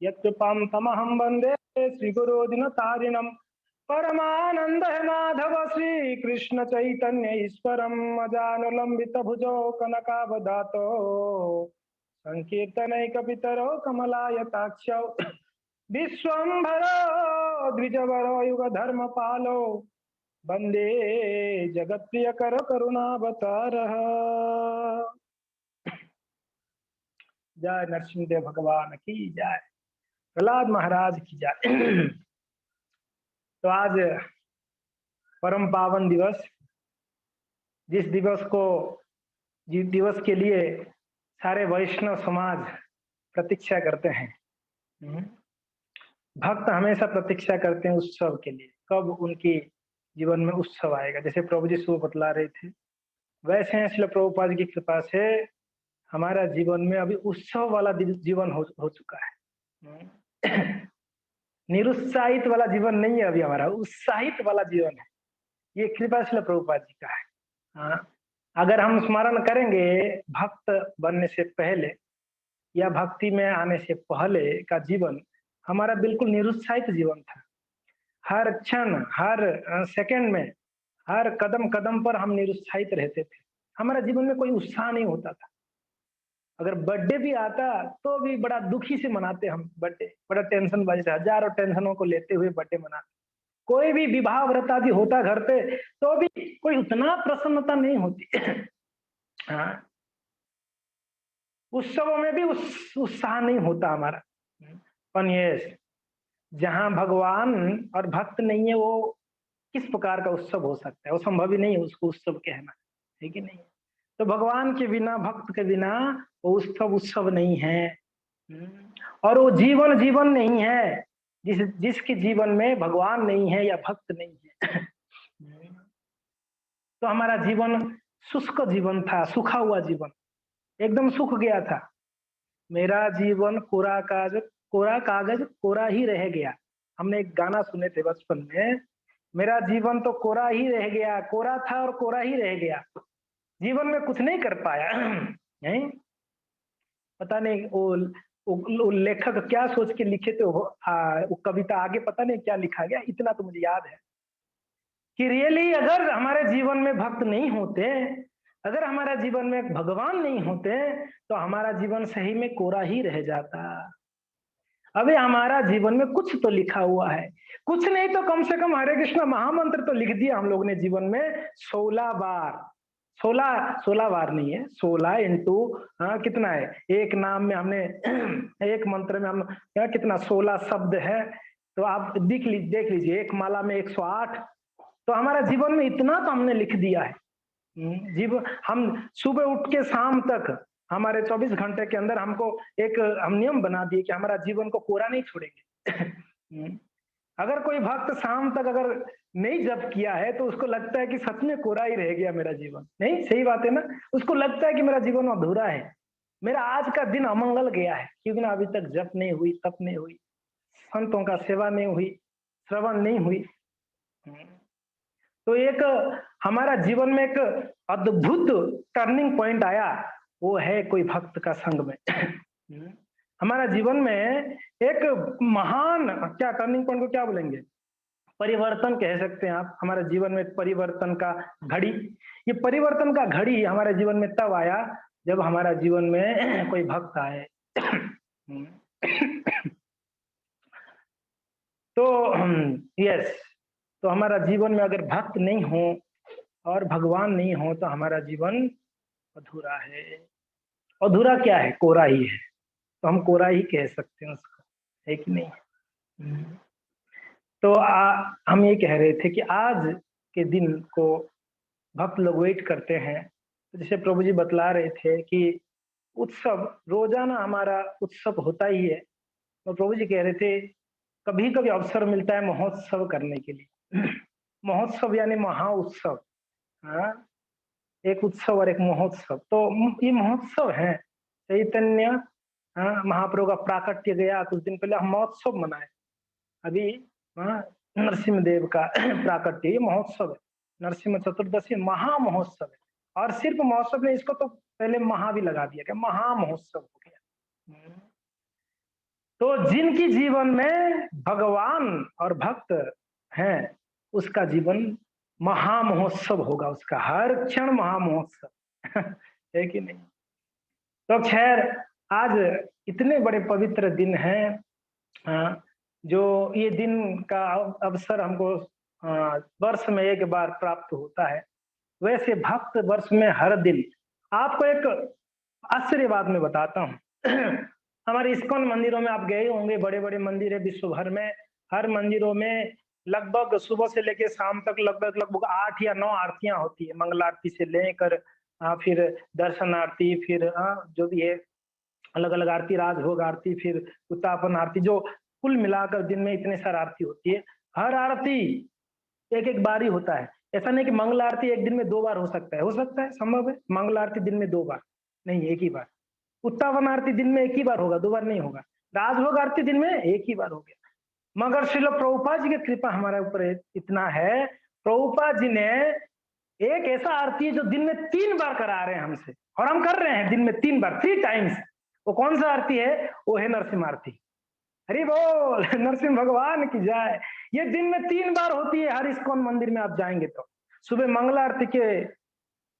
यत्कृपां तमहं वन्दे श्रीगुरुदिनतारिणं परमानंद माधव श्री कृष्ण चैतन्य ईश्वरम् अजानुलंबित भुजौ कनकावदातो संकीर्तनैकपितरो कमलायताक्षौ विश्वम्भरो द्विजवरो युगधर्मपालो वन्दे जगत्प्रियकरो करुणावतारः। जय नरसिंहदेव भगवान की जय, प्रहलाद महाराज की जय। तो आज परम पावन दिवस, जिस दिवस के लिए सारे वैष्णव समाज प्रतीक्षा करते हैं। भक्त हमेशा प्रतीक्षा करते हैं उत्सव के लिए, कब उनकी जीवन में उत्सव आएगा। जैसे प्रभु जी सुबह बतला रहे थे, वैसे श्रील प्रभुपाद की कृपा से हमारा जीवन में अभी उत्सव वाला जीवन हो चुका है। निरुत्साहित वाला जीवन नहीं है अभी हमारा, उत्साहित वाला जीवन है। ये कृपा श्रील प्रभुपाद जी का है। हाँ, अगर हम स्मरण करेंगे भक्त बनने से पहले या भक्ति में आने से पहले का जीवन हमारा बिल्कुल निरुत्साहित जीवन था। हर क्षण, हर सेकंड में, हर कदम कदम पर हम निरुत्साहित रहते थे। हमारा जीवन में कोई उत्साह नहीं होता था। अगर बर्थडे भी आता तो भी बड़ा दुखी से मनाते हम बर्थडे, बड़ा टेंशन बाजी, हजारों टेंशनों को लेते हुए बर्थडे मनाते। कोई भी विवाह व्रत आदि होता घर पे तो भी कोई उतना प्रसन्नता नहीं होती। हाँ, उत्सवों में भी उत्साह नहीं होता हमारा। पर ये जहां भगवान और भक्त नहीं है, वो किस प्रकार का उत्सव हो सकता है? वो संभव ही नहीं है उसको उत्सव कहना, है कि नहीं? तो भगवान के बिना, भक्त के बिना वो उत्सव नहीं है। और वो जीवन जीवन नहीं है जिसके जीवन में भगवान नहीं है या भक्त नहीं है। तो हमारा जीवन शुष्क जीवन था, सूखा हुआ जीवन, एकदम सूख गया था। मेरा जीवन कोरा कागज कोरा ही रह गया। हमने एक गाना सुने थे बचपन में, मेरा जीवन तो कोरा ही रह गया, कोरा था और कोरा ही रह गया, जीवन में कुछ नहीं कर पाया। नहीं, पता नहीं वो लेखक क्या सोच के लिखे थे वो कविता, आगे पता नहीं क्या लिखा गया। इतना तो मुझे याद है कि रियली अगर हमारे जीवन में भक्त नहीं होते, अगर हमारा जीवन में भगवान नहीं होते, तो हमारा जीवन सही में कोरा ही रह जाता। अबे हमारा जीवन में कुछ तो लिखा हुआ है, कुछ नहीं तो कम से कम हरे कृष्ण महामंत्र तो लिख दिया हम लोग ने जीवन में 16 बार। 16 बार नहीं है, 16 इंटू कितना है, एक नाम में हमने एक मंत्र में हम कितना 16 शब्द है। तो आप देख लीजिए, एक माला में 108। तो हमारा जीवन में इतना तो हमने लिख दिया है। जीवन हम सुबह उठ के शाम तक, हमारे 24 घंटे के अंदर हमको हम नियम बना दिए कि हमारा जीवन को कोरा नहीं छोड़ेंगे। अगर कोई भक्त शाम तक अगर नहीं जप किया है तो उसको लगता है कि सच में कोरा ही रह गया मेरा जीवन। नहीं, सही बात है ना? उसको लगता है कि मेरा जीवन अधूरा है, मेरा आज का दिन अमंगल गया है, क्योंकि ना अभी तक जप नहीं हुई, तप नहीं हुई, संतों का सेवा नहीं हुई, श्रवण नहीं हुई। तो एक हमारा जीवन में एक अद्भुत टर्निंग पॉइंट आया, वो है कोई भक्त का संग में। हमारा जीवन में एक महान, क्या टर्निंग पॉइंट को क्या बोलेंगे, परिवर्तन कह सकते हैं आप। हमारे जीवन में परिवर्तन का घड़ी, ये परिवर्तन का घड़ी हमारे जीवन में तब आया जब हमारा जीवन में कोई भक्त आए। तो यस, तो हमारा जीवन में अगर भक्त नहीं हो और भगवान नहीं हो तो हमारा जीवन अधूरा है। अधूरा क्या है? कोरा ही है। तो हम कोरा ही कह सकते हैं उसको, है कि नहीं? तो हम ये कह रहे थे कि आज के दिन को भक्त लोग वेट करते हैं। तो जैसे प्रभु जी बतला रहे थे कि उत्सव रोजाना हमारा उत्सव होता ही है। तो प्रभु जी कह रहे थे कभी कभी अवसर मिलता है महोत्सव करने के लिए। महोत्सव यानी महा उत्सव। हाँ, एक उत्सव और एक महोत्सव। तो ये महोत्सव है, चैतन्य महाप्रभु का प्राकट्य गया कुछ दिन पहले, हम महोत्सव मनाए। अभी नरसिंह देव का प्राकट्य, ये महोत्सव है, नरसिंह चतुर्दशी महा महोत्सव है। और सिर्फ महोत्सव ने, इसको तो पहले महा भी लगा दिया, क्या महा महोत्सव हो गया। तो जिनकी जीवन में भगवान और भक्त हैं, उसका जीवन महामहोत्सव होगा, उसका हर क्षण महामहोत्सव है कि नहीं। तो खैर, आज इतने बड़े पवित्र दिन हैं, जो ये दिन का अवसर हमको वर्ष में एक बार प्राप्त होता है। वैसे भक्त वर्ष में हर दिन, आपको एक आश्चर्य बात मैं बताता हूँ हमारे इस्कॉन मंदिरों में आप गए होंगे, बड़े बड़े मंदिर है विश्व भर में। हर मंदिरों में लगभग सुबह से लेकर शाम तक लगभग 8 या 9 आरतियां होती है, मंगल आरती से लेकर फिर दर्शन आरती, फिर जो भी है अलग अलग आरती, राजभोग आरती, फिर उत्तापन आरती, जो कुल मिलाकर दिन में इतने सारी आरती होती है। हर आरती एक एक बार ही होता है। ऐसा नहीं कि मंगल आरती एक दिन में 2 बार हो सकता है, संभव है मंगल आरती दिन में 2 बार नहीं, एक ही बार। उत्तावन आरती दिन में एक ही बार होगा, 2 बार नहीं होगा। राजभोग आरती दिन में एक ही बार हो गया। मगर श्रील प्रभुपाद जी की कृपा हमारे ऊपर इतना है, प्रभुपाद जी ने एक ऐसा आरती है जो दिन में 3 बार करा रहे हैं हमसे, और हम कर रहे हैं दिन में 3 बार, 3 टाइम्स। वो कौन सा आरती है? वो है नरसिंह आरती। हरि बोल, नरसिंह भगवान की जय। ये दिन में 3 बार होती है, हर इस्कॉन मंदिर में आप जाएंगे तो। सुबह मंगल आरती के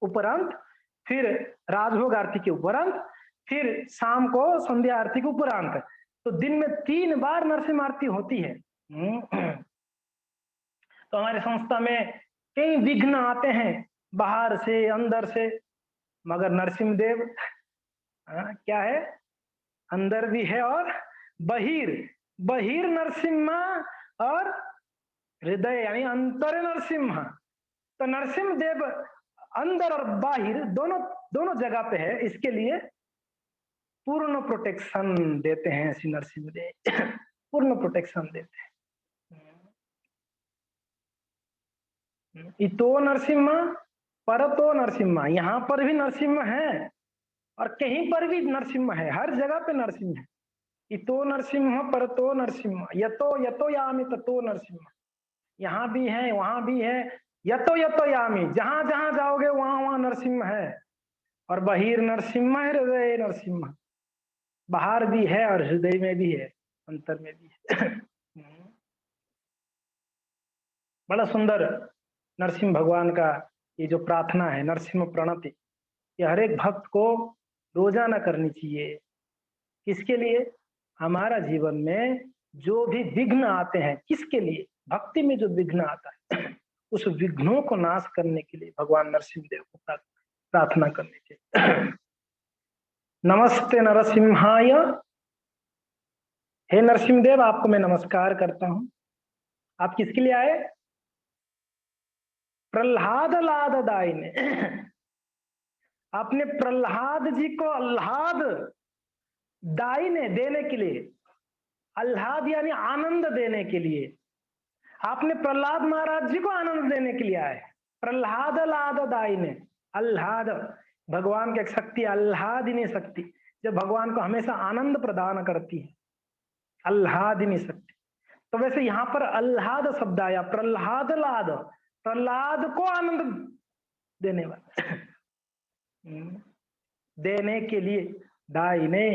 उपरांत, फिर राजभोग आरती के उपरांत, फिर शाम को संध्या आरती के उपरांत। तो दिन में 3 बार नरसिंह आरती होती है। तो हमारे संस्था में कई विघ्न आते हैं, बाहर से अंदर से, मगर नरसिंह देव क्या है? अंदर भी है और बहिर, बहिर नरसिम्हा और हृदय यानी अंतर नरसिम्हा। तो नरसिंह देव अंदर और बाहिर दोनों जगह पे है, इसके लिए पूर्ण प्रोटेक्शन देते हैं श्री नरसिंह देव पूर्ण प्रोटेक्शन देते हैं। इतो नरसिम्हा परतो नरसिम्हा, यहाँ पर भी नरसिम्हा है और कहीं पर भी नरसिम्हा है, हर जगह पे नरसिंह है। इतो नरसिम्हा परतो नरसिम्हा, यतो यतो यामी ततो नरसिम्हा, यहाँ भी है वहां भी है, यतो यतो यामी, जहां जहां जाओगे वहां वहां नरसिम्हा है। और बहिर नरसिम्हा हृदय नरसिम्हा, बाहर भी है और हृदय में भी है, अंतर में भी है बड़ा सुंदर नरसिंह भगवान का ये जो प्रार्थना है, नरसिंह प्रणति, ये हर एक भक्त को रोजाना करनी चाहिए। किसके लिए? हमारा जीवन में जो भी विघ्न आते हैं, किसके लिए? भक्ति में जो विघ्न आता है उस विघ्नों को नाश करने के लिए भगवान नरसिंह देव को प्रार्थना करनी चाहिए। नमस्ते नरसिम्हाय, हे नरसिंह देव आपको मैं नमस्कार करता हूं। आप किसके लिए आए? प्रहलाद लाद दायिने आपने प्रहलाद जी को आह्लाद दायिने देने के लिए, आह्लाद यानी आनंद देने के लिए, आपने प्रहलाद महाराज जी को आनंद देने के लिए आए। प्रहलाद लाद दायिने, आह्लाद भगवान की एक शक्ति, आह्लादिनी शक्ति, जब भगवान को हमेशा आनंद प्रदान करती है, आह्लादिनी शक्ति। तो वैसे यहाँ पर आह्लाद शब्द आया, प्रहलाद लाद, प्रहलाद को आनंद देने वाला देने के लिए दायिने।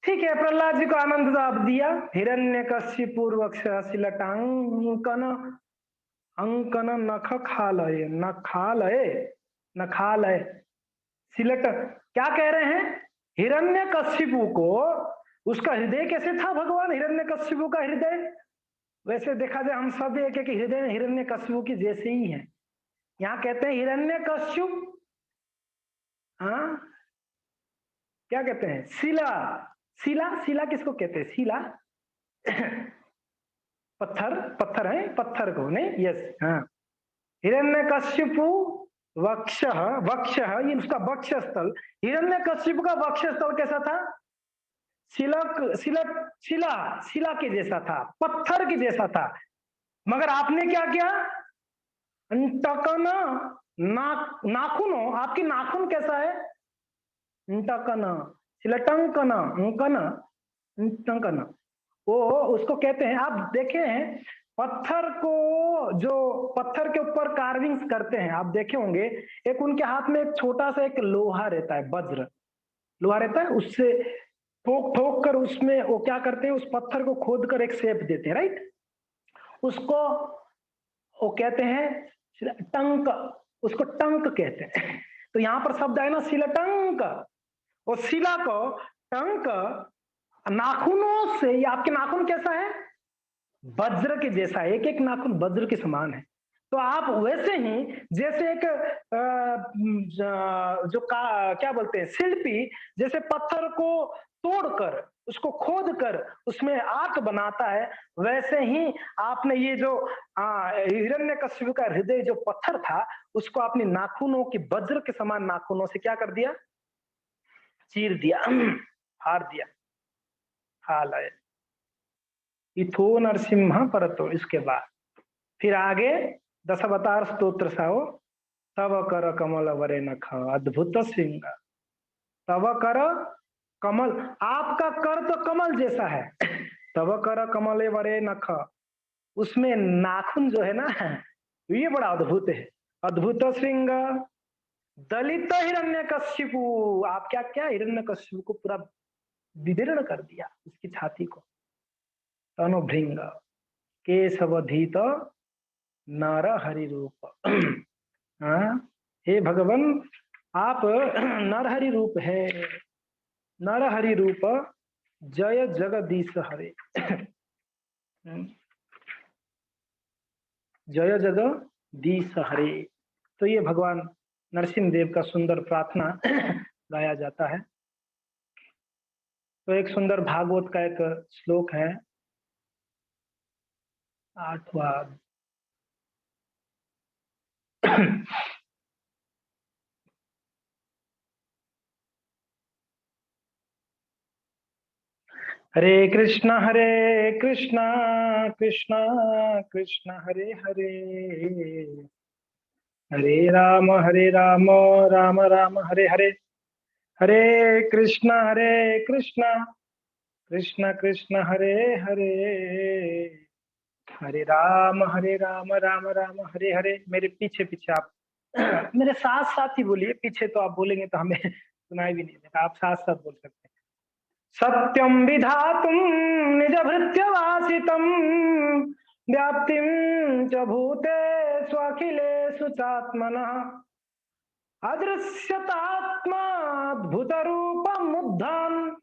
ठीक है, प्रहलाद जी को आनंद आप दिया। हिरण्यकशिपूर्वक्ष शिलटांकन अंकन नख खालय, नखालय सिलट, क्या कह रहे हैं? हिरण्यकशिपु को, उसका हृदय कैसे था भगवान हिरण्यकशिपु का हृदय? वैसे देखा जाए हम सब एक एक हृदय हिरण्यकशिपु की जैसे ही है। यहाँ कहते हैं हिरण्यकशिपु, क्या कहते हैं? शिला, शिला, शिला किसको कहते हैं? शिला पत्थर है, पत्थर को नहीं, यस, हाँ। हिरण्यकशिपु वक्ष, ये उसका वक्ष स्थल, हिरण्यकशिपु का वक्ष स्थल कैसा था? शिला के जैसा था, पत्थर के जैसा था। मगर आपने क्या किया? नाखून, आपकी नाखून कैसा है? वो उसको कहते हैं, आप देखे हैं पत्थर को, जो पत्थर के ऊपर कार्विंग्स करते हैं, आप देखे होंगे, एक उनके हाथ में एक छोटा सा एक लोहा रहता है, वज्र लोहा रहता है, उससे ठोक ठोक कर उसमें वो क्या करते हैं, उस पत्थर को खोद कर एक शेप देते हैं, राइट। उसको वो कहते हैं टंक, उसको टंक कहते हैं। तो यहाँ पर शब्द है ना शिलाटंक, और शिला को टंक, नाखूनों से, ये आपके नाखून कैसा है, वज्र के जैसा, एक एक नाखून वज्र के समान है। तो आप वैसे ही जैसे एक क्या बोलते हैं शिल्पी, जैसे पत्थर को तोड़कर उसको खोद कर उसमें आर्ट बनाता है, वैसे ही आपने ये जो हिरण्यकश्यप का हृदय जो पत्थर था, उसको अपनी नाखूनों की वज्र के समान नाखूनों से क्या कर दिया, चीर दिया, फाड़ दिया, हाल है इथो नरसिम्हा परतो। इसके बाद फिर आगे दशावतार स्तोत्र साओ, तव कर कमल वरे नख अद्भुत सिंह। तव कर कमल, आपका कर तो कमल जैसा है, तव कर कमल वरे नख, उसमें नाखून जो है ना ये बड़ा अद्भुत है। अद्भुत सिंह दलित हिरण्यकश्यपु, आप क्या क्या हिरण्यकश्यप को पूरा विदीर्ण कर दिया, उसकी छाती को। तनुभृंग केशवधीत नर हरि रूप। हे भगवान, आप नरहरि रूप है, नरहरि रूप, जय जगदीश हरे। जय जगदीश हरे। तो ये भगवान नरसिंह देव का सुंदर प्रार्थना गाया जाता है। तो एक सुंदर भागवत का एक श्लोक है, 8वां। हरे कृष्णा कृष्णा कृष्ण हरे हरे, हरे राम राम राम हरे हरे, हरे कृष्णा कृष्ण कृष्ण हरे हरे, हरे राम राम राम हरे हरे। मेरे पीछे पीछे आप मेरे साथ साथ ही बोलिए, पीछे तो आप बोलेंगे तो हमें सुनाई भी नहीं देगा, आप साथ साथ बोल सकते हैं। सत्यम विधातुम निज भृत्यवासितम, व्याप्तिम च भूतेषु अखिलेषु चात्मनः, अदृश्यतात्माद्भुतरूपमुद्धाम्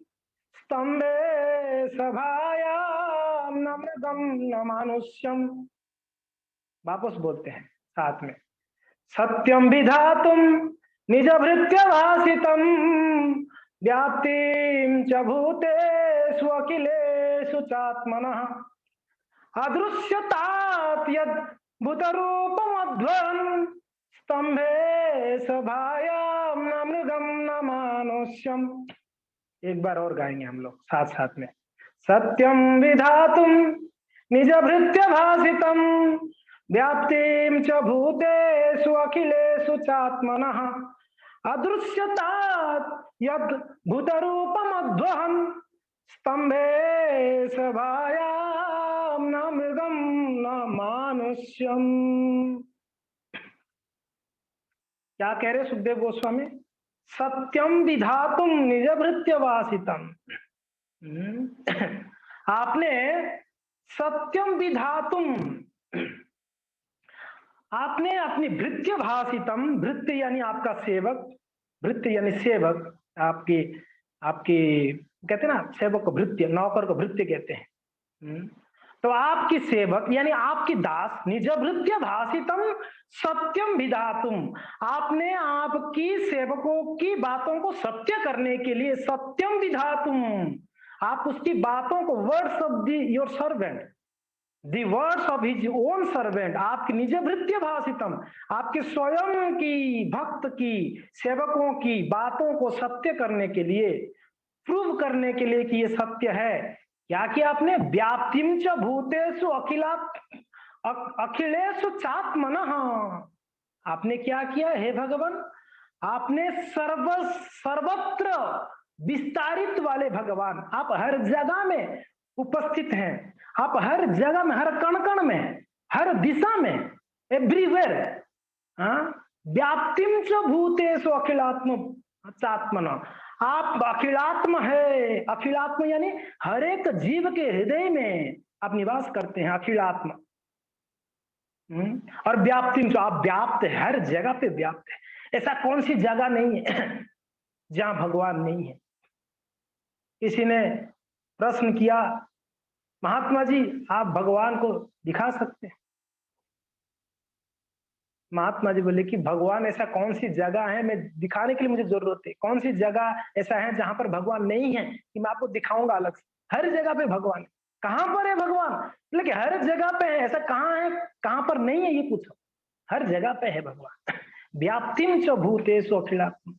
स्तम्भे सभायां न मृगम न मानुष्यम। वापस बोलते हैं साथ में, सत्यम विधातुम निज भृत्यभासितम, व्याप्तिं च भूतेषु अखिलेषु चात्मनः, अदृश्यतात् यद्भूतरूपमध्वरन् स्तम्भे सभायां न मृगम न मानुष्यम। एक बार और गाएंगे हम लोग साथ साथ में। सत्यम विधातुम निज भृत्यभासितम, व्याप्तिं च भूतेषु अखिलेषु चात्मनः, अदृश्यतात् यद्भूतरूपमध्वहन् स्तम्भे सभायां न मृगम न मानुष्यम। क्या कह रहे सुखदेव गोस्वामी, सत्यम विधातुम निज भृत्यवासितम। आपने सत्यम विधातुम, आपने अपनी भृत्य भाषितम, भृत्य यानी आपका सेवक, भृत्य यानी सेवक, आपकी आपकी कहते हैं ना सेवक को भृत्य, नौकर को भृत्य कहते हैं। तो आपकी सेवक यानी आपकी दास, निज भृत्य भाषितम सत्यम विधातुम, आपने आपकी सेवकों की बातों को सत्य करने के लिए सत्यम विधातुम, आप उसकी बातों को, words of the your servant, the words of his own servant, आपकी निज भृत्य भाषितम, आपके स्वयं की भक्त की सेवकों की बातों को सत्य करने के लिए, प्रूव करने के लिए कि ये सत्य है। क्या किया आपने, व्याप्तिम च भूतेषु अखिलेषु चात्मनः, आपने क्या किया हे भगवान, आपने सर्वत्र विस्तारित वाले भगवान, आप हर जगह में उपस्थित हैं, आप हर जगह में, हर कण कण में, हर दिशा में, एवरीवेयर। व्याप्तिम च भूतेषु अखिलात्म चात्मनः, आप अखिलात्म है। अखिलात्म यानी हर एक जीव के हृदय में आप निवास करते हैं, अखिलात्म। और व्याप्ति, तो आप व्याप्त है, हर जगह पे व्याप्त है। ऐसा कौन सी जगह नहीं है जहां भगवान नहीं है। किसी ने प्रश्न किया, महात्मा जी आप भगवान को दिखा सकते हैं? महात्मा जी बोले कि भगवान ऐसा कौन सी जगह है, मैं दिखाने के लिए मुझे जरूरत है, कौन सी जगह ऐसा है जहां पर भगवान नहीं है कि मैं आपको दिखाऊंगा अलग से। हर जगह पे भगवान है। कहां पर है भगवान? बोले कि हर जगह पे है। ऐसा कहां है, कहां पर नहीं है ये पूछो। हर जगह पे है भगवान। व्याप्तिम च भूतेषु अखिलात्म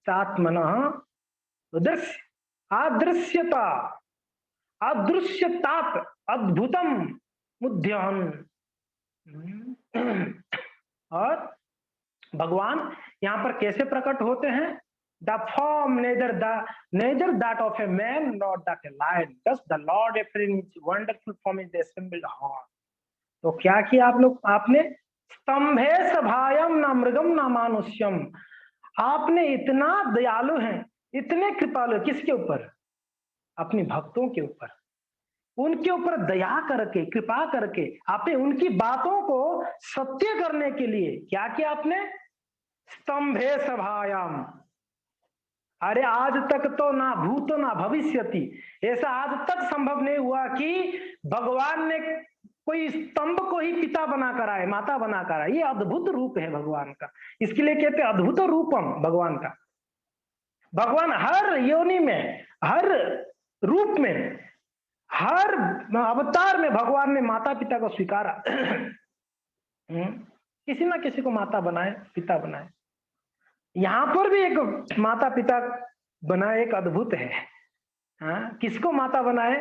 चात्मनः दृश्य अदृश्यता अदृश्यतात अद्भुतम मुद्यन। और भगवान यहाँ पर कैसे प्रकट होते हैं? The form neither that of a man not that a lion, just the lord appeared in his wonderful form in the assembled hall। तो क्या किया आप लोग, आपने स्तंभे सभायम न मृगम न मानुष्यम। आपने इतना दयालु हैं, इतने कृपालु, किसके ऊपर? अपने भक्तों के ऊपर। उनके ऊपर दया करके, कृपा करके आपने उनकी बातों को सत्य करने के लिए क्या किया आपने? स्तंभे सभायाम। अरे आज तक तो ना भूत ना भविष्यति, ऐसा आज तक संभव नहीं हुआ कि भगवान ने कोई स्तंभ को ही पिता बनाकर आए, माता बनाकर आए। ये अद्भुत रूप है भगवान का, इसके लिए कहते हैं अद्भुत रूपम भगवान का। भगवान हर योनि में, हर रूप में, हर अवतार में भगवान ने माता पिता को स्वीकारा। किसी ना किसी को माता बनाए, पिता बनाए। यहां पर भी एक माता पिता बनाए, एक अद्भुत है। किसको माता बनाए?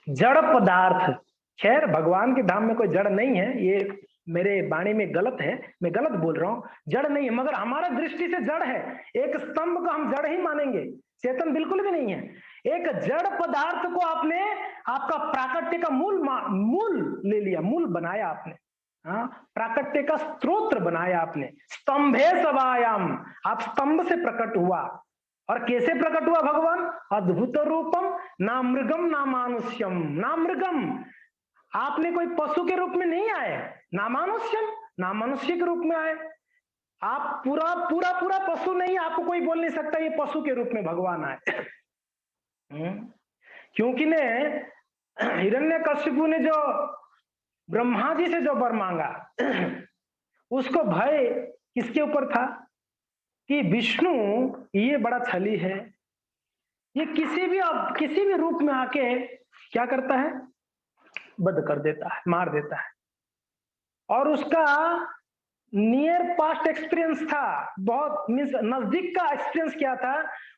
जड़ पदार्थ। खैर भगवान के धाम में कोई जड़ नहीं है, ये मेरे वाणी में गलत है, मैं गलत बोल रहा हूँ। जड़ नहीं है, मगर हमारा दृष्टि से जड़ है। एक स्तंभ को हम जड़ ही मानेंगे, चेतन बिल्कुल भी नहीं है। एक जड़ पदार्थ को आपने आपका प्राकट्य का मूल ले लिया, मूल बनाया आपने। प्राकट्य का स्त्रोत्र बनाया आपने। स्तंभे सभायाम, आप स्तंभ से प्रकट हुआ। और कैसे प्रकट हुआ भगवान? अद्भुत रूपम ना मृगम ना मानुष्यम। ना मृगम, आपने कोई पशु के रूप में नहीं आए, ना मानुष्यम, ना मनुष्य के रूप में आए। आप पूरा पूरा पूरा पशु नहीं, आपको कोई बोल नहीं सकता ये पशु के रूप में भगवान आए। क्योंकि ने हिरण्यकशिपु ने जो ब्रह्मा जी से जो वर मांगा, उसको भय किसके ऊपर था? कि विष्णु ये बड़ा छली है, ये किसी भी रूप में आके क्या करता है? वध कर देता है, मार देता है। और उसका नियर पास्ट एक्सपीरियंस था, बहुत मीन्स नजदीक का एक्सपीरियंस क्या था?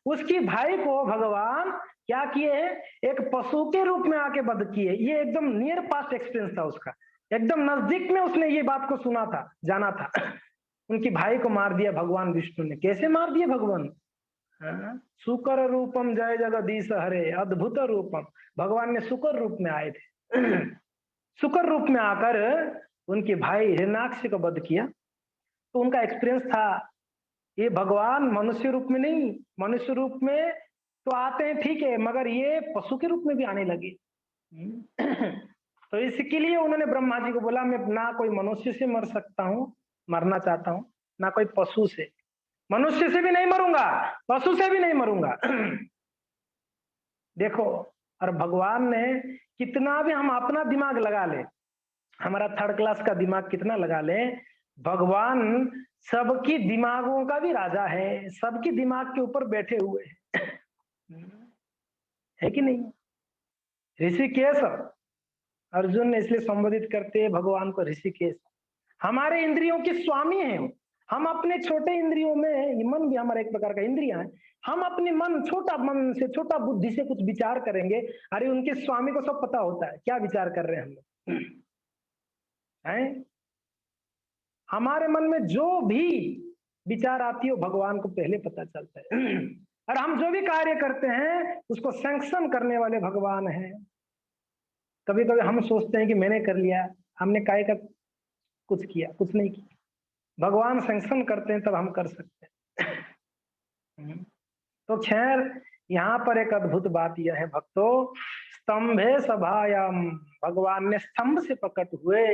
उसकी भाई को भगवान क्या किए? एक पशु के रूप में आके वध किए। ये एकदम नियर पास्ट एक्सपीरियंस था उसका, एकदम नजदीक में उसने ये बात को सुना था, जाना था। उनकी भाई को मार दिया भगवान विष्णु ने। कैसे मार दिया भगवान? सुकर रूपम जय जगदीश हरे, अद्भुत रूपम। भगवान ने सुकर रूप में आए थे। सुकर रूप में आकर उनके भाई हिरण्याक्ष को वध किया। तो उनका एक्सपीरियंस था ये भगवान मनुष्य रूप में नहीं, मनुष्य रूप में तो आते हैं ठीक है, मगर ये पशु के रूप में भी आने लगे। तो इसके लिए उन्होंने ब्रह्मा जी को बोला, मैं ना कोई मनुष्य से मर सकता हूँ, मरना चाहता हूँ, ना कोई पशु से। मनुष्य से भी नहीं मरूंगा, पशु से भी नहीं मरूंगा। देखो, और भगवान ने कितना भी हम अपना दिमाग लगा ले, हमारा थर्ड क्लास का दिमाग कितना लगा ले, भगवान सबकी दिमागों का भी राजा है, सबकी दिमाग के ऊपर बैठे हुए है कि नहीं? ऋषिकेश, अर्जुन ने इसलिए संबोधित करते हैं भगवान को ऋषिकेश। हमारे इंद्रियों के स्वामी हैं। हम अपने छोटे इंद्रियों में, ये मन भी हमारा एक प्रकार का इंद्रिया है, हम अपने छोटा मन से, छोटा बुद्धि से कुछ विचार करेंगे, अरे उनके स्वामी को सब पता होता है क्या विचार कर रहे हैं हम लोग। हैं? हमारे मन में जो भी विचार आती है भगवान को पहले पता चलता है। और हम जो भी कार्य करते हैं उसको सैंक्शन करने वाले भगवान हैं। कभी कभी हम सोचते हैं कि मैंने कर लिया, हमने काय का कुछ किया, कुछ नहीं किया। भगवान सैंक्शन करते हैं तब हम कर सकते हैं। तो खैर यहाँ पर एक अद्भुत बात यह है भक्तों, स्तंभे सभायाम, भगवान ने स्तंभ से प्रकट हुए।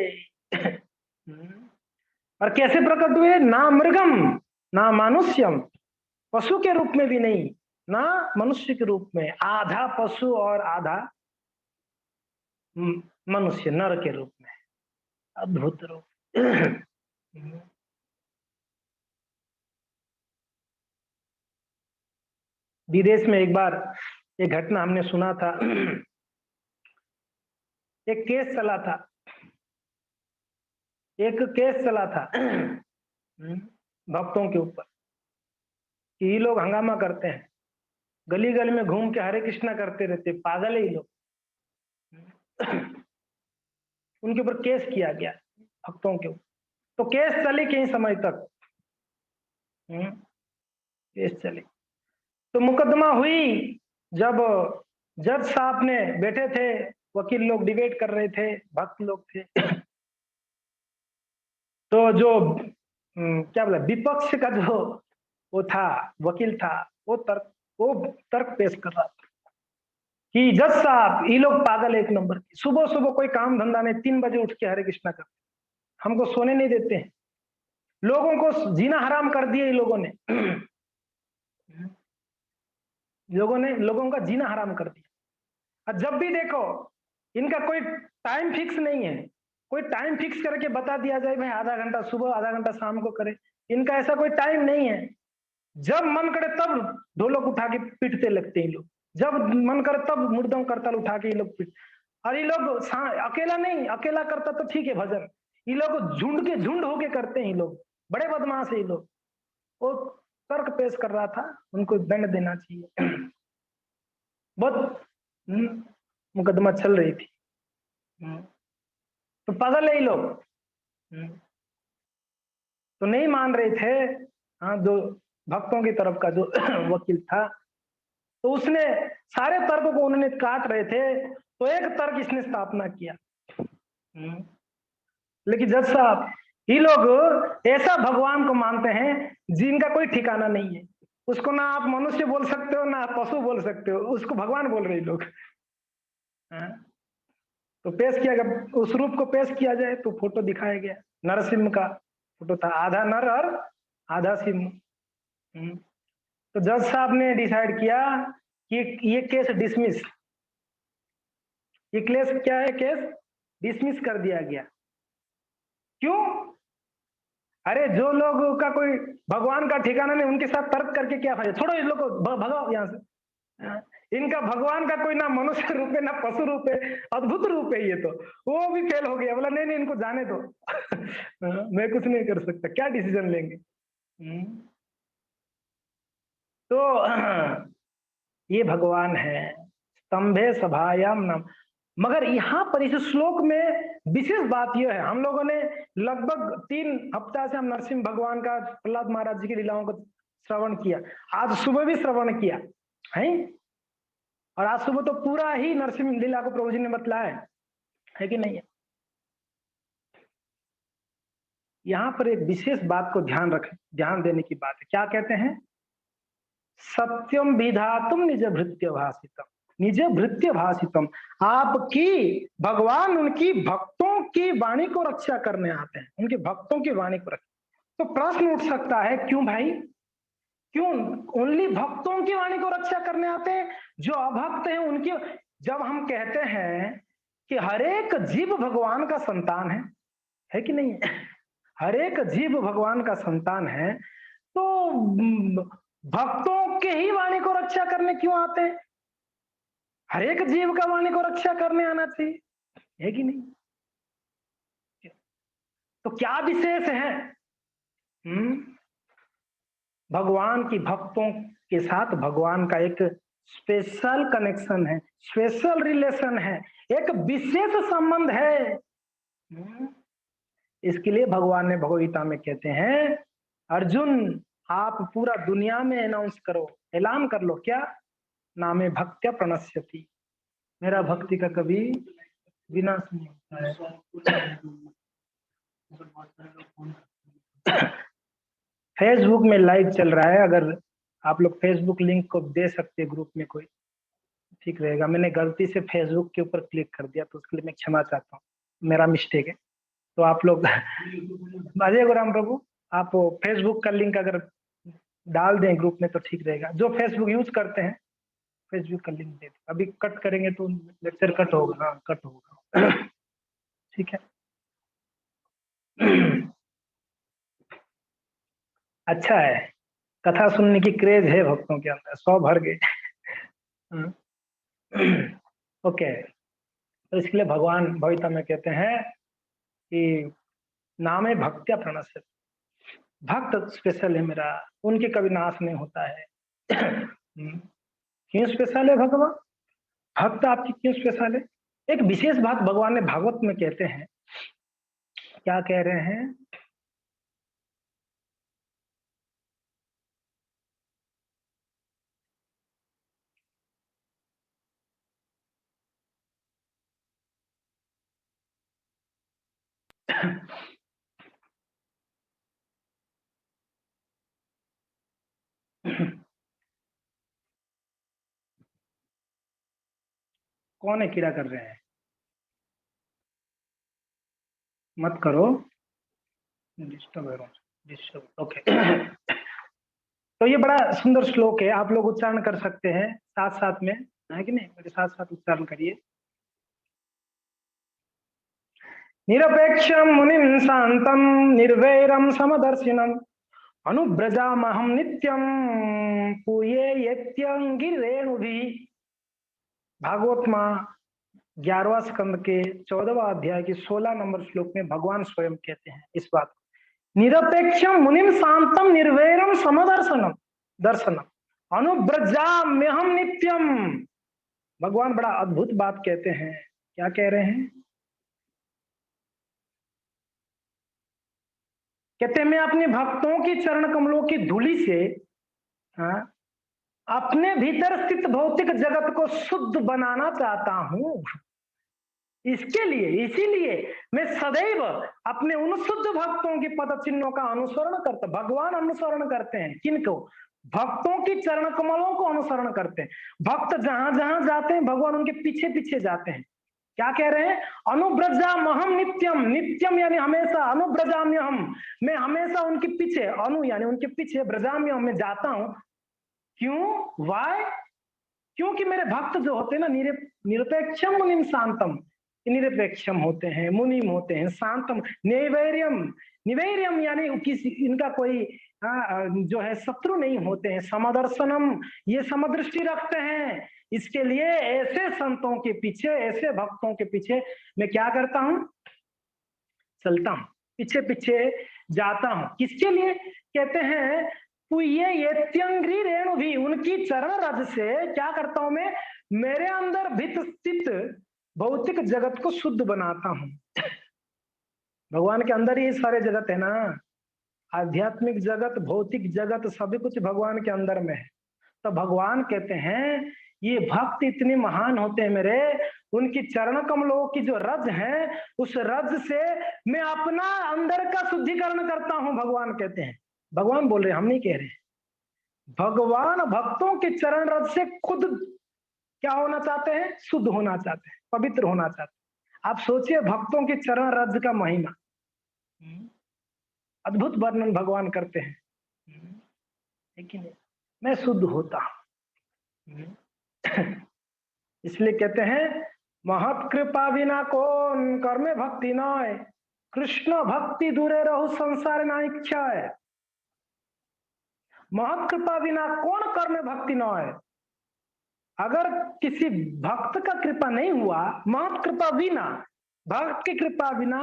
और कैसे प्रकट हुए? ना मृगम ना मानुष्यम, पशु के रूप में भी नहीं, ना मनुष्य के रूप में, आधा पशु और आधा मनुष्य, नर के रूप में। अद्भुत रूप। विदेश में एक बार एक घटना हमने सुना था। एक केस चला था, एक केस चला था भक्तों के ऊपर कि ये लोग हंगामा करते हैं, गली गली में घूम के हरे कृष्णा करते रहते, पागल है ये लोग। उनके ऊपर केस किया गया भक्तों के ऊपर। तो केस चली कई समय तक, केस चली। तो मुकदमा हुई, जब जज साहब ने बैठे थे, वकील लोग डिबेट कर रहे थे, भक्त लोग थे। तो जो क्या बोला, विपक्ष का जो वो था, वकील था, वो तर्क पेश कर रहा था कि जज साहब ये लोग पागल एक नंबर की, सुबह सुबह कोई काम धंधा नहीं, 3 बजे उठ के हरे कृष्णा करते, हमको सोने नहीं देते हैं, लोगों को जीना हराम कर दिया ये लोगों ने। लोगों का जीना हराम कर दिया। और जब भी देखो इनका कोई टाइम फिक्स नहीं है, कोई टाइम फिक्स करके बता दिया जाए भाई आधा घंटा सुबह आधा घंटा शाम को करे, इनका ऐसा कोई टाइम नहीं है। जब मन करे तब ढोलक उठा के पीटते लगते हैं लोग, जब मन करे तब मुर्दों करताल उठा के ये लोग पीट। और ये लोग अकेला नहीं, अकेला करता तो ठीक है भजन, ये लोग झुंड के झुंड होके करते हैं, ये लोग बड़े बदमाश है ये लोग। वो तर्क पेश कर रहा था, उनको दंड देना चाहिए। बहुत मुकदमा चल रही थी। तो पागल है ये लोग, तो नहीं मान रहे थे। हाँ, जो भक्तों की तरफ का जो वकील था, तो उसने सारे तर्कों को उन्होंने काट रहे थे, तो एक तर्क इसने स्थापना किया। लेकिन जज साहब, ये लोग ऐसा भगवान को मानते हैं जिनका कोई ठिकाना नहीं है, उसको ना आप मनुष्य बोल सकते हो ना आप पशु बोल सकते हो, उसको भगवान बोल रहे लोग। तो पेश किया गया, उस रूप को पेश किया जाए तो फोटो दिखाया गया, नरसिंह का फोटो था, आधा नर और आधा सिंह। तो जज साहब ने डिसाइड किया कि ये केस डिसमिस, ये केस क्या है, केस डिसमिस कर दिया गया। क्यों? अरे जो लोगों का कोई भगवान का ठिकाना नहीं, उनके साथ तर्क करके क्या फायदा, छोड़ो इन लोगों को, भगाओ यहाँ से। इनका भगवान का कोई ना मनुष्य रूप है ना पशु रूप है, अद्भुत रूप है ये तो। वो भी फेल हो गया, बोला नहीं नहीं इनको जाने दो। मैं कुछ नहीं कर सकता, क्या डिसीजन लेंगे। तो ये भगवान है, स्तंभे सभायाम नाम। मगर यहाँ पर इस श्लोक में विशेष बात यह है, हम लोगों ने लगभग 3 हफ्ता से हम नरसिंह भगवान का, प्रहलाद महाराज जी की लीलाओं को श्रवण किया, आज सुबह भी श्रवण किया है, और आज सुबह तो पूरा ही नरसिंह लीला को प्रभु जी ने बतलाया है कि नहीं है। यहाँ पर एक विशेष बात को ध्यान देने की बात है, क्या कहते हैं, सत्यम विधातुम निज भृत्य भाषितम, निज भृत्य भाषितम, आपकी भगवान उनकी भक्तों की वाणी को रक्षा करने आते हैं, उनके भक्तों की वाणी को रक्षा। तो प्रश्न उठ सकता है, क्यों भाई, क्यों ओनली भक्तों की वाणी को रक्षा करने आते हैं, जो अभक्त हैं उनकी? जब हम कहते हैं कि हरेक जीव भगवान का संतान है कि नहीं है, हरेक जीव भगवान का संतान है, तो भक्तों के ही वाणी को रक्षा करने क्यों आते हैं? हरेक जीव का वाणी को रक्षा करने आना चाहिए, है कि नहीं? तो क्या विशेष है भगवान की भक्तों के साथ? भगवान का एक स्पेशल कनेक्शन है, स्पेशल रिलेशन है, एक विशेष संबंध है। इसके लिए भगवान ने भगवगीता में कहते हैं, अर्जुन आप पूरा दुनिया में अनाउंस करो, ऐलान कर लो, क्या नामे भक्त्या प्रणश्यति, मेरा भक्ति का कभी विनाश नहीं होता है। फेसबुक में लाइव चल रहा है, अगर आप लोग फेसबुक लिंक को दे सकते हैं ग्रुप में, कोई ठीक रहेगा। मैंने गलती से फेसबुक के ऊपर क्लिक कर दिया, तो उसके लिए मैं क्षमा चाहता हूँ, मेरा मिस्टेक है। तो आप लोग अजय गुराम प्रभु, आप फेसबुक का लिंक अगर डाल दें ग्रुप में तो ठीक रहेगा। जो फेसबुक यूज करते हैं फेसबुक का लिंक दे दें। अभी कट करेंगे तो लेक्चर कट होगा। हाँ, कट होगा। ठीक है। अच्छा है, कथा सुनने की क्रेज है भक्तों के अंदर, 100 भर गए। ओके, तो इसके लिए भगवान भविता में कहते हैं कि नामे भक्त्या प्रणश्यति, भक्त स्पेशल है मेरा, उनके कभी नाश नहीं होता है। क्यों स्पेशल है भगवान, भक्त आपकी क्यों स्पेशल है? एक विशेष बात भगवान ने भागवत में कहते हैं, क्या कह रहे हैं? कौन है कीड़ा कर रहे हैं? मत करो, डिस्टर्ब है, डिस्टर्ब। ओके। तो ये बड़ा सुंदर श्लोक है, आप लोग उच्चारण कर सकते हैं साथ साथ में, है कि नहीं? मेरे साथ साथ उच्चारण करिए। निरपेक्षम मुनिम शांतम निर्वैरम समदर्शिनम अनुव्रजामहम नित्यम पूये यत्यंगिरेणुभि। भागवत माँ 11वां स्कंद के 14वां अध्याय के 16 नंबर श्लोक में भगवान स्वयं कहते हैं इस बात को। निरपेक्षम मुनिम शांतम निर्वैरम समदर्शनम दर्शनम अनुव्रजाम्यहम नित्यम। भगवान बड़ा अद्भुत बात कहते हैं। क्या कह रहे हैं? कहते हैं मैं अपने भक्तों की चरण कमलों की धूलि से, हाँ, अपने भीतर स्थित भौतिक जगत को शुद्ध बनाना चाहता हूं। इसके लिए, इसीलिए मैं सदैव अपने उन शुद्ध भक्तों के पद चिन्हों का अनुसरण करता। भगवान अनुसरण करते हैं किनको? भक्तों की चरण कमलों को अनुसरण करते हैं। भक्त जहां जहां जाते हैं भगवान उनके पीछे पीछे जाते हैं। क्या कह रहे हैं? अनुब्रजाम्यहम नित्यम, नित्यम यानी हमेशा, अनुब्रजाम्यहम मैं हमेशा उनके पीछे, अनु यानी उनके पीछे, ब्रजाम्यहम मैं जाता हूं। क्यों? वाय? क्योंकि मेरे भक्त जो होते हैं ना, निरपेक्षम मुनिम शांतम, निरपेक्षम होते हैं, मुनिम होते हैं, शांतम नैवैर्यम, निवैर्यम यानी किसी इनका कोई जो है शत्रु नहीं होते हैं, समदर्शनम ये समदृष्टि रखते हैं। इसके लिए ऐसे संतों के पीछे, ऐसे भक्तों के पीछे मैं क्या करता हूं? चलता हूं, पीछे पीछे जाता हूं। किसके लिए? कहते हैं ये त्यंग्री रेणु भी, उनकी चरण रज से क्या करता हूं मैं? मेरे अंदर भित स्थित भौतिक जगत को शुद्ध बनाता हूं। भगवान के अंदर ही सारे जगत है ना, आध्यात्मिक जगत, भौतिक जगत, सभी कुछ भगवान के अंदर में है। तो भगवान कहते हैं ये भक्त इतने महान होते हैं मेरे, उनकी चरण कमलों की जो रज है उस रज से मैं अपना अंदर का शुद्धिकरण करता हूं। भगवान कहते हैं, भगवान बोल रहे हैं, हम नहीं कह रहे। भगवान भक्तों के चरण रज से खुद क्या होना चाहते हैं? शुद्ध होना चाहते हैं, पवित्र होना चाहते हैं। आप सोचिए भक्तों के चरण रज का महिमा, अद्भुत वर्णन भगवान करते हैं। लेकिन मैं शुद्ध होता हूं। इसलिए कहते हैं महत कृपा बिना कौन कर्मे भक्ति नय, कृष्ण भक्ति दूरे रहु संसार ना इच्छा है। महत कृपा बिना कौन कर्मे भक्ति नय, अगर किसी भक्त का कृपा नहीं हुआ, महत कृपा बिना, भक्त की कृपा बिना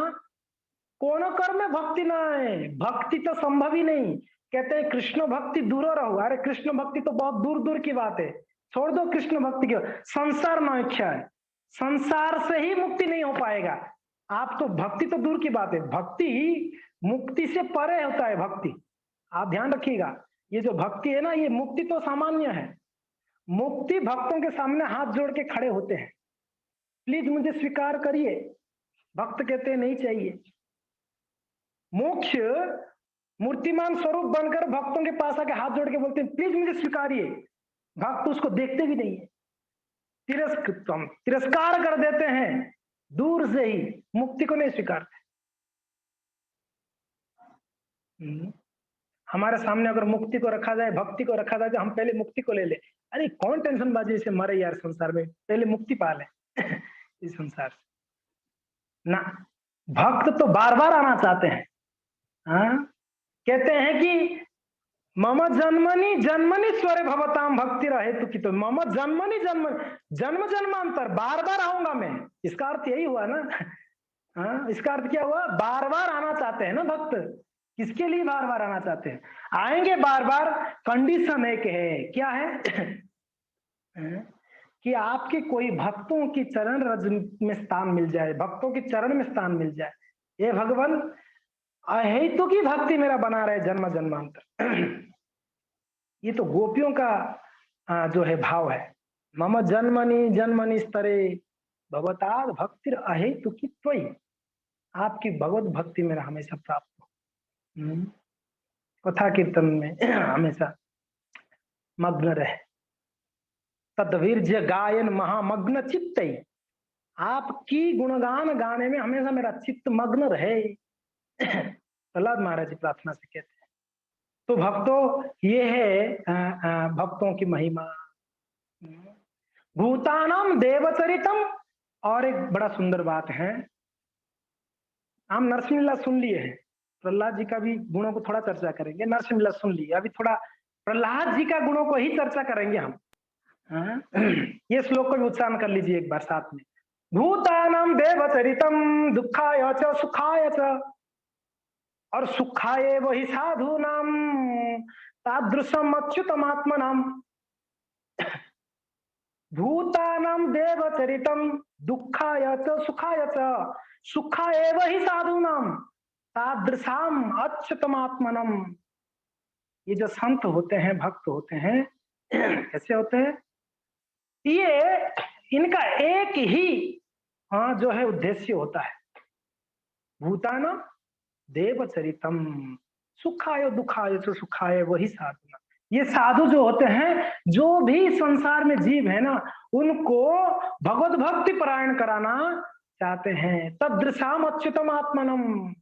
कौन कर्म भक्ति ना है, भक्ति तो संभव ही नहीं। कहते हैं कृष्ण भक्ति दूर रहो। अरे कृष्ण भक्ति तो बहुत दूर दूर की बात है, छोड़ दो कृष्ण भक्ति की, संसार न इच्छा है, संसार से ही मुक्ति नहीं हो पाएगा। आप तो भक्ति तो दूर की बात है, भक्ति मुक्ति से परे होता है। भक्ति आप ध्यान रखिएगा, ये जो भक्ति है ना, ये मुक्ति तो सामान्य है। मुक्ति भक्तों के सामने हाथ जोड़ के खड़े होते हैं, प्लीज मुझे स्वीकार करिए। भक्त कहते हैं नहीं चाहिए। मोक्ष मूर्तिमान स्वरूप बनकर भक्तों के पास आके हाथ जोड़ के बोलते हैं प्लीज मुझे स्वीकारिए। भक्त उसको देखते भी नहीं है, तिरस्कार कर देते हैं, दूर से ही मुक्ति को नहीं स्वीकारते। हमारे सामने अगर मुक्ति को रखा जाए, भक्ति को रखा जाए, तो हम पहले मुक्ति को ले ले। अरे कौन टेंशन बाजी से मरे यार संसार में, पहले मुक्ति पा ले इस संसार से ना। भक्त तो बार बार आना चाहते हैं। हाँ, कहते हैं कि मम जन्मनि जन्मनि स्वर भवताम भक्ति रहे तो कि, तो मम जन्मनि जन्म जन्म जन्मांतर, बार बार आऊंगा मैं, इसका अर्थ यही हुआ ना। हाँ, इसका अर्थ क्या हुआ, बार बार आना चाहते हैं ना भक्त। किसके लिए बार बार आना चाहते हैं, आएंगे बार बार, कंडीशन एक है, क्या है कि आपके कोई भक्तों की चरण रज में स्थान मिल जाए, भक्तों के चरण में स्थान मिल जाए। ये भगवान अहेतु की भक्ति मेरा बना रहे जन्म जन्मांतर। ये तो गोपियों का जो है भाव है, मम जन्मनि जन्मनि स्तरे भवताद भक्ति अहेतु की त्वयि, आपकी भगवत भक्ति मेरा हमेशा प्राप्त हो। कथा कीर्तन में हमेशा मग्न रहे, तद्वीर्य गायन महामग्न चित्त, आपकी गुणगान गाने में हमेशा मेरा चित्त मग्न रहे। प्रहलाद महाराज जी प्रार्थना से कहते हैं। तो भक्तों, ये है भक्तों की महिमा। भूतानाम देवचरितम, और एक बड़ा सुंदर बात है, हम नरसिंह लीला सुन लिए हैं, प्रहलाद जी का भी गुणों को थोड़ा चर्चा करेंगे। नरसिंह लीला सुन लिए, अभी थोड़ा प्रहलाद जी का गुणों को ही चर्चा करेंगे हम। ये श्लोक को भी उच्चारण कर लीजिए एक बार साथ में। भूतानाम देवचरितम दुखाय च सुखाय च, और सुखाए वही साधु नाम तादृशम अच्युतमात्मनाम। भूतानाम देवचरितम दुखाय च सुखाय च, सुखाए वही साधु नाम तादृशाम अच्युतमात्मनम। ये जो संत होते हैं, भक्त होते हैं, कैसे होते हैं, ये इनका एक ही जो है उद्देश्य होता है, भूतानाम देवचरितम सुखाय दुखाय तो सुखाय वही साधु। ये साधु जो होते हैं, जो भी संसार में जीव है ना, उनको भगवत भक्ति परायण कराना चाहते हैं। तदृशाम अच्युतम आत्मनम,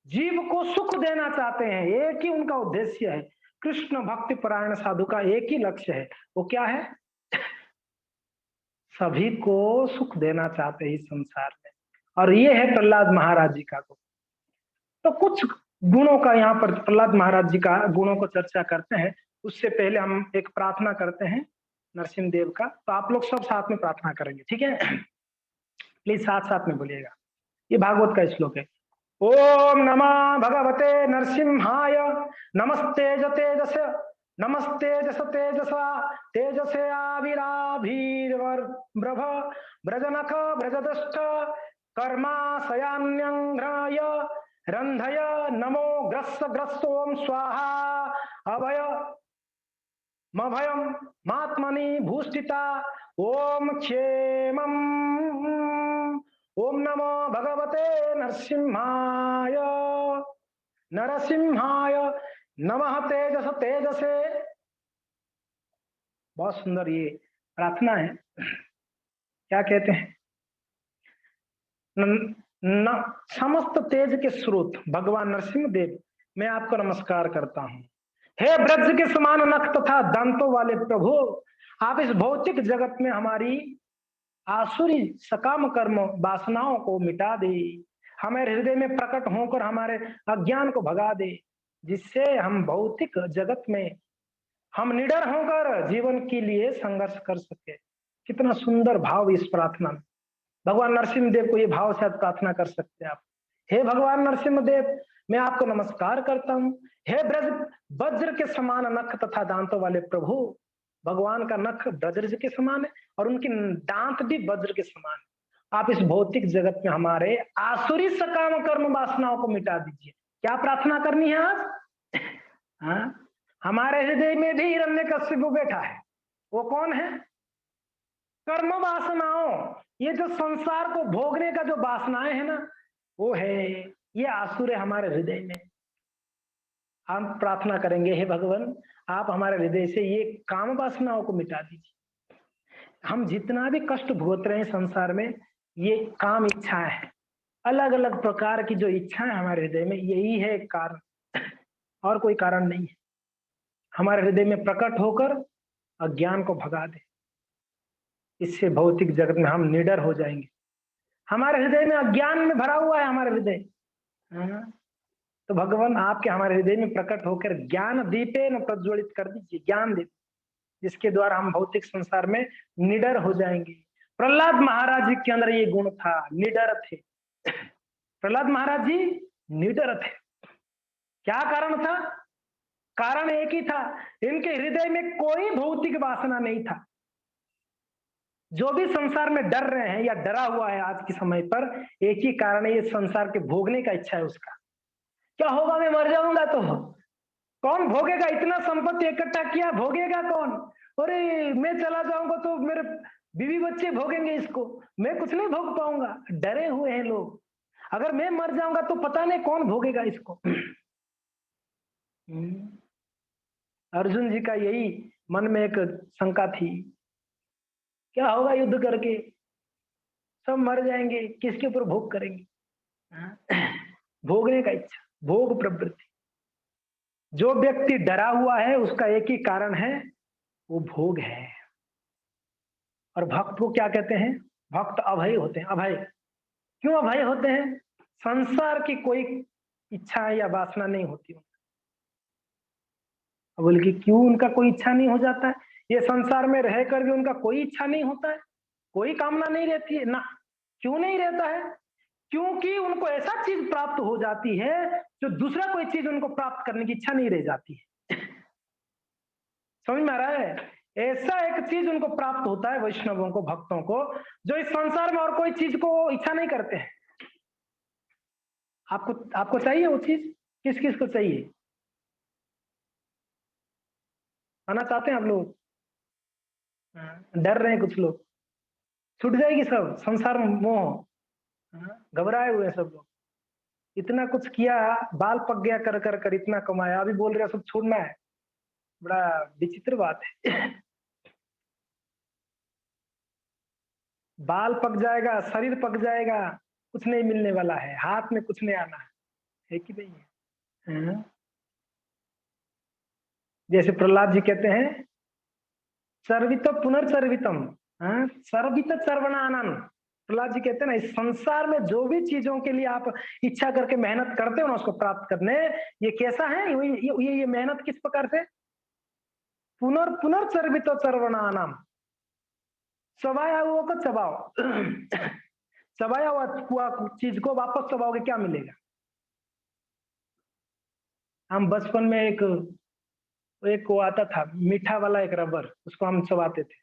जीव को सुख देना चाहते हैं, एक ही उनका उद्देश्य है। कृष्ण भक्ति परायण साधु का एक ही लक्ष्य है, वो क्या है, सभी को सुख देना चाहते हैं इस संसार में। और ये है प्रहलाद महाराज जी का गुण। तो कुछ गुणों का यहाँ पर प्रहलाद महाराज जी का गुणों को चर्चा करते हैं, उससे पहले हम एक प्रार्थना करते हैं नरसिंह देव का। तो आप लोग सब साथ में प्रार्थना करेंगे, ठीक है, प्लीज साथ साथ में बोलिएगा। ये भागवत का श्लोक है। ओम नमः भगवते नरसिंहाय, नमस्ते तेजस, नमस्ते जस तेजसा, तेजसे आविराभिर्ब्रभ ब्रजनख ब्रजदष्ट कर्मा सयान्यंघ्राय रंधय नमो ग्रस्स ग्रस्तोम स्वाहा अभय मभयम मात्मनि भूषिता ओम क्षेमम। ओम नमो भगवते नरसिंहाय, नरसिंहाय नमः तेजस तेजसे। बहुत सुंदर ये प्रार्थना है। क्या कहते हैं, न समस्त तेज के स्रोत भगवान नरसिंह देव, मैं आपको नमस्कार करता हूं। हे ब्रज के समान नख तथा दांतों वाले प्रभु, आप इस भौतिक जगत में हमारी आसुरी सकाम कर्म वासनाओं को मिटा दे, हमारे हृदय में प्रकट होकर हमारे अज्ञान को भगा दे, जिससे हम भौतिक जगत में हम निडर होकर जीवन के लिए संघर्ष कर सके। कितना सुंदर भाव इस प्रार्थना में। भगवान नरसिंह देव को ये भाव से प्रार्थना कर सकते हैं आप। हे भगवान नरसिंह देव, मैं आपको नमस्कार करता हूँ। हे ब्रज वज्र के समान नख तथा दांतों वाले प्रभु, भगवान का नख वज्र के समान है और उनकी दांत भी वज्र के समान है। आप इस भौतिक जगत में हमारे आसुरी सकाम कर्म वासनाओं को मिटा दीजिए। क्या प्रार्थना करनी है आज? हाँ, हमारे हृदय में भी हिरण्यकशिपु बैठा है। वो कौन है? कर्म वासनाओं, ये जो संसार को भोगने का जो वासनाएं है ना, वो है, ये आसुर है हमारे हृदय में। हम प्रार्थना करेंगे, हे भगवान आप हमारे हृदय से ये काम वासनाओं को मिटा दीजिए। हम जितना भी कष्ट भोग रहे हैं संसार में, ये काम इच्छाएं हैं, अलग अलग प्रकार की जो इच्छाएं हमारे हृदय में, यही है कारण, और कोई कारण नहीं है। हमारे हृदय में प्रकट होकर अज्ञान को भगा दे, इससे भौतिक जगत में हम निडर हो जाएंगे। हमारे हृदय में अज्ञान में भरा हुआ है हमारे हृदय। हाँ? तो भगवान आपके हमारे हृदय में प्रकट होकर ज्ञान दीपे न प्रज्वलित कर दीजिए, ज्ञान दीप, जिसके द्वारा हम भौतिक संसार में निडर हो जाएंगे। प्रहलाद महाराज जी के अंदर ये गुण था, निडर थे। प्रहलाद महाराज जी निडर थे। क्या कारण था? कारण एक ही था, इनके हृदय में कोई भौतिक वासना नहीं था। जो भी संसार में डर रहे हैं या डरा हुआ है आज के समय पर, एक ही कारण है, ये संसार के भोगने का इच्छा है उसका। क्या होगा, मैं मर जाऊंगा तो कौन भोगेगा? इतना संपत्ति इकट्ठा किया, भोगेगा कौन? अरे मैं चला जाऊंगा तो मेरे बीवी बच्चे भोगेंगे इसको, मैं कुछ नहीं भोग पाऊंगा। डरे हुए हैं लोग, अगर मैं मर जाऊंगा तो पता नहीं कौन भोगेगा इसको। अर्जुन जी का यही मन में एक शंका थी, क्या होगा युद्ध करके, सब मर जाएंगे, किसके ऊपर भोग करेंगे? भोगने का इच्छा, भोग प्रवृत्ति। जो व्यक्ति डरा हुआ है उसका एक ही कारण है, वो भोग है। और भक्त को क्या कहते हैं? भक्त अभय होते हैं। अभय क्यों अभय होते हैं? संसार की कोई इच्छा या वासना नहीं होती। बोले कि क्यों उनका कोई इच्छा नहीं हो जाता है? ये संसार में रहकर भी उनका कोई इच्छा नहीं होता है, कोई कामना नहीं रहती है ना। क्यों नहीं रहता है? क्योंकि उनको ऐसा चीज प्राप्त हो जाती है जो दूसरा कोई चीज उनको प्राप्त करने की इच्छा नहीं रह जाती है। समझ में आ रहा है? ऐसा एक चीज उनको प्राप्त होता है वैष्णवों को, भक्तों को, जो इस संसार में और कोई चीज को इच्छा नहीं करते हैं। आपको आपको चाहिए वो चीज? किस किस को चाहिए? आना चाहते हैं आप लोग? डर रहे हैं कुछ लोग, छूट जाएगी सब संसार में मोह। घबराए हुए हैं सब लोग, इतना कुछ किया, बाल पक गया कर कर कर, इतना कमाया, अभी बोल रहे सब छोड़ना है। बड़ा विचित्र बात है। बाल पक जाएगा, शरीर पक जाएगा, कुछ नहीं मिलने वाला है, हाथ में कुछ नहीं आना है कि नहीं है? जैसे प्रहलाद जी कहते हैं, सर्वित पुनर्सर्वितम, सर्वित सर्वनानन। प्रहलाद जी कहते हैं ना, इस संसार में जो भी चीजों के लिए आप इच्छा करके मेहनत करते हो ना उसको प्राप्त करने, ये कैसा है? ये मेहनत किस प्रकार से? पुनर्सर्वित सर्वनानम, चबाया हुआ को चबाओ। चबाया हुआ चीज को वापस चबाओगे, क्या मिलेगा? हम बचपन में एक एक वो आता था मीठा वाला एक रबर, उसको हम चबाते थे।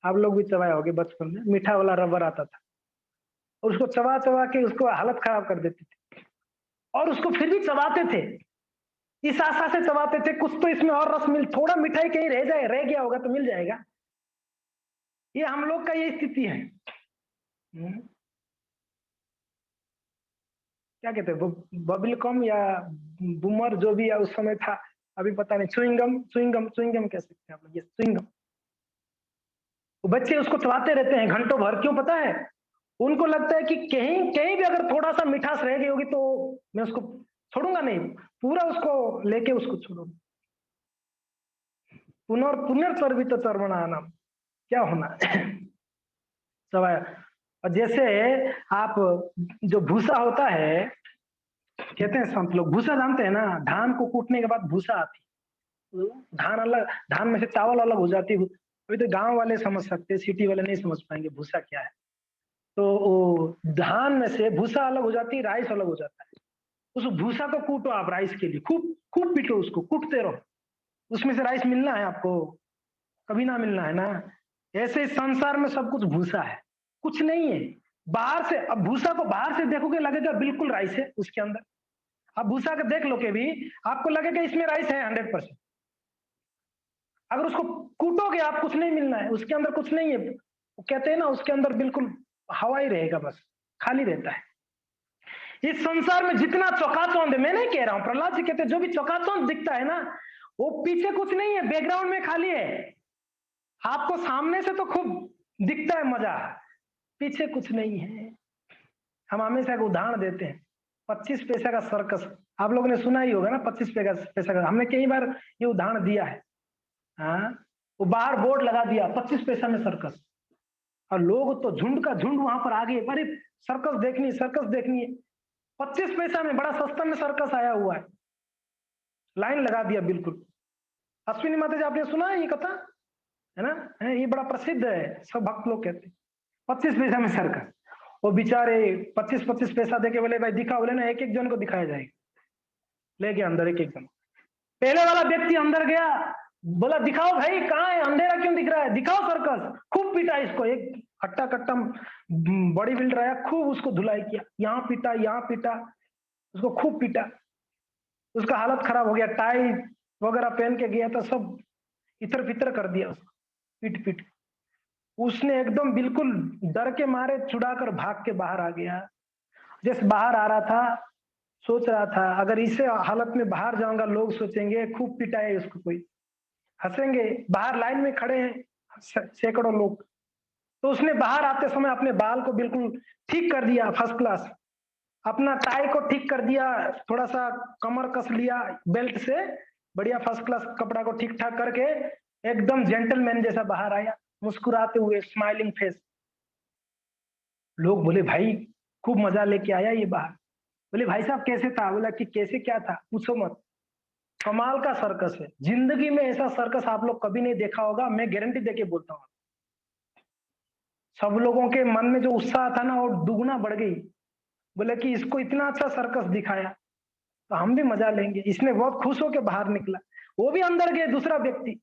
आप लोग भी चबाए होगे बचपन में, मीठा वाला रबर आता था, और उसको चबा चबा के उसको हालत खराब कर देते थे, और उसको फिर भी चबाते थे, इस आशा से चबाते थे कुछ तो इसमें और रस मिल, थोड़ा मिठाई कहीं रह जाए, रह गया होगा तो मिल जाएगा। ये हम लोग का ये स्थिति है। क्या कहते हैं, बबल कम या बुमर, जो भी या उस समय था, अभी पता नहीं, चुइंगम, चुइंगम, चुइंगम कह सकते हैं आप लोग, ये चुइंगम। तो बच्चे उसको चबाते रहते हैं घंटों भर, क्यों पता है? उनको लगता है कि कहीं कहीं भी अगर थोड़ा सा मिठास रह गई होगी तो मैं उसको छोड़ूंगा नहीं, पूरा उसको लेके उसको छोड़ूंगा। पुनर्सर्वित सर्वनानम, क्या होना? सवाया। और जैसे आप, जो भूसा होता है, कहते हैं संत लोग, भूसा जानते हैं ना, धान को कूटने के बाद भूसा आती, धान अलग, धान में से चावल अलग हो जाती है। अभी तो गांव वाले समझ सकते हैं, सिटी वाले नहीं समझ पाएंगे भूसा क्या है। तो वो धान में से भूसा अलग हो जाती है, राइस अलग हो जाता है। उस भूसा को कूटो आप राइस के लिए, खूब खूब पीटो उसको, कूटते रहो, उसमें से राइस मिलना है आपको, कभी ना मिलना है ना। ऐसे इस संसार में सब कुछ भूसा है, कुछ नहीं है बाहर से। अब भूसा को बाहर से देखोगे लगेगा बिल्कुल राइस है उसके अंदर, अब भूसा को देख लो के भी आपको लगेगा इसमें राइस है 100%। अगर उसको कूटोगे आप, कुछ नहीं मिलना है उसके अंदर, कुछ नहीं है। वो कहते हैं ना, उसके अंदर बिल्कुल हवा ही रहेगा, बस खाली रहता है। इस संसार में जितना चौकाचौंध है, मैं नहीं कह रहा हूं, प्रहलाद जी कहते जो भी चौकाचौंध दिखता है ना, वो पीछे कुछ नहीं है, बैकग्राउंड में खाली है। आपको सामने से तो खूब दिखता है मजा, पीछे कुछ नहीं है। हम हमेशा एक उदाहरण देते हैं, 25 पैसा का सर्कस, आप लोगों ने सुना ही होगा ना, 25 पैसा का, हमने कई बार ये उदाहरण दिया है। हाँ, वो बाहर बोर्ड लगा दिया 25 पैसा में सर्कस, और लोग तो झुंड का झुंड वहां पर आ गए, अरे सर्कस देखनी, सर्कस देखनी है। 25 पैसा में बड़ा सस्ता में सर्कस आया हुआ है, लाइन लगा दिया बिल्कुल। अश्विनी माता जी, आपने सुना है ये कथा, है ना, ये बड़ा प्रसिद्ध है, सब भक्त लोग कहते हैं 25 पैसा में सर्कस। वो बेचारे 25-25 पैसा देके बोले भाई दिखाओ, बोले ना एक एक जन को दिखाया जाएगा, ले गया अंदर एक एक जन। पहले वाला व्यक्ति अंदर गया, बोला दिखाओ भाई कहाँ है, अंधेरा क्यों दिख रहा है, दिखाओ सर्कस। खूब पीटा इसको, एक हट्टा कट्टा बॉडी बिल्डर आया, खूब उसको धुलाई किया, यहाँ पीटा यहाँ पीटा, उसको खूब पीटा, उसका हालत खराब हो गया, टाई वगैरह पहन के गया था, सब इतर फितर कर दिया उसको पीट पीट। उसने एकदम बिल्कुल डर के मारे छुड़ाकर भाग के बाहर आ गया। जैसे बाहर आ रहा था, सोच रहा था अगर इसे हालत में बाहर जाऊंगा, लोग सोचेंगे खूब पिटाए उसको, कोई हंसेंगे, बाहर लाइन में खड़े हैं सैकड़ों लोग। तो उसने बाहर आते समय अपने बाल को बिल्कुल ठीक कर दिया, फर्स्ट क्लास, अपना टाई को ठीक कर दिया, थोड़ा सा कमर कस लिया बेल्ट से, बढ़िया फर्स्ट क्लास कपड़ा को ठीक ठाक करके एकदम जेंटलमैन जैसा बाहर आया, मुस्कुराते हुए, स्माइलिंग फेस। लोग बोले भाई खूब मजा लेके आया ये बाहर। बोले भाई साहब कैसे था, बोला कि कैसे क्या था पूछो मत, कमाल का सर्कस है, जिंदगी में ऐसा सर्कस आप लोग कभी नहीं देखा होगा, मैं गारंटी देके बोलता हूँ। सब लोगों के मन में जो उत्साह था ना, वो दुगुना बढ़ गई। बोले कि इसको इतना अच्छा सर्कस दिखाया तो हम भी मजा लेंगे। इसने बहुत खुश होकर बाहर निकला, वो भी अंदर गए, दूसरा व्यक्ति,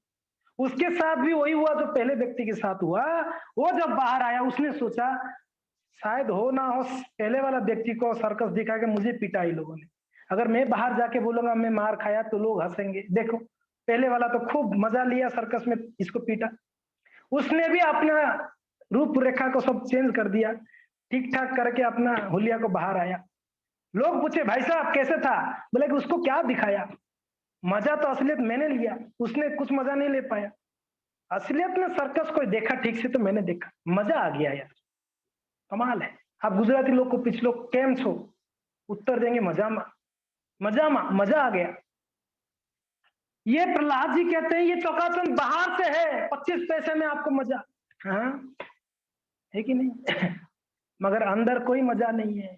उसके साथ भी वही हुआ जो पहले व्यक्ति के साथ हुआ। वो जब बाहर आया, उसने सोचा शायद हो ना हो पहले वाला व्यक्ति को सर्कस दिखा के मुझे पिटा ही लोगों ने, अगर मैं बाहर जाके बोलूंगा मैं मार खाया तो लोग हंसेंगे, देखो पहले वाला तो खूब मजा लिया सर्कस में, इसको पीटा। उसने भी अपना रूपरेखा को सब चेंज कर दिया, ठीक ठाक करके अपना हुलिया को बाहर आया। लोग पूछे भाई साहब कैसे था, बोले कि उसको क्या दिखाया, मजा तो असलियत मैंने लिया, उसने कुछ मजा नहीं ले पाया। असलियत में सर्कस कोई देखा ठीक से तो मैंने देखा, मजा आ गया यार, कमाल है। आप गुजराती लोग को पूछ लो केम छो, उत्तर देंगे मजामा, मजामा, मजा आ गया। ये प्रहलाद जी कहते हैं ये चौकाचौंध बाहर से है, 25 पैसे में आपको मजा, हाँ है कि नहीं मगर अंदर कोई मजा नहीं है,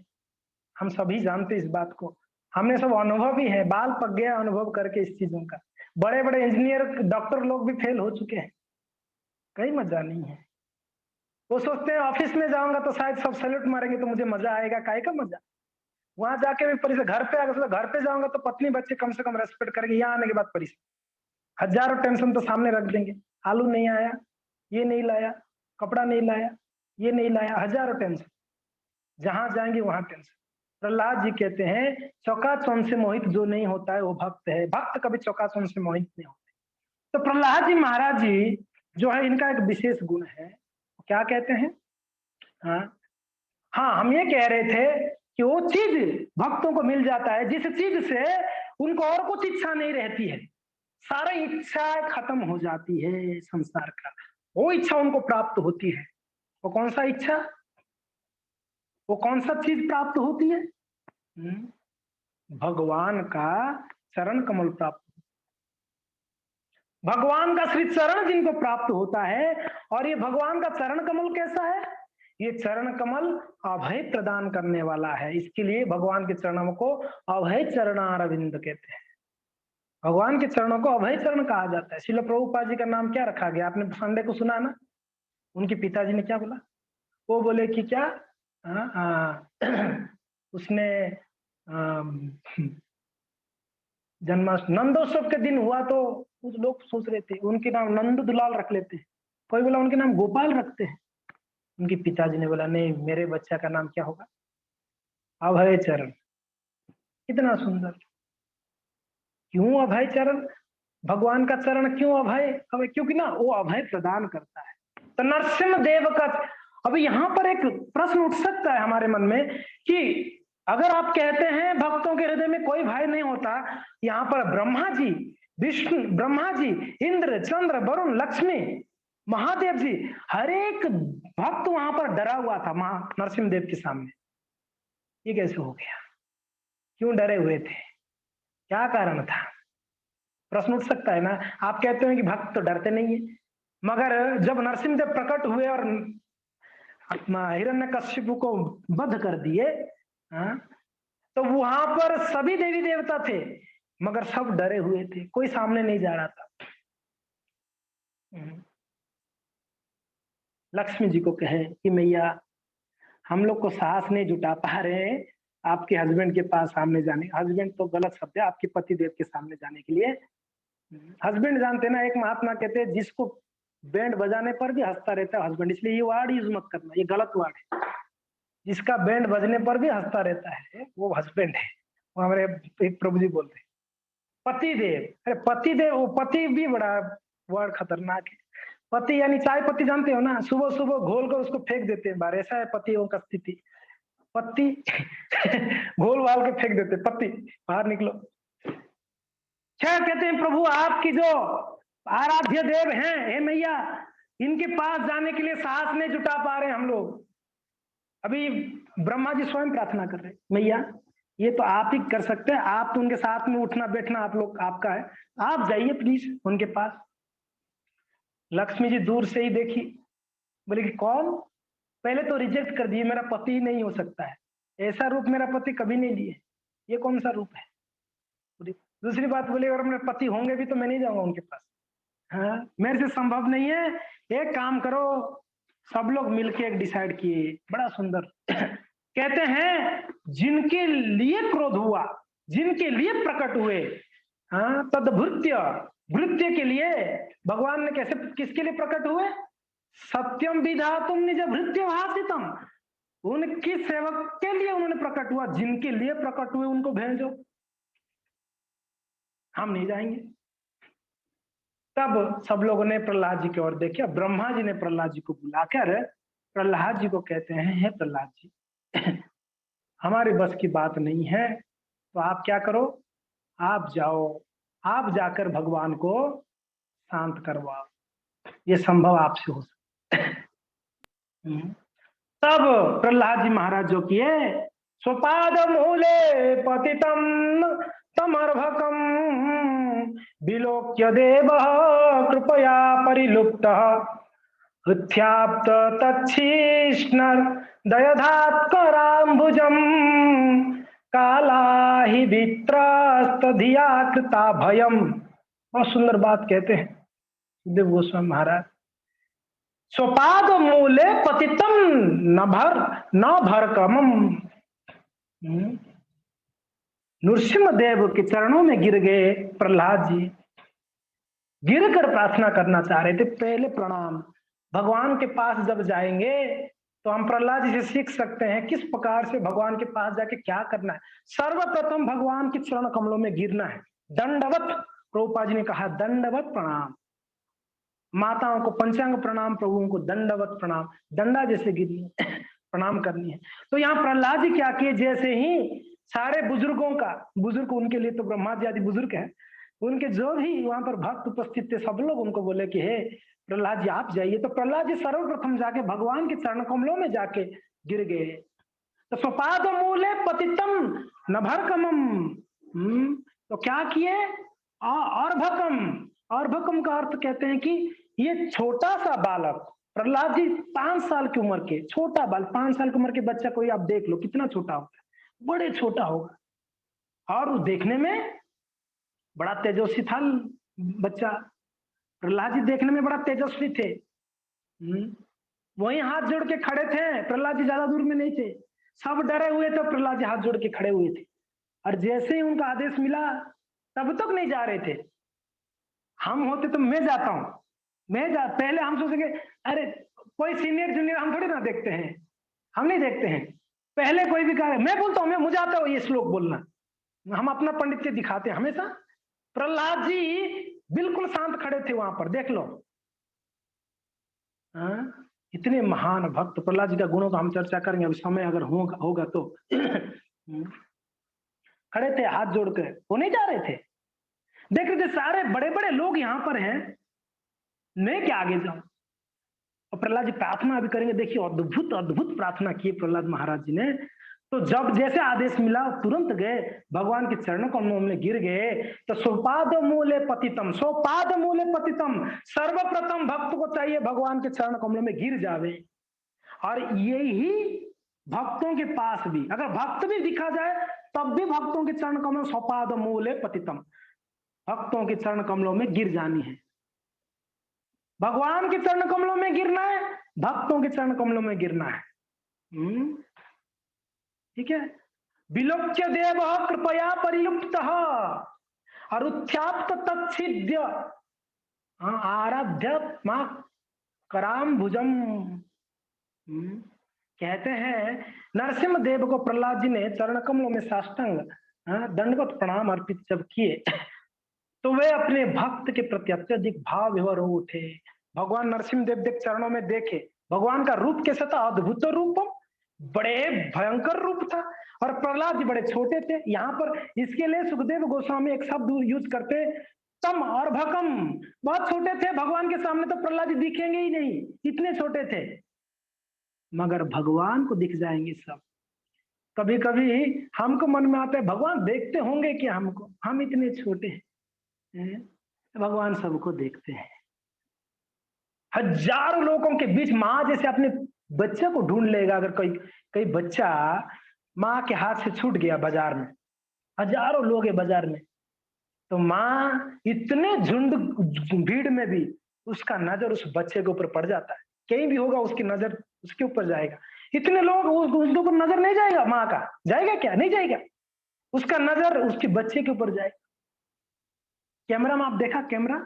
हम सभी जानते इस बात को, हमने सब अनुभव ही है, बाल पक गया अनुभव करके इस चीजों का। बड़े बड़े इंजीनियर डॉक्टर लोग भी फेल हो चुके हैं, कहीं मजा नहीं है। वो सोचते हैं ऑफिस में जाऊंगा तो शायद सब सैल्यूट मारेंगे तो मुझे मजा आएगा, काहे का मजा, वहां जाके भी परिचय, घर पे आकर घर पे जाऊंगा तो पत्नी बच्चे कम से कम रेस्पेक्ट करेंगे, यहाँ आने के बाद परिचय हजारों टेंशन तो सामने रख देंगे, आलू नहीं आया, ये नहीं लाया, कपड़ा नहीं लाया, ये नहीं लाया, हजारों टेंशन, जहां जाएंगे वहां टेंशन। प्रहलाद जी कहते हैं चौकाचौंध से मोहित जो नहीं होता है वो भक्त है, भक्त कभी चौकाचौंध से मोहित नहीं होते। तो प्रहलाद जी महाराज जी जो है, इनका एक विशेष गुण है, क्या कहते हैं, हाँ हाँ, हम ये कह रहे थे कि वो चीज भक्तों को मिल जाता है जिस चीज से उनको और कुछ इच्छा नहीं रहती है, सारी इच्छा खत्म हो जाती है संसार का, वो इच्छा उनको प्राप्त होती है। वो कौन सा इच्छा, वो कौन सा चीज प्राप्त होती है, भगवान का चरण कमल प्राप्त, भगवान का श्री चरण जिनको प्राप्त होता है। और ये भगवान का चरण कमल कैसा है, ये चरण कमल अभय प्रदान करने वाला है, इसके लिए भगवान के चरणों को अभय चरणारविंद कहते हैं। भगवान के चरणों को अभय चरण कहा जाता है। श्रील प्रभुपाद जी का नाम क्या रखा गया, आपने संडे को सुना ना, उनके पिताजी ने क्या बोला, वो बोले कि क्या उसने जन्माष्टमी नंदोत्सव के दिन हुआ तो कुछ लोग सोच रहे थे उनके नाम नंद दुलाल रख लेते हैं, कोई बोला उनके नाम गोपाल रखते हैं। उनके पिताजी ने बोला नहीं, मेरे बच्चा का नाम क्या होगा, अभय चरण। कितना सुंदर, क्यों अभय चरण, भगवान का चरण क्यों अभय, अभय क्योंकि ना वो अभय प्रदान करता है। तो नरसिंह देव का, अभी यहाँ पर एक प्रश्न उठ सकता है हमारे मन में कि अगर आप कहते हैं भक्तों के हृदय में कोई भय नहीं होता, यहाँ पर ब्रह्मा जी, विष्णु, ब्रह्मा जी, इंद्र, चंद्र, वरुण, लक्ष्मी, महादेव जी, हर एक भक्त वहां पर डरा हुआ था महा नरसिंह देव के सामने। ये कैसे हो गया? क्यों डरे हुए थे? क्या कारण था? प्रश्न उठ सकता है ना। आप कहते हैं कि भक्त तो डरते नहीं है, मगर जब नरसिंह देव प्रकट हुए और हिरण्यकश्यप को वध कर दिए, हाँ, तो वहां पर सभी देवी देवता थे, मगर सब डरे हुए थे, कोई सामने नहीं जा रहा था। लक्ष्मी जी को कहे कि मैया, हम लोग को साहस नहीं जुटा पा रहे हैं आपके हस्बैंड के पास सामने जाने। हस्बैंड तो गलत शब्द है, आपके पति देव के सामने जाने के लिए। हस्बैंड जानते ना, एक महात्मा कहते हैं जिसको बैंड बजाने पर भी हंसता रहता है हस्बैंड, इसलिए ये वर्ड यूज मत करना, ये गलत वर्ड है। जिसका बैंड बजने पर भी हंसता रहता है वो हस्बैंड है। वो हमारे एक प्रभु जी बोलते हैं पति देव। अरे पति देव, वो पति भी बड़ा वर्ड खतरनाक है। पति यानी चाय पत्ती जानते हो ना, सुबह सुबह घोल कर उसको फेंक देते हैं बाहर, ऐसा है पतियों का स्थिति। पत्ती घोल वाल के फेंक देते, पत्ती बाहर निकलो। क्या कहते हैं प्रभु, आपकी जो आराध्य देव हैं, हे मैया, इनके पास जाने के लिए साहस नहीं जुटा पा रहे हम लोग। अभी ब्रह्मा जी स्वयं प्रार्थना कर रहे, मैया ये तो आप ही कर सकते हैं, आप तो उनके साथ में उठना बैठना आप लोग आपका है, आप जाइए प्लीज उनके पास। लक्ष्मी जी दूर से ही देखी, बोले कि कौन? पहले तो रिजेक्ट कर दिए, मेरा पति ही नहीं हो सकता है, ऐसा रूप मेरा पति कभी नहीं लिए, ये कौन सा रूप है। दूसरी बात बोले, अगर मेरे पति होंगे भी तो मैं नहीं जाऊंगा उनके पास, हाँ मेरे से संभव नहीं है। एक काम करो, सब लोग मिलके एक डिसाइड किए, बड़ा सुंदर कहते हैं जिनके लिए क्रोध हुआ, जिनके लिए प्रकट हुए, हाँ तदभृत्य, भृत्य के लिए भगवान ने कैसे, किसके लिए प्रकट हुए? सत्यम विधातुम निज भृत्य भाषितम, उनकी सेवक के लिए उन्होंने प्रकट हुआ, जिनके लिए प्रकट हुए उनको भेजो, हम नहीं जाएंगे। तब सब लोगों ने प्रहलाद जी की ओर देखा, ब्रह्मा जी ने प्रहलाद जी को बुलाकर प्रहलाद जी को कहते हैं, हे प्रहलाद जी हमारे बस की बात नहीं है, तो आप क्या करो, आप जाओ, आप जाकर भगवान को शांत करवाओ, ये संभव आपसे हो सकता है। तब प्रहलाद जी महाराज जो किए, स्वपाद मूले पतितम तमर्भकम विलोक्य देव कृपया परिलुप्त हृत्याप्त तच्छिष्ण दयधात्कराम्बुजम काला ही वित्रस्त धिया कृता भयम। बहुत सुंदर बात कहते हैं देव गोस्वामी महाराज, स्वपाद मूले पतितम न भरकमम। नृसिंह देव के चरणों में गिर गए प्रहलाद जी, गिरकर प्रार्थना करना चाह रहे थे। पहले प्रणाम, भगवान के पास जब जाएंगे तो हम प्रहलाद जी से सीख सकते हैं किस प्रकार से भगवान के पास जाके क्या करना है। सर्वप्रथम भगवान के चरण कमलों में गिरना है, दंडवत, प्रभुपाद जी ने कहा दंडवत प्रणाम। माताओं को पंचांग प्रणाम, प्रभुओं को दंडवत प्रणाम, दंडा जैसे गिरनी प्रणाम करनी है। तो यहाँ प्रहलाद जी क्या किए, जैसे ही सारे बुजुर्गों का, बुजुर्ग उनके लिए तो ब्रह्मा जी आदि बुजुर्ग है, उनके जो भी वहां पर भक्त उपस्थित थे सब लोग उनको बोले कि हे प्रहलाद जी आप जाइए। तो प्रहलाद जी सर्वप्रथम जाके भगवान के चरण कमलों में जाके गिर गए। तो स्वपाद मूले पतितम नभरकमम, तो क्या किए, अर्भकम, अर्भकम का अर्थ कहते हैं कि ये छोटा सा बालक, प्रहलाद जी 5 साल की उम्र के, छोटा बाल, 5 साल की उम्र के बच्चा कोई आप देख लो कितना छोटा होता है, बड़े छोटा होगा, और देखने में बड़ा तेजस्वी था बच्चा। प्रहलाद जी देखने में बड़ा तेजस्वी थे। वहीं हाथ जोड़ के खड़े थे, प्रहलाद जी ज्यादा दूर में नहीं थे, सब डरे हुए थे, प्रहलाद जी हाथ जोड़ के खड़े हुए थे। और जैसे ही उनका आदेश मिला तब तक नहीं जा रहे थे। हम होते तो मैं जाता हूं, पहले हम सोचेंगे अरे कोई सीनियर जूनियर हम थोड़ी ना देखते हैं, हम नहीं देखते हैं, पहले कोई भी कहा मैं बोलता हूं, मैं मुझे आता है ये श्लोक बोलना, हम अपना पंडित के दिखाते हैं हमेशा। प्रहलाद जी बिल्कुल शांत खड़े थे वहां पर, देख लो। इतने महान भक्त प्रहलाद जी का गुणों का हम चर्चा करेंगे, अब समय अगर होगा तो हम्म, खड़े थे हाथ जोड़ कर, वो नहीं जा रहे थे, देख रहे थे सारे बड़े बड़े लोग यहाँ पर हैं, मैं क्या आगे जाऊं। और प्रहलाद जी प्रार्थना भी करेंगे, देखिए अद्भुत अद्भुत प्रार्थना की प्रहलाद महाराज जी ने। तो जब जैसे आदेश मिला तुरंत गए, भगवान के चरणों कमलों में गिर गए। तो सोपाद मूले पतितम, सोपाद मूले पतितम, सर्वप्रथम भक्त को चाहिए भगवान के चरण कमलों में गिर जावे। और यही भक्तों के पास भी, अगर भक्त भी दिखा जाए तब भी भक्तों के चरण कमलों, सोपाद मूले पतितम, भक्तों के चरण कमलों में गिर जानी है। भगवान के चरण कमलों में गिरना है, भक्तों के चरण कमलों में गिरना है। ठीक है। विलोक्य देव कृपया परिलुप्त और उत्थाप्त तच्छिद्य आराध्य मां कराम भुजम। कहते हैं नरसिंह देव को प्रहलाद जी ने चरण कमलों में साष्टांग दंडवत प्रणाम अर्पित जब किए तो वे अपने भक्त के प्रति अत्यधिक भाव विभोर हो उठे। भगवान नरसिंह देव देव चरणों में देखे, भगवान का रूप कैसा था, अद्भुत रूप, बड़े भयंकर रूप था। और प्रहलाद जी बड़े छोटे थे। यहाँ पर इसके लिए सुखदेव गोस्वामी एक शब्द यूज करते, तम और भकम, बहुत छोटे थे, भगवान के सामने तो प्रहलाद जी दिखेंगे ही नहीं, इतने छोटे थे, मगर भगवान को दिख जाएंगे सब। कभी कभी हमको मन में आता है भगवान देखते होंगे कि हमको, हम इतने छोटे हैं, भगवान सबको देखते हैं। हजारों लोगों के बीच माँ जैसे अपने बच्चे को ढूंढ लेगा। अगर कोई बच्चा माँ के हाथ से छूट गया बाजार में, हजारों लोग है बाजार में, तो माँ इतने झुंड भीड़ में भी उसका नजर उस बच्चे के ऊपर पड़ जाता है। कहीं भी होगा उसकी नजर उसके ऊपर जाएगा। इतने लोग उसके ऊपर नजर नहीं जाएगा, माँ का जाएगा क्या, नहीं जाएगा, उसका नजर उसके बच्चे के ऊपर जाएगा। कैमरा में आप देखा, कैमरा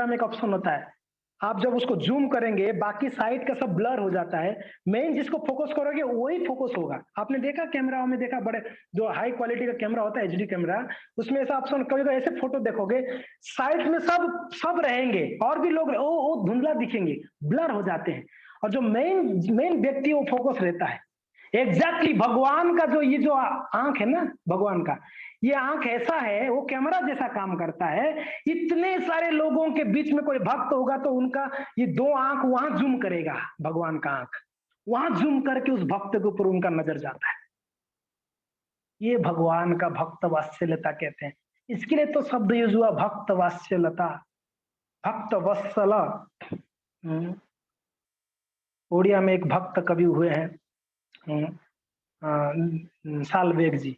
में एक ऑप्शन होता है, आप जब उसको जूम करेंगे बाकी साइड का सब ब्लर हो जाता है, मेन जिसको फोकस करोगे वही फोकस होगा। आपने देखा कैमरा में, देखा बड़े जो हाई क्वालिटी का कैमरा होता है एचडी कैमरा, उसमें ऐसा ऑप्शन, कभी ऐसे फोटो देखोगे साइड में सब रहेंगे और भी लोग वो धुंधला दिखेंगे, ब्लर हो जाते हैं, और जो मेन व्यक्ति वो फोकस रहता है। एग्जैक्टली भगवान का ये जो आंख है ना, भगवान का ये आंख ऐसा है, वो कैमरा जैसा काम करता है। इतने सारे लोगों के बीच में कोई भक्त होगा तो उनका ये दो आंख वहां जूम करेगा, भगवान का आंख वहां जूम करके उस भक्त के ऊपर उनका नजर जाता है। ये भगवान का भक्त वात्सल्यता कहते हैं। इसके लिए तो शब्द यूज हुआ भक्त वात्सल्यता, भक्त वत्सल। ओडिया में एक भक्त कवि हुए हैं सालवेग जी,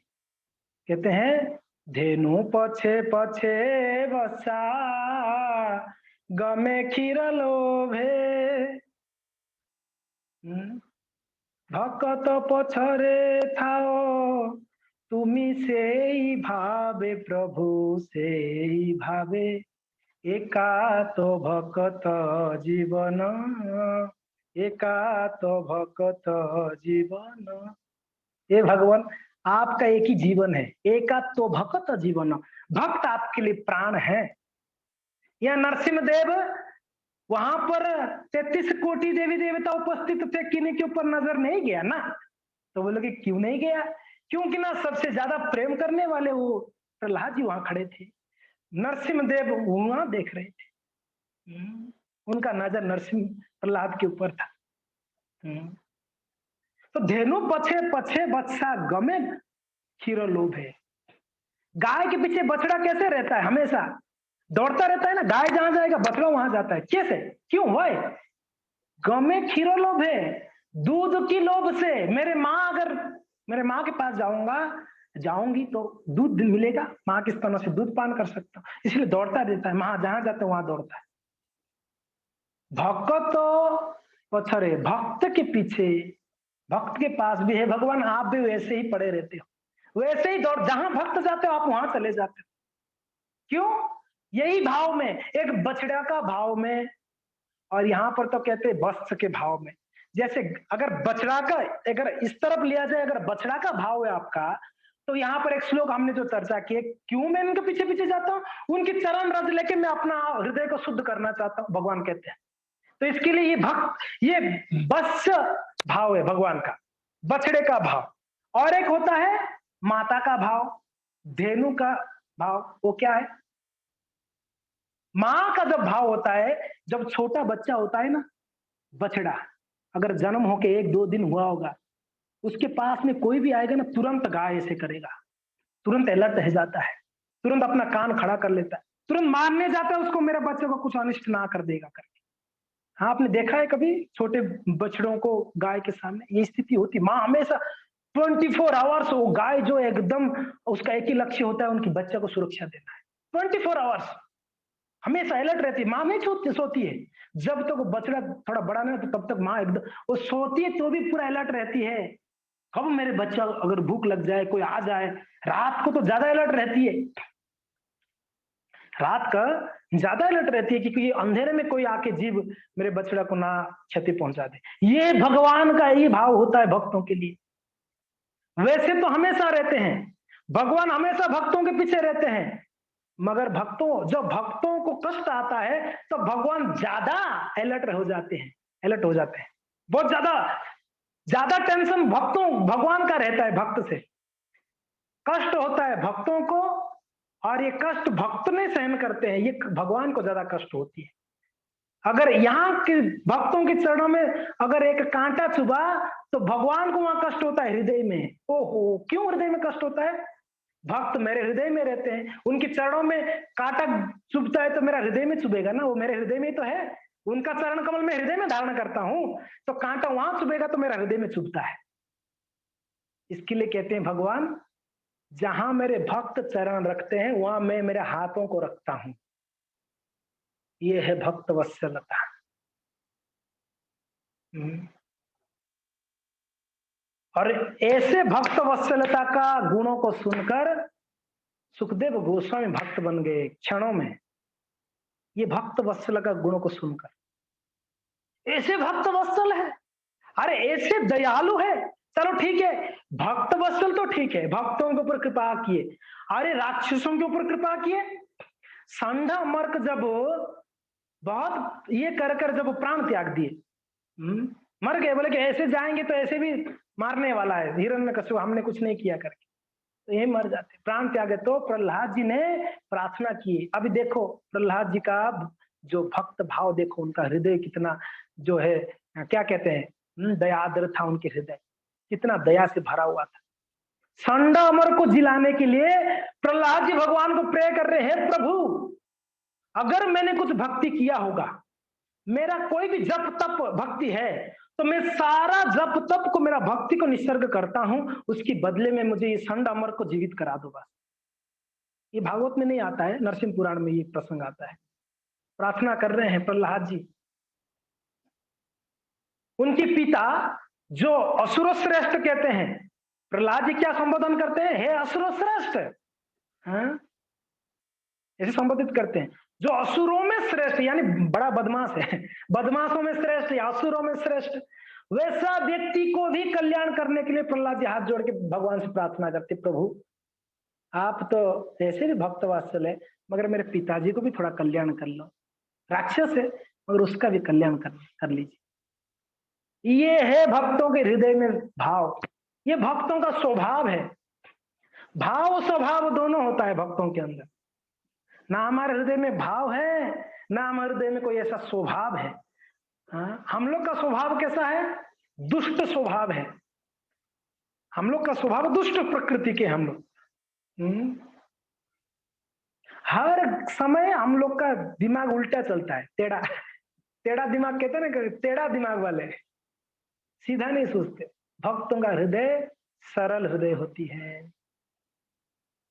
कहते हैं धेनु पछे पछे बसा गमे खीर लोभे, भक्त पछरे थाओ तुमी सेई भावे प्रभु सेई भावे, एका तो भक्त जीवन, एका तो भक्त जीवन। ये भगवान आपका एक ही जीवन है, एकात्व भक्त जीवन, भक्त आपके लिए प्राण है। या नरसिंह देव वहां पर 33 कोटि देवी देवता उपस्थित थे, किन्हीं के ऊपर नजर नहीं गया ना? तो बोले कि क्यों नहीं गया? क्योंकि ना सबसे ज्यादा प्रेम करने वाले वो प्रहलाद जी वहां खड़े थे, नरसिंह देव वहां देख रहे थे, उनका नजर नरसिंह प्रहलाद के ऊपर था। तो धेनु पछे पछे बच्चा गमे खीरो लोभ है। गाय के पीछे बछड़ा कैसे रहता है? हमेशा दौड़ता रहता है ना, गाय जहां जाएगा बछड़ा वहां जाता है। कैसे, क्यों? वाई गमे खीरो लोभ है, दूध की लोभ से। मेरे माँ के पास जाऊंगी तो दूध मिलेगा, माँ के स्तनों से दूध पान कर सकता हूं, इसलिए दौड़ता रहता है, वहां जहां जाता है वहां दौड़ता है। भक्त पछरे, भक्त के पीछे, भक्त के पास भी है भगवान, आप भी वैसे ही पड़े रहते हो, वैसे ही दौड़, जहां भक्त जाते हो आप वहां चले जाते हो। क्यों? यही भाव में, एक बछड़ा का भाव में, और यहाँ पर तो कहते हैं वत्स के भाव में। जैसे अगर बछड़ा का, अगर इस तरफ लिया जाए, अगर बछड़ा का भाव है आपका, तो यहाँ पर एक श्लोक हमने जो चर्चा की, क्यों मैं इनके पीछे पीछे जाता हूँ? उनकी चरण रज लेके मैं अपना हृदय को शुद्ध करना चाहता हूँ, भगवान कहते हैं। तो इसके लिए ये भक्त, ये वत्स भाव है भगवान का, बछड़े का भाव। और एक होता है माता का भाव, धेनु का भाव। वो क्या है? माँ का जब भाव होता है, जब छोटा बच्चा होता है ना, बछड़ा, अगर जन्म होके 1-2 दिन हुआ होगा, उसके पास में कोई भी आएगा ना, तुरंत गाय ऐसे करेगा, तुरंत अलर्ट रह जाता है, तुरंत अपना कान खड़ा कर लेता है, तुरंत मारने जाता है उसको, मेरे बच्चे को कुछ अनिष्ट ना कर देगा करके। हाँ, आपने देखा है कभी छोटे बछड़ों को गाय के सामने ये स्थिति होती? माँ हमेशा 24 आवर्स, वो गाय जो एकदम, उसका एक ही लक्ष्य होता है, उनकी बच्चे को सुरक्षा देना है। 24 आवर्स हमेशा अलर्ट रहती है। माँ नहीं सोती है। जब तक वो बछड़ा थोड़ा बड़ा नहीं होता, तब तक माँ एकदम, वो सोती है तो भी पूरा अलर्ट रहती है। कब मेरे बच्चा, अगर भूख लग जाए, कोई आ जाए, रात को तो ज्यादा अलर्ट रहती है। रात का ज्यादा अलर्ट रहती है, क्योंकि ये अंधेरे में कोई आके जीव मेरे बछड़ा को ना क्षति पहुंचा दे। ये भगवान का ही भाव होता है भक्तों के लिए। वैसे तो हमेशा रहते हैं, भगवान हमेशा भक्तों के पीछे रहते हैं, मगर जब भक्तों को कष्ट आता है, तो भगवान ज्यादा अलर्ट हो जाते हैं, अलर्ट हो जाते हैं। बहुत ज्यादा ज्यादा टेंशन भगवान का रहता है भक्त से। कष्ट होता है भक्तों को, और ये कष्ट भक्त नहीं सहन करते हैं, ये भगवान को ज्यादा कष्ट होती है। अगर यहाँ के भक्तों के चरणों में अगर एक कांटा चुभा, तो भगवान को वहां कष्ट होता है हृदय में। ओहो, क्यों हृदय में कष्ट होता है? भक्त मेरे हृदय में रहते हैं, उनके चरणों में कांटा चुभता है तो मेरा हृदय में चुभेगा ना, वो मेरे हृदय में तो है। उनका चरण कमल में हृदय में धारण करता हूं, तो कांटा वहां चुभेगा तो मेरा हृदय में चुभता है। इसके लिए कहते हैं भगवान, जहां मेरे भक्त चरण रखते हैं, वहां मैं मेरे हाथों को रखता हूं। ये है भक्त वत्सलता। और ऐसे भक्त वत्सलता का गुणों को सुनकर सुखदेव गोस्वामी भक्त बन गए क्षणों में। ये भक्त वत्सल का गुणों को सुनकर, ऐसे भक्त वत्सल है, अरे ऐसे दयालु है। चलो ठीक है, भक्त वत्सल तो ठीक है, भक्तों के ऊपर कृपा किए, अरे राक्षसों के ऊपर कृपा किए। संडा मर्क जब बहुत ये कर जब प्राण त्याग दिए, मर गए, बोले कि ऐसे जाएंगे तो ऐसे भी मारने वाला है हिरण्यकश्यप, हमने कुछ नहीं किया करके, तो ये मर जाते, प्राण त्यागे। तो प्रहलाद जी ने प्रार्थना की। अभी देखो प्रहलाद जी का जो भक्त भाव देखो, उनका हृदय कितना जो है, क्या कहते हैं, दयाद्र था उनके हृदय, कितना दया से भरा हुआ था। संडा अमर को जिलाने के लिए प्रहलाद जी भगवान को प्रे कर रहे हैं, प्रभु अगर मैंने कुछ भक्ति किया होगा, मेरा कोई भी जप तप भक्ति है, तो मैं सारा जप तप को, मेरा भक्ति को निसर्ग करता हूं, उसकी बदले में मुझे ये संड अमर को जीवित करा दो बस। ये भागवत में नहीं आता है, नरसिंह पुराण में ये प्रसंग आता है। प्रार्थना कर रहे हैं प्रहलाद जी। उनके पिता जो असुर श्रेष्ठ कहते हैं, प्रहलाद जी क्या संबोधन करते हैं? हे असुर श्रेष्ठ, ऐसे संबोधित करते हैं। जो असुरों में श्रेष्ठ, यानी बड़ा बदमाश है, बदमाशों में श्रेष्ठ या असुरों में श्रेष्ठ, वैसा व्यक्ति को भी कल्याण करने के लिए प्रहलाद जी हाथ जोड़ के भगवान से प्रार्थना करते, प्रभु आप तो ऐसे भी भक्त वात्सल है, मगर मेरे पिताजी को भी थोड़ा कल्याण कर लो। राक्षस है मगर उसका भी कल्याण कर लीजिए। ये है भक्तों के हृदय में भाव, ये भक्तों का स्वभाव है। भाव स्वभाव दोनों होता है भक्तों के अंदर। ना हमारे हृदय में भाव है, ना हमारे हृदय में कोई ऐसा स्वभाव है। हम लोग का स्वभाव कैसा है? दुष्ट स्वभाव है। हम लोग का स्वभाव दुष्ट प्रकृति के, हम लोग हर समय हम लोग का दिमाग उल्टा चलता है, टेढ़ा टेढ़ा दिमाग कहते हैं ना, टेढ़ा दिमाग वाले सीधा नहीं सोचते। भक्तों का हृदय सरल हृदय होती है,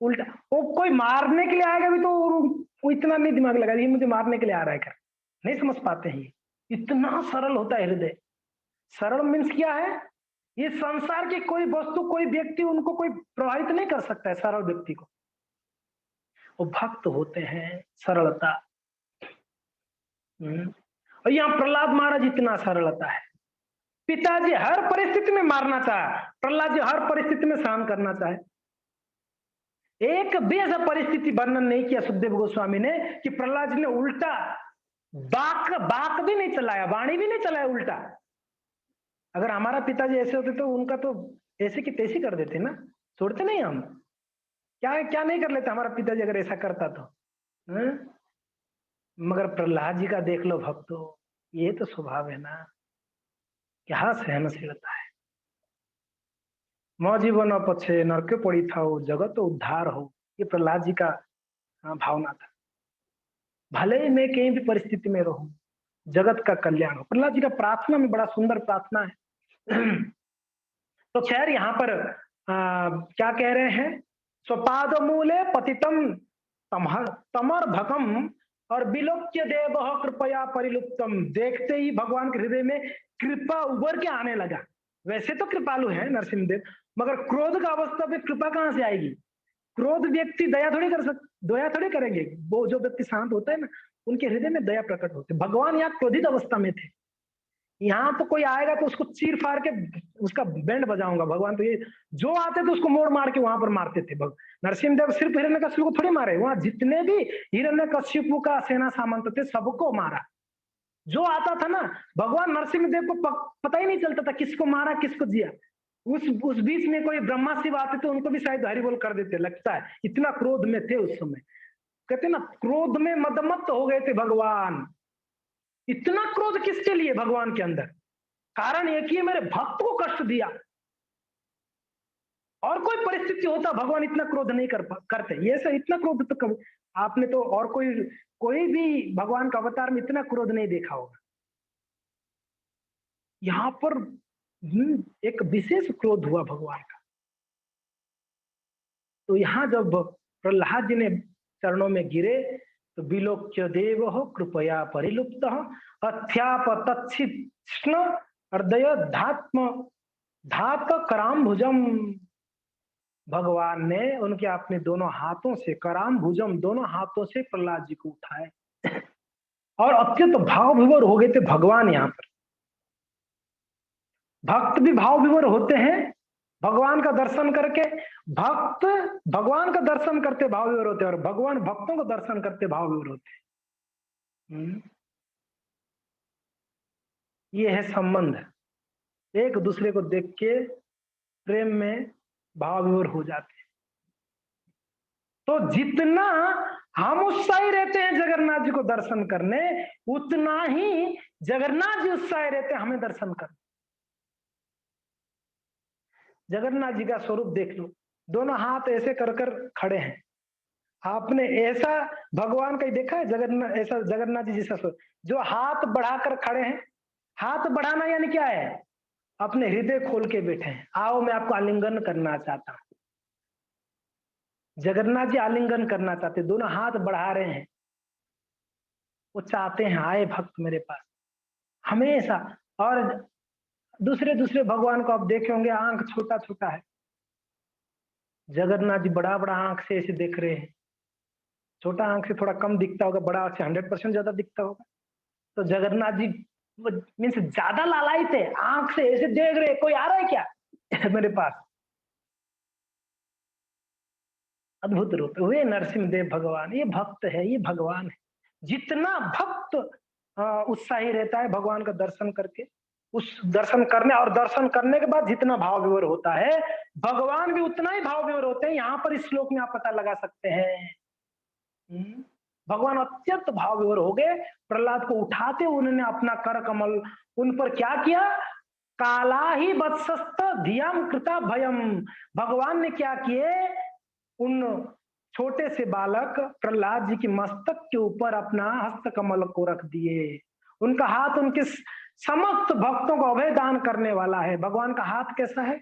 उल्टा। वो कोई मारने के लिए आएगा भी तो वो इतना नहीं दिमाग लगा, ये मुझे मारने के लिए आ रहा है कर, नहीं समझ पाते हैं। इतना सरल होता है हृदय। सरल मीन्स क्या है? ये संसार की कोई वस्तु, कोई व्यक्ति उनको कोई प्रभावित नहीं कर सकता है सरल व्यक्ति को। वो भक्त होते हैं, सरलता। और यहाँ प्रहलाद महाराज इतना सरलता है। पिताजी हर परिस्थिति में मारना चाहे, प्रहलाद जी हर परिस्थिति में सहन करना चाहे। एक भी ऐसा परिस्थिति वर्णन नहीं किया सुखदेव गोस्वामी ने कि प्रहलाद जी ने उल्टा बाक भी नहीं चलाया, वाणी भी नहीं चलाया उल्टा। अगर हमारा पिताजी ऐसे होते तो उनका तो ऐसे की तैसी कर देते ना, छोड़ते नहीं हम। क्या क्या नहीं कर लेते हमारा पिताजी अगर ऐसा करता तो। हैं? मगर प्रहलाद जी का देख लो भक्तों, ये तो स्वभाव है ना, क्या सहनशीलता है। मौ जीवन पछे नरके पड़ी था, जगत उद्धार हो, ये प्रहलाद जी का भावना था। भले ही मैं कहीं भी परिस्थिति में रहूं, जगत का कल्याण हो। प्रहलाद जी का प्रार्थना में बड़ा सुंदर प्रार्थना है। तो खैर यहाँ पर क्या कह रहे हैं, स्वपाद मूले पतितम तमर भकम और विलोक्य देव कृपया परिलुप्तम। देखते ही भगवान के हृदय में कृपा उभर के आने लगा। वैसे तो कृपालु है नरसिंहदेव, मगर क्रोध का अवस्था पे कृपा कहां से आएगी। क्रोध व्यक्ति दया थोड़ी कर दया थोड़ी करेंगे। वो जो व्यक्ति शांत होता है ना, उनके हृदय में दया प्रकट होती है। भगवान यहाँ क्रोधित अवस्था में थे। यहाँ तो कोई आएगा तो उसको चीर फाड़ के उसका बैंड बजाऊंगा। भगवान तो ये जो आते थे उसको मोड़ मार के वहां पर मारते थे। नरसिंहदेव सिर्फ हिरण्यकशिपु को थोड़ी मारे, वहां जितने भी हिरण्यकशिपु का सेना सामंत थे सबको मारा। जो आता था ना, भगवान नरसिंहदेव को पता ही नहीं चलता था किसको मारा किसको जिया। उस बीच में कोई ब्रह्मा शिव आते थे, उनको भी शायद हरि बोल कर देते, लगता है इतना क्रोध में थे उस समय। कहते ना, क्रोध में मदमत्त हो गए थे भगवान। इतना क्रोध किसके लिए भगवान के अंदर, कारण एक ही, मेरे भक्त को कष्ट दिया। और कोई परिस्थिति होता भगवान इतना क्रोध नहीं करते। ये सब इतना क्रोध तो कभी आपने तो और कोई भी भगवान का अवतार में इतना क्रोध नहीं देखा होगा। यहाँ पर एक विशेष क्रोध हुआ भगवान का। तो यहाँ जब प्रहलाद जी ने चरणों में गिरे तो विलोक्य देव हो कृपया परिलुप्त अध्याप तत्न हृदय धात्म धात कराम भुजम। भगवान ने उनके अपने दोनों हाथों से, कराम भुजम दोनों हाथों से प्रहलाद जी को उठाए और अत्यंत भाव विभोर हो गए थे भगवान। यहाँ पर भक्त भी भाव विभोर होते हैं भगवान का दर्शन करके। भक्त भगवान का दर्शन करते भाव विभोर होते हैं और भगवान भक्तों को दर्शन करते भाव विभोर होते हैं। ये है संबंध, एक दूसरे को देख के प्रेम में भाव विभोर हो जाते हैं। तो जितना हम उत्साही रहते हैं जगन्नाथ जी को दर्शन करने, उतना ही जगन्नाथ जी उत्साही रहते हैं हमें दर्शन करने। जगन्नाथ जी का स्वरूप देख लो, दोनों हाथ ऐसे कर कर खड़े हैं। आपने ऐसा भगवान का ही देखा है जगन्नाथ, ऐसा जगन्नाथ जी जैसा स्वरूप जो हाथ बढ़ाकर खड़े हैं। हाथ बढ़ाना यानी क्या है, अपने हृदय खोल के बैठे हैं, आओ मैं आपको आलिंगन करना चाहता हूं। जगन्नाथ जी आलिंगन करना चाहते, दोनों हाथ बढ़ा रहे हैं। वो चाहते हैं आए भक्त मेरे पास हमेशा। और दूसरे दूसरे भगवान को आप देखे होंगे, आंख छोटा छोटा है। जगन्नाथ जी बड़ा बड़ा आंख से ऐसे देख रहे हैं। छोटा आंख से थोड़ा कम दिखता होगा, बड़ा आंख से 100% ज्यादा दिखता होगा। तो जगन्नाथ जी मीन्स ज्यादा लालायित है, आंख से ऐसे देख रहे, कोई आ रहा है क्या मेरे पास। अद्भुत रूप हुए नरसिंहदेव भगवान। ये भक्त है, ये भगवान है। जितना भक्त उत्साही रहता है भगवान का दर्शन करके, उस दर्शन करने और दर्शन करने के बाद जितना भाव विभोर होता है, भगवान भी उतना ही भाव विभोर होते हैं। यहाँ पर इस श्लोक में आप पता लगा सकते हैं। भगवान अत्यंत भाव विभोर हो गए। प्रहलाद को उठाते उन्होंने अपना कर कमल उन पर क्या किया, काला ही वत्सस्त धियाम कृता भयम। भगवान ने क्या किए, उन छोटे से बालक प्रहलाद जी के मस्तक के ऊपर अपना हस्त कमल को रख दिए। उनका हाथ उनके समस्त भक्तों को अभय दान करने वाला है। भगवान का हाथ कैसा है,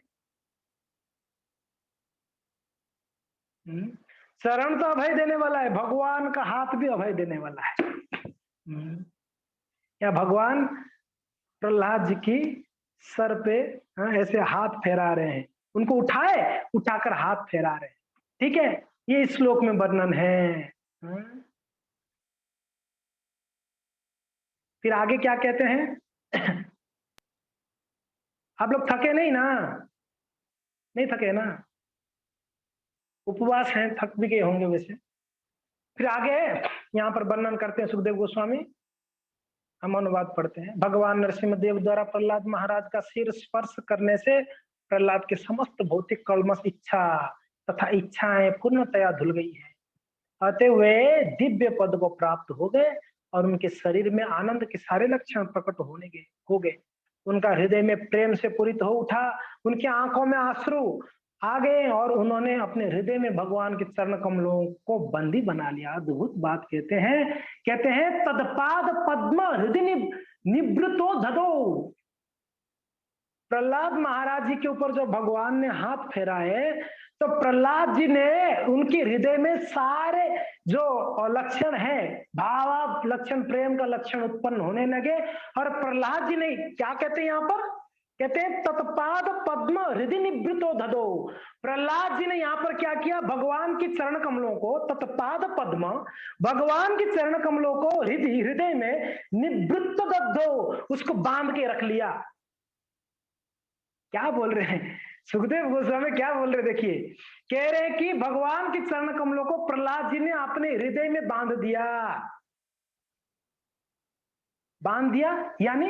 शरण तो अभय देने वाला है, भगवान का हाथ भी अभय देने वाला है। या भगवान प्रहलाद जी की सर पे ऐसे हाथ फेरा रहे हैं, उनको उठाए उठाकर हाथ फेरा रहे हैं। ठीक है, ये इस श्लोक में वर्णन है। फिर आगे क्या कहते हैं आप लोग थके नहीं ना, नहीं थके ना, उपवास है, थक भी गए होंगे वैसे। फिर आगे यहाँ पर वर्णन करते हैं सुखदेव गोस्वामी। हम अनुवाद पढ़ते हैं। भगवान नरसिंहदेव द्वारा प्रहलाद महाराज का सिर स्पर्श करने से प्रहलाद के समस्त भौतिक कल्मश इच्छा तथा इच्छाएं पूर्णतया धुल गई है, अतः वे दिव्य पद को प्राप्त हो गए और उनके शरीर में आनंद के सारे लक्षण प्रकट हो गए। उनका हृदय में प्रेम से पूरित हो उठा, उनकी आंखों में आंसू आ गए और उन्होंने अपने हृदय में भगवान के चरण कमलों को बंदी बना लिया। अद्भुत बात कहते हैं तदपाद पद्म हृदय निवृतो धदो। प्रहलाद महाराज जी के ऊपर जो भगवान ने हाथ फेराए तो प्रहलाद जी ने उनके हृदय में सारे जो लक्षण है, भाव लक्षण, प्रेम का लक्षण उत्पन्न होने लगे। और प्रहलाद जी ने क्या कहते हैं यहाँ पर, कहते हैं तत्पाद पद्म हृदय निवृतो धदो। प्रहलाद जी ने यहाँ पर क्या किया, भगवान के चरण कमलों को, तत्पाद पद्म, भगवान के चरण कमलों को हृदय में निवृत्त दधो, उसको बांध के रख लिया। क्या बोल रहे हैं सुखदेव गोस्वामी, क्या बोल रहे, देखिए कह रहे हैं कि भगवान के चरण कमलों को प्रहलाद जी ने अपने हृदय में बांध दिया। बांध दिया यानी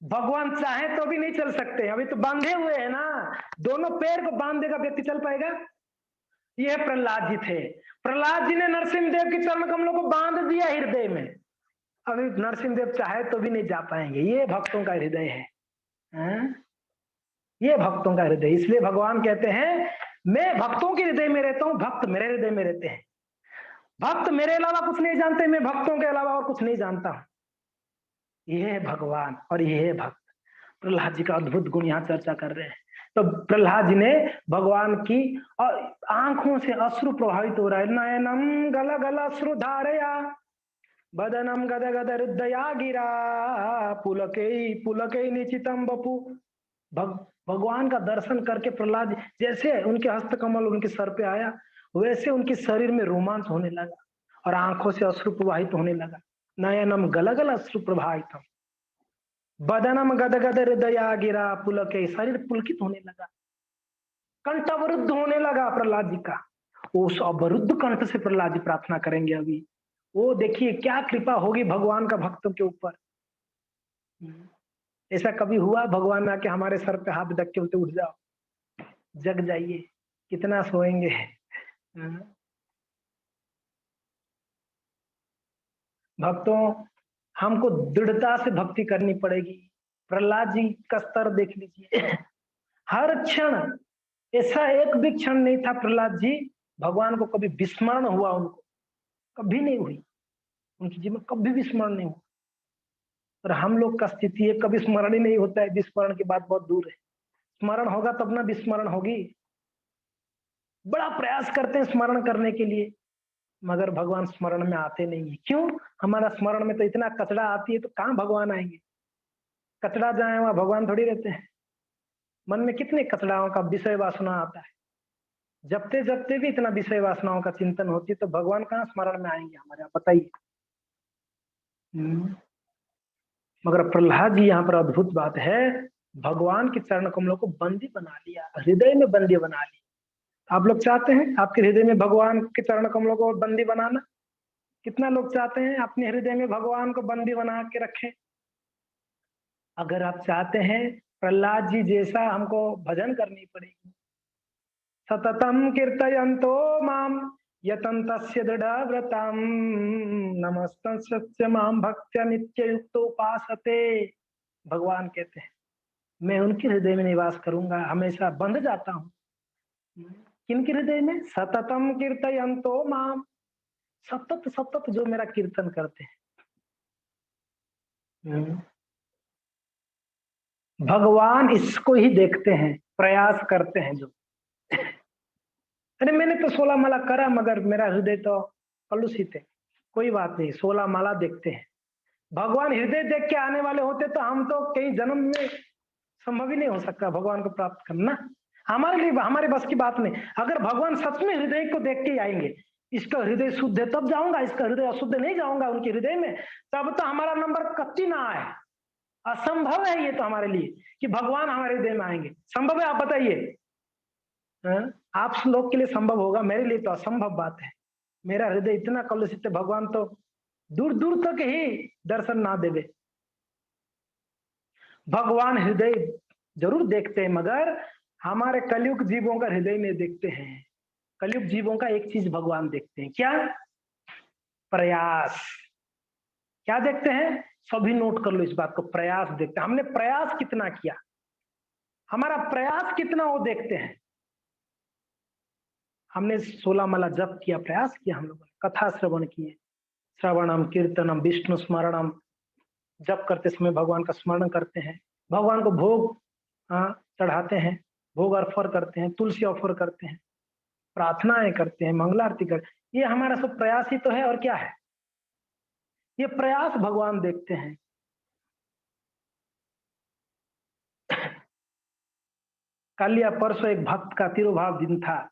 भगवान चाहे तो भी नहीं चल सकते, अभी तो बांधे हुए हैं ना, दोनों पैर को बांध देगा व्यक्ति चल पाएगा। यह प्रहलाद जी थे। प्रहलाद जी ने नरसिंहदेव के चरण कमलों को बांध दिया हृदय में, अभी नरसिंहदेव चाहे तो भी नहीं जा पाएंगे। ये भक्तों का हृदय है, ये भक्तों का हृदय। इसलिए भगवान कहते हैं मैं भक्तों के हृदय में रहता हूं, भक्त मेरे हृदय में रहते हैं। भक्त मेरे अलावा कुछ नहीं जानते, मैं भक्तों के अलावा और कुछ नहीं जानता हूं। ये है भगवान और ये है भक्त। प्रहलाद जी का अद्भुत गुण यहाँ चर्चा कर रहे हैं। तो प्रहलाद जी ने भगवान की और आंखों से अश्रु प्रभावित हो रहा है, नयनम गल गल अश्रु धारया बदनम गद गद हृदया गिरा पुलके निचितम बपू। भगवान का दर्शन करके प्रहलाद जैसे उनके हस्त कमल उनके सर पे आया, वैसे उनके शरीर में रोमांच होने लगा और आंखों से अश्रु प्रवाहित होने लगा। नयनम गलगल अश्रु प्रवाहित, बदनम गदगद हृदया गिरा पुलके, शरीर पुलकित होने लगा, कंठ अवरुद्ध होने लगा प्रहलाद जी का। उस अवरुद्ध कंठ से प्रहलाद जी प्रार्थना करेंगे अभी। वो देखिए क्या कृपा होगी भगवान का भक्तों के ऊपर। ऐसा कभी हुआ भगवान आके हमारे सर पे हाथ रख के बोलते उठ जाओ, जग जाइए, कितना सोएंगे। भक्तों हमको दृढ़ता से भक्ति करनी पड़ेगी। प्रहलाद जी का स्तर देख लीजिए, हर क्षण, ऐसा एक भी क्षण नहीं था प्रहलाद जी भगवान को कभी विस्मरण हुआ, उनको कभी नहीं हुई, उनकी जीवन कभी विस्मरण नहीं हुआ। और हम लोग का स्थिति है कभी स्मरण ही नहीं होता है, विस्मरण की बात बहुत दूर है। स्मरण होगा तब ना विस्मरण होगी। बड़ा प्रयास करते हैं स्मरण करने के लिए, मगर भगवान स्मरण में आते नहीं है। क्यों? हमारा स्मरण में तो इतना कचरा आती है, तो कहाँ भगवान आएंगे। कचरा जाए वहां भगवान थोड़ी रहते हैं। मन में कितने कचराओं का विषय वासना आता है, जपते जपते भी इतना विषय वासनाओं का चिंतन होती है, तो भगवान कहाँ स्मरण में आएंगे हमारे, बताइए। मगर प्रहलाद जी यहाँ पर अद्भुत बात है, भगवान के चरण कमलों को बंदी बना लिया, हृदय में बंदी बना लिया। आप लोग चाहते हैं आपके हृदय में भगवान के चरण कमलों को बंदी बनाना? कितना लोग चाहते हैं अपने हृदय में भगवान को बंदी बना के रखें? अगर आप चाहते हैं प्रहलाद जी जैसा हमको भजन करनी पड़ेगी। सततम कीर्तयन्तो माम यतन्तस्य दृढ़व्रतम नमस्तस्य माम भक्त्या नित्ययुक्तो उपासते। भगवान कहते हैं मैं उनके हृदय में निवास करूंगा, हमेशा बंध जाता हूं। किनके हृदय में? सततम कीर्तयन्तो माम, सतत सतत जो मेरा कीर्तन करते हैं। भगवान इसको ही देखते हैं, प्रयास करते हैं जो। अरे मैंने तो 16 माला करा मगर मेरा हृदय तो कलुषित है। कोई बात नहीं, 16 माला देखते हैं। भगवान हृदय देख के आने वाले होते तो हम तो कई जन्म में संभव ही नहीं हो सकता भगवान को प्राप्त करना, हमारे लिए हमारे बस की बात नहीं। अगर भगवान सच में हृदय को देख के आएंगे, इसका हृदय शुद्ध है तब जाऊंगा, इसका हृदय अशुद्ध नहीं जाऊंगा उनके हृदय में, तब तो हमारा नंबर कच्ची ना आए। असंभव है ये तो हमारे लिए कि भगवान हमारे हृदय में आएंगे। संभव है? आप बताइए। आप लोग के लिए संभव होगा, मेरे लिए तो असंभव बात है। मेरा हृदय इतना कलुषित है, भगवान तो दूर दूर तक ही दर्शन ना देवे। भगवान हृदय जरूर देखते हैं, मगर हमारे कलयुग जीवों का हृदय में देखते हैं। कलयुग जीवों का एक चीज भगवान देखते हैं, क्या? प्रयास। क्या देखते हैं? सभी नोट कर लो इस बात को, प्रयास देखते हैं। हमने प्रयास कितना किया, हमारा प्रयास कितना वो देखते हैं। हमने 16 माला जप किया, प्रयास किया हम लोगों ने, कथा श्रवण किए, श्रवणम कीर्तनम विष्णु स्मरणम, जप करते समय भगवान का स्मरण करते हैं, भगवान को भोग चढ़ाते हैं, भोग अर्पण करते हैं, तुलसी ऑफर करते हैं, प्रार्थनाएं करते हैं, मंगलारती करते। ये हमारा सब प्रयास ही तो है, और क्या है? ये प्रयास भगवान देखते हैं। कल या परसों एक भक्त का तिरुभाव दिन था,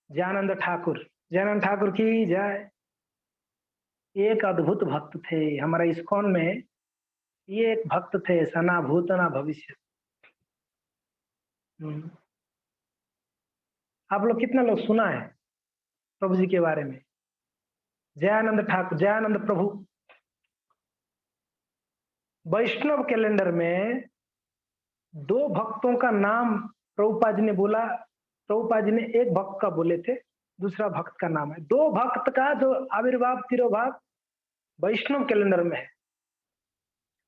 जयानंद ठाकुर, जयानंद ठाकुर की जय। एक अद्भुत भक्त थे हमारा इस्कॉन में, ये एक भक्त थे, सना भूतना भविष्य। आप लोग कितना लोग सुना है प्रभु जी के बारे में? जयानंद ठाकुर, जयानंद प्रभु। वैष्णव कैलेंडर में 2 भक्तों का नाम प्रभुपाद जी ने बोला, प्रभुपाद जी ने एक भक्त का बोले थे, दूसरा भक्त का नाम है। 2 भक्त का जो आविर्भाव तिरुभाव वैष्णव कैलेंडर में है।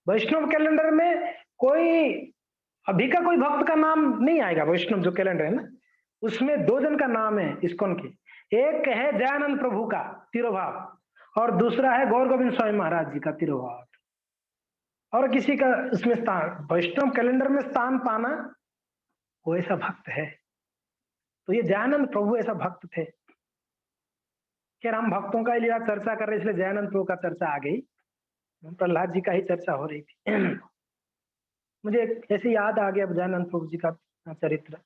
वैष्णव कैलेंडर में कोई अभी का कोई भक्त का नाम नहीं आएगा। वैष्णव जो कैलेंडर है ना, उसमें 2 जन का नाम है इस्कॉन के। एक है दयानंद प्रभु का तिरुभाव, और दूसरा है गौर गोविंद स्वामी महाराज जी का तिरुभाव। और किसी का इसमें स्थान, वैष्णव कैलेंडर में स्थान पाना, वो ऐसा भक्त है। तो ये दयानंद प्रभु ऐसा भक्त थे। खैर, हम भक्तों का लिए चर्चा कर रहे, इसलिए दयानंद प्रभु का चर्चा आ गई, प्रहलाद जी का ही चर्चा हो रही थी। मुझे ऐसे याद आ गया दयानंद प्रभु जी का चरित्र,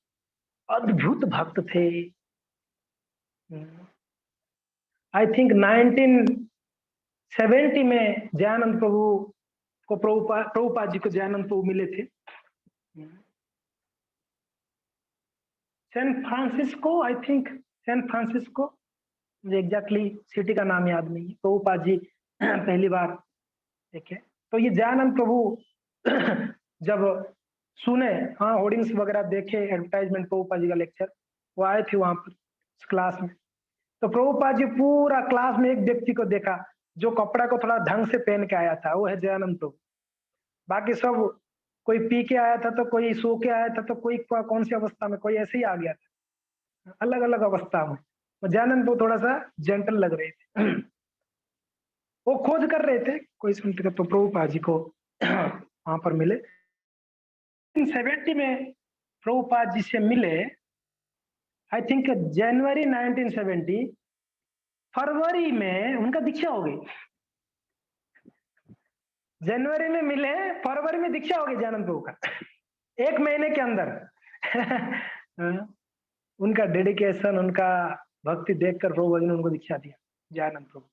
अद्भुत भक्त थे। आई थिंक 1970 में दयानंद प्रभु को प्रभुपाद जी को दयानंद प्रभु मिले थे। San Francisco, I think San Francisco, मुझे एग्जैक्टली सिटी का नाम याद नहीं है। प्रभुपाद जी पहली बार देखे तो ये दयानंद प्रभु जब सुने, होर्डिंग्स वगैरह देखे, एडवर्टाइजमेंट प्रभुपाद जी का लेक्चर, वो आए थे वहां पर क्लास में। तो प्रभुपाद जी पूरा क्लास में एक व्यक्ति को देखा जो कपड़ा को थोड़ा ढंग से पहन के आया था, वो है दयानंद प्रभु। बाकी सब कोई पी के आया था, तो कोई सो के आया था, तो कोई कौन सी अवस्था में, कोई ऐसे ही आ गया था, अलग अलग अवस्था में। दयानंद प्रभु थोड़ा सा जेंटल लग रहे थे। वो खोज कर रहे थे कोई संत का, तो प्रभुपाद जी को वहां पर मिले। 1970 में प्रभुपाद जी से मिले, आई थिंक जनवरी 1970। फरवरी में उनका दीक्षा हो गई। जनवरी में मिले, फरवरी में दीक्षा हो गई दयानंद प्रभु का, 1 महीने के अंदर। उनका डेडिकेशन, उनका भक्ति देखकर प्रभु जी ने उनको दीक्षा दिया, दयानंद प्रभु।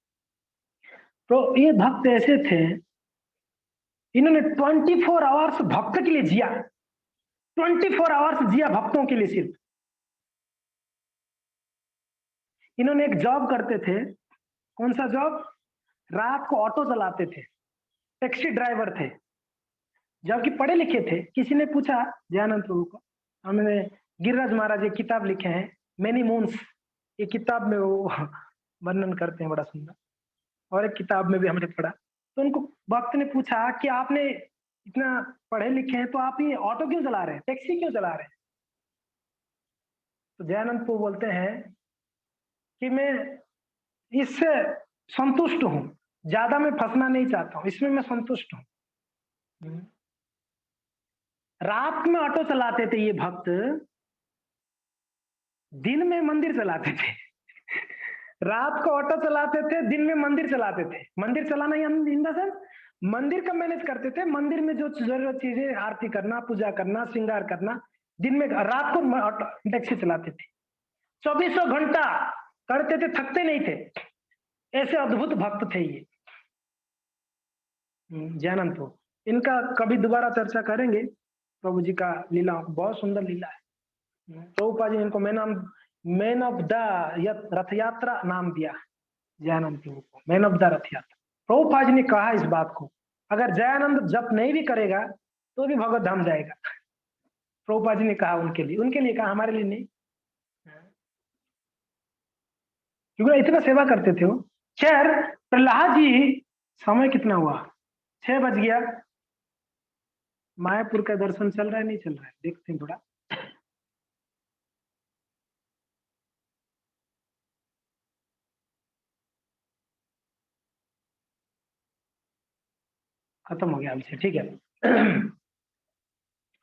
तो ये भक्त ऐसे थे, इन्होंने 24 आवर्स भक्त के लिए जिया, 24 आवर्स जिया भक्तों के लिए सिर्फ। इन्होंने एक जॉब करते थे, कौन सा जॉब? रात को ऑटो चलाते थे, टैक्सी ड्राइवर थे, जबकि पढ़े लिखे थे। किसी ने पूछा दयानंद प्रभु को, हमने गिरिराज महाराज एक किताब लिखे हैं मेनी मून्स, ये किताब में वो वर्णन करते हैं बड़ा सुंदर, और एक किताब में भी हमने पढ़ा। तो उनको भक्त ने पूछा कि आपने इतना पढ़े लिखे हैं, तो आप ये ऑटो क्यों चला रहे हैं, टैक्सी क्यों चला रहे हैं? तो दयानंद प्रभु बोलते हैं कि मैं इससे संतुष्ट हूं, ज्यादा मैं फंसना नहीं चाहता हूं, इसमें मैं संतुष्ट हूं। रात में ऑटो चलाते थे ये भक्त, दिन में मंदिर चलाते थे। रात को ऑटो चलाते थे, दिन में मंदिर चलाते थे। मंदिर चलाना इन द सेंस मंदिर का मैनेज करते थे, मंदिर में जो जरूरत चीजें, आरती करना, पूजा करना, श्रृंगार करना, दिन में, रात को टैक्सी चलाते थे। 24 घंटा करते थे, थकते नहीं थे। ऐसे अद्भुत भक्त थे ये दयानंद प्रभु। इनका कभी दोबारा चर्चा करेंगे, प्रभु जी का लीला बहुत सुंदर लीला है। प्रभुपाद जी इनको मैन ऑफ द रथ यात्रा नाम दिया दयानंद प्रभु को, मैन ऑफ द रथ यात्रा। प्रभुपाद जी ने कहा इस बात को, अगर दयानंद जप नहीं भी करेगा तो भी भगवत धाम जाएगा। प्रभुपाद जी ने कहा उनके लिए कहा, हमारे लिए नहीं। क्योंकि इतना सेवा करते थे वो। खैर प्रहलाद जी, समय कितना हुआ? 6 बज गया। मायापुर का दर्शन चल रहा है नहीं चल रहा है, देखते हैं थोड़ा। खत्म हो गया हमसे, ठीक है।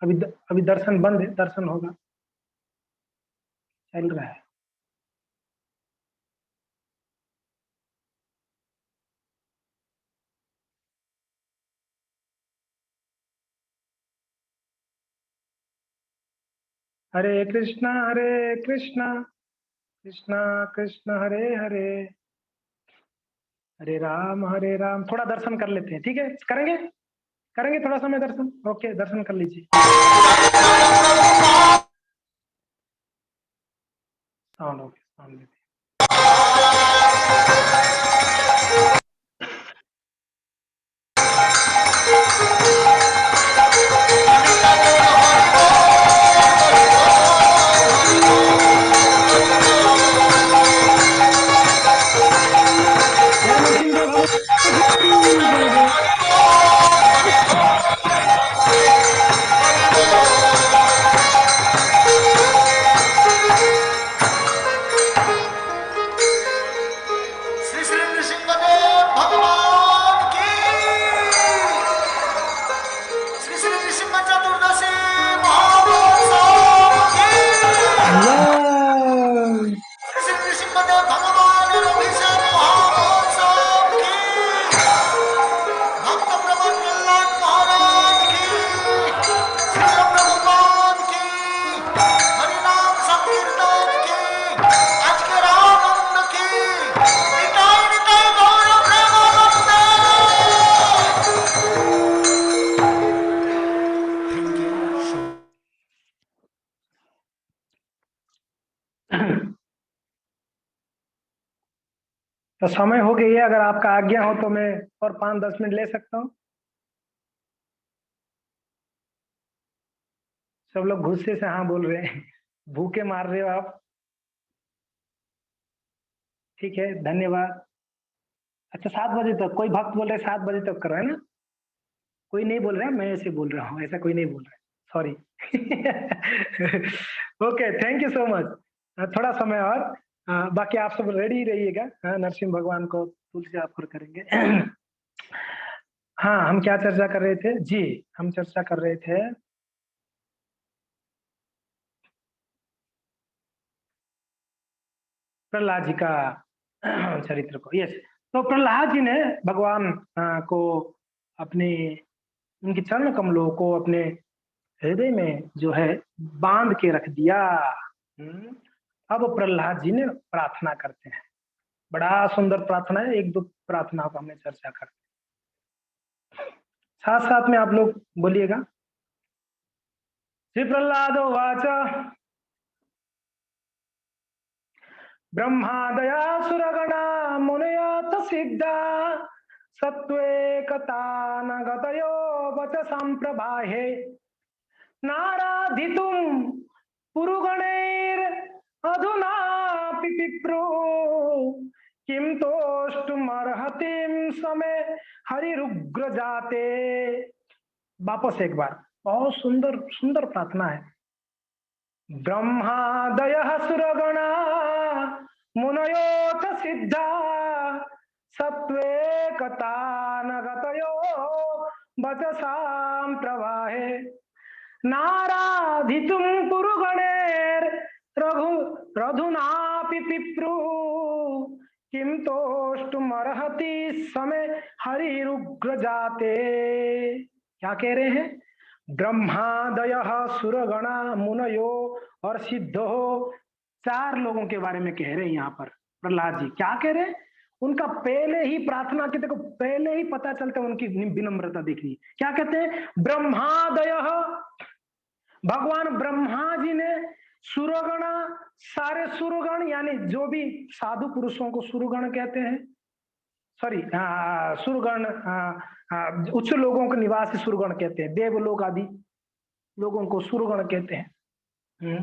अभी दर्शन बंद है, दर्शन होगा, चल रहा है। हरे कृष्णा कृष्णा कृष्ण हरे हरे, हरे राम। थोड़ा दर्शन कर लेते हैं, ठीक है? करेंगे करेंगे थोड़ा समय दर्शन। ओके, दर्शन कर लीजिए। साउंड ओके, साउंड लेते श्री श्री नृसिंहदेव भगवान की, श्री श्री नृसिंह चतुर्दशी महोत्सव की, श्री श्री नृसिंहदेव भगवान अभिषेक महोत्सव की, भक्त प्रबंध कल्याण महाराज की, श्रील प्रभुपाद की, हरिनाम संकीर्तन की, आज के रामानंद की, निताई निताई गौर प्रेमानंद। तो समय हो गई है, अगर आपका आज्ञा हो तो मैं और 5-10 मिनट ले सकता हूँ। सब लोग गुस्से से हाँ बोल रहे हैं, भूखे मार रहे हो आप। ठीक है, धन्यवाद। अच्छा, 7 बजे तक कोई भक्त बोल रहे हैं, 7 बजे तक करो, है ना? कोई नहीं बोल रहा है, मैं ऐसे बोल रहा हूँ, ऐसा कोई नहीं बोल रहा है, sorry. Okay, thank you so much. थोड़ा समय और, बाकी आप सब रेडी रहिएगा। नरसिंह भगवान को तुलसी आफर करेंगे। हाँ, हम क्या चर्चा कर रहे थे जी? हम चर्चा कर रहे थे प्रहलाद जी का चरित्र को। यस, तो प्रहलाद जी ने भगवान को अपने, उनके चरण कमलों को अपने हृदय में जो है बांध के रख दिया। अब प्रहलाद जी ने प्रार्थना करते हैं, बड़ा सुंदर प्रार्थना है। एक दो प्रार्थना को हमें चर्चा करते हैं, साथ साथ में आप लोग बोलिएगा। श्री प्रहलाद वाच ब्रह्मादया सुरगणा मुनयत सिद्धा सत्त्वेकतानगतयो वचसां प्रवाहे नाराधितुं पुरुगणैरधुनापि विप्रो किं तोष्टुमर्हतिं समे हरिरुग्र जाते। वापस एक बार, बहुत सुंदर सुंदर प्रार्थना है। ब्रह्मादयः सुरगणा मुनयोऽथ सिद्धा सत्त्वेकतानगतयो वचसां प्रवाहे नाराधितुं पुरुगणैरधुनापि पिप्रु किं तोष्टुमर्हति समे हरिरुग्र जाते। क्या कह रहे हैं? ब्रह्मादयः सुरगणा मुनयो और सिद्धो, 4 लोगों के बारे में कह रहे हैं यहाँ पर प्रहलाद जी। क्या कह रहे हैं? उनका पहले ही प्रार्थना के, देखो पहले ही पता चलता है उनकी विनम्रता। देखिए क्या कहते हैं, ब्रह्मादयः, भगवान ब्रह्मा जी ने, सुरगणा, सारे सुरगण यानी जो भी साधु पुरुषों को सुरगण कहते हैं, सॉरी, सुरगण, उच्च लोगों को निवासी सुरगण कहते हैं, देवलोक आदि लोगों को सुरगण कहते हैं।